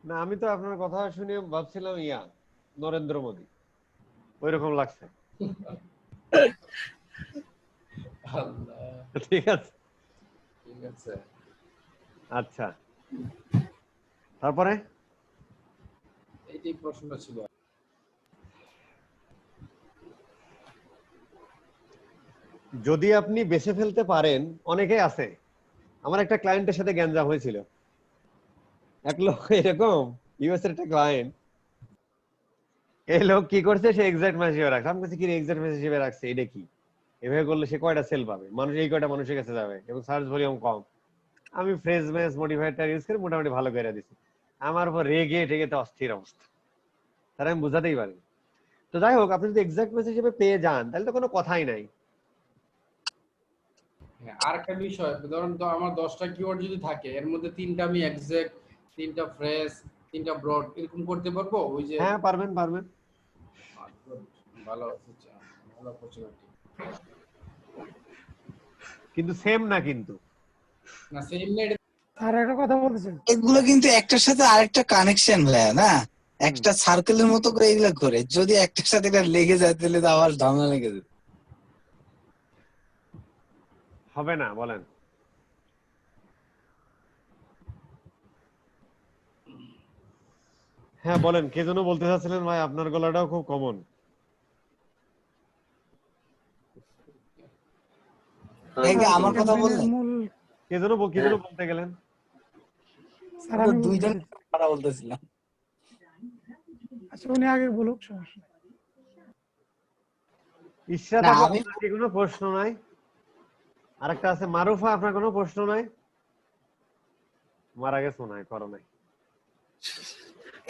না, আমি তো আপনার কথা শুনে ভাবছিলাম নরেন্দ্র মোদী, ওইরকম লাগছে। আল্লাহ, ঠিক আছে ঠিক আছে। আচ্ছা, তারপরে এইটাই প্রশ্নটা ছিল। যদি আপনি বেছে ফেলতে পারেন, অনেকেই আছে। আমার একটা ক্লায়েন্টের সাথে গ্যাঞ্জাম হয়েছিল। এক লোক এরকম, ইউএস এর একটা ক্লায়েন্ট, এই লোক কি করছে, সে এক্সাক্ট ম্যাচ হিসেবে রাখছে। আমি বলছি কি এক্সাক্ট ম্যাচ হিসেবে রাখছে, এটা কি? এভাবে করলে সে কয়টা সেল পাবে, মানুষ এই কয়টা মানুষের কাছে যাবে, এবং সার্চ ভলিউম কম। আমি ফ্রেজ ম্যাচ মডিফায়ারটা ইউজ করে মোটামুটি ভালো করে দিছি। আমার উপর রেগে টেগে তো অস্থির অবস্থা, তারা আমি বুঝাতেই পারি। তো যাই হোক, আপনি যদি এক্সাক্ট ম্যাচ হিসেবে পেয়ে যান, তাহলে তো কোনো কথাই নাই। আর একটা বিষয়, ধরুন তো আমার 10টা কিওয়ার্ড যদি থাকে, এর মধ্যে 3টা আমি এক্সাক্ট, 3টা ফ্রেজ, 3টা ব্রড, এরকম করতে পারবো? ওই যে হ্যাঁ, পারবেন। ভালো হচ্ছে, ভালো অপরচুনিটি। কিন্তু সেম না, কিন্তু না সেম না। আর একটা কথা বলতেছেন, এগুলো কিন্তু একটার সাথে আরেকটা কানেকশন ভাইয়া, না একটা সার্কেলের মতো করে এগুলো ঘুরে। যদি একটার সাথে এটা লেগে যায় তাহলে তো আবার ঝামেলা লেগে যাবে। হবে না, বলেন। হ্যাঁ বলেন, কে যেন বলতে চাচ্ছিলেন ভাই, আপনার গলাটাও খুব কমন। আমার কথা বললেন, কে যেন বলতে গেলেন? স্যার আমি দুইজন কথা বলতেছিলাম। আচ্ছা উনি আগে বলুক, সমস্যা নেই। ইশরাত, আপনার কি কোনো প্রশ্ন নাই? আরেকটা আছে মারুফা, আপনার কোনো প্রশ্ন নাই? মারা গেছে মনে হয়, করো নাই।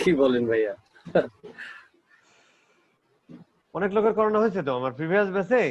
কি বলেন ভাইয়া? অনেক লোকের করোনা হয়েছে তো আমার প্রিভিয়াস ব্যাচে।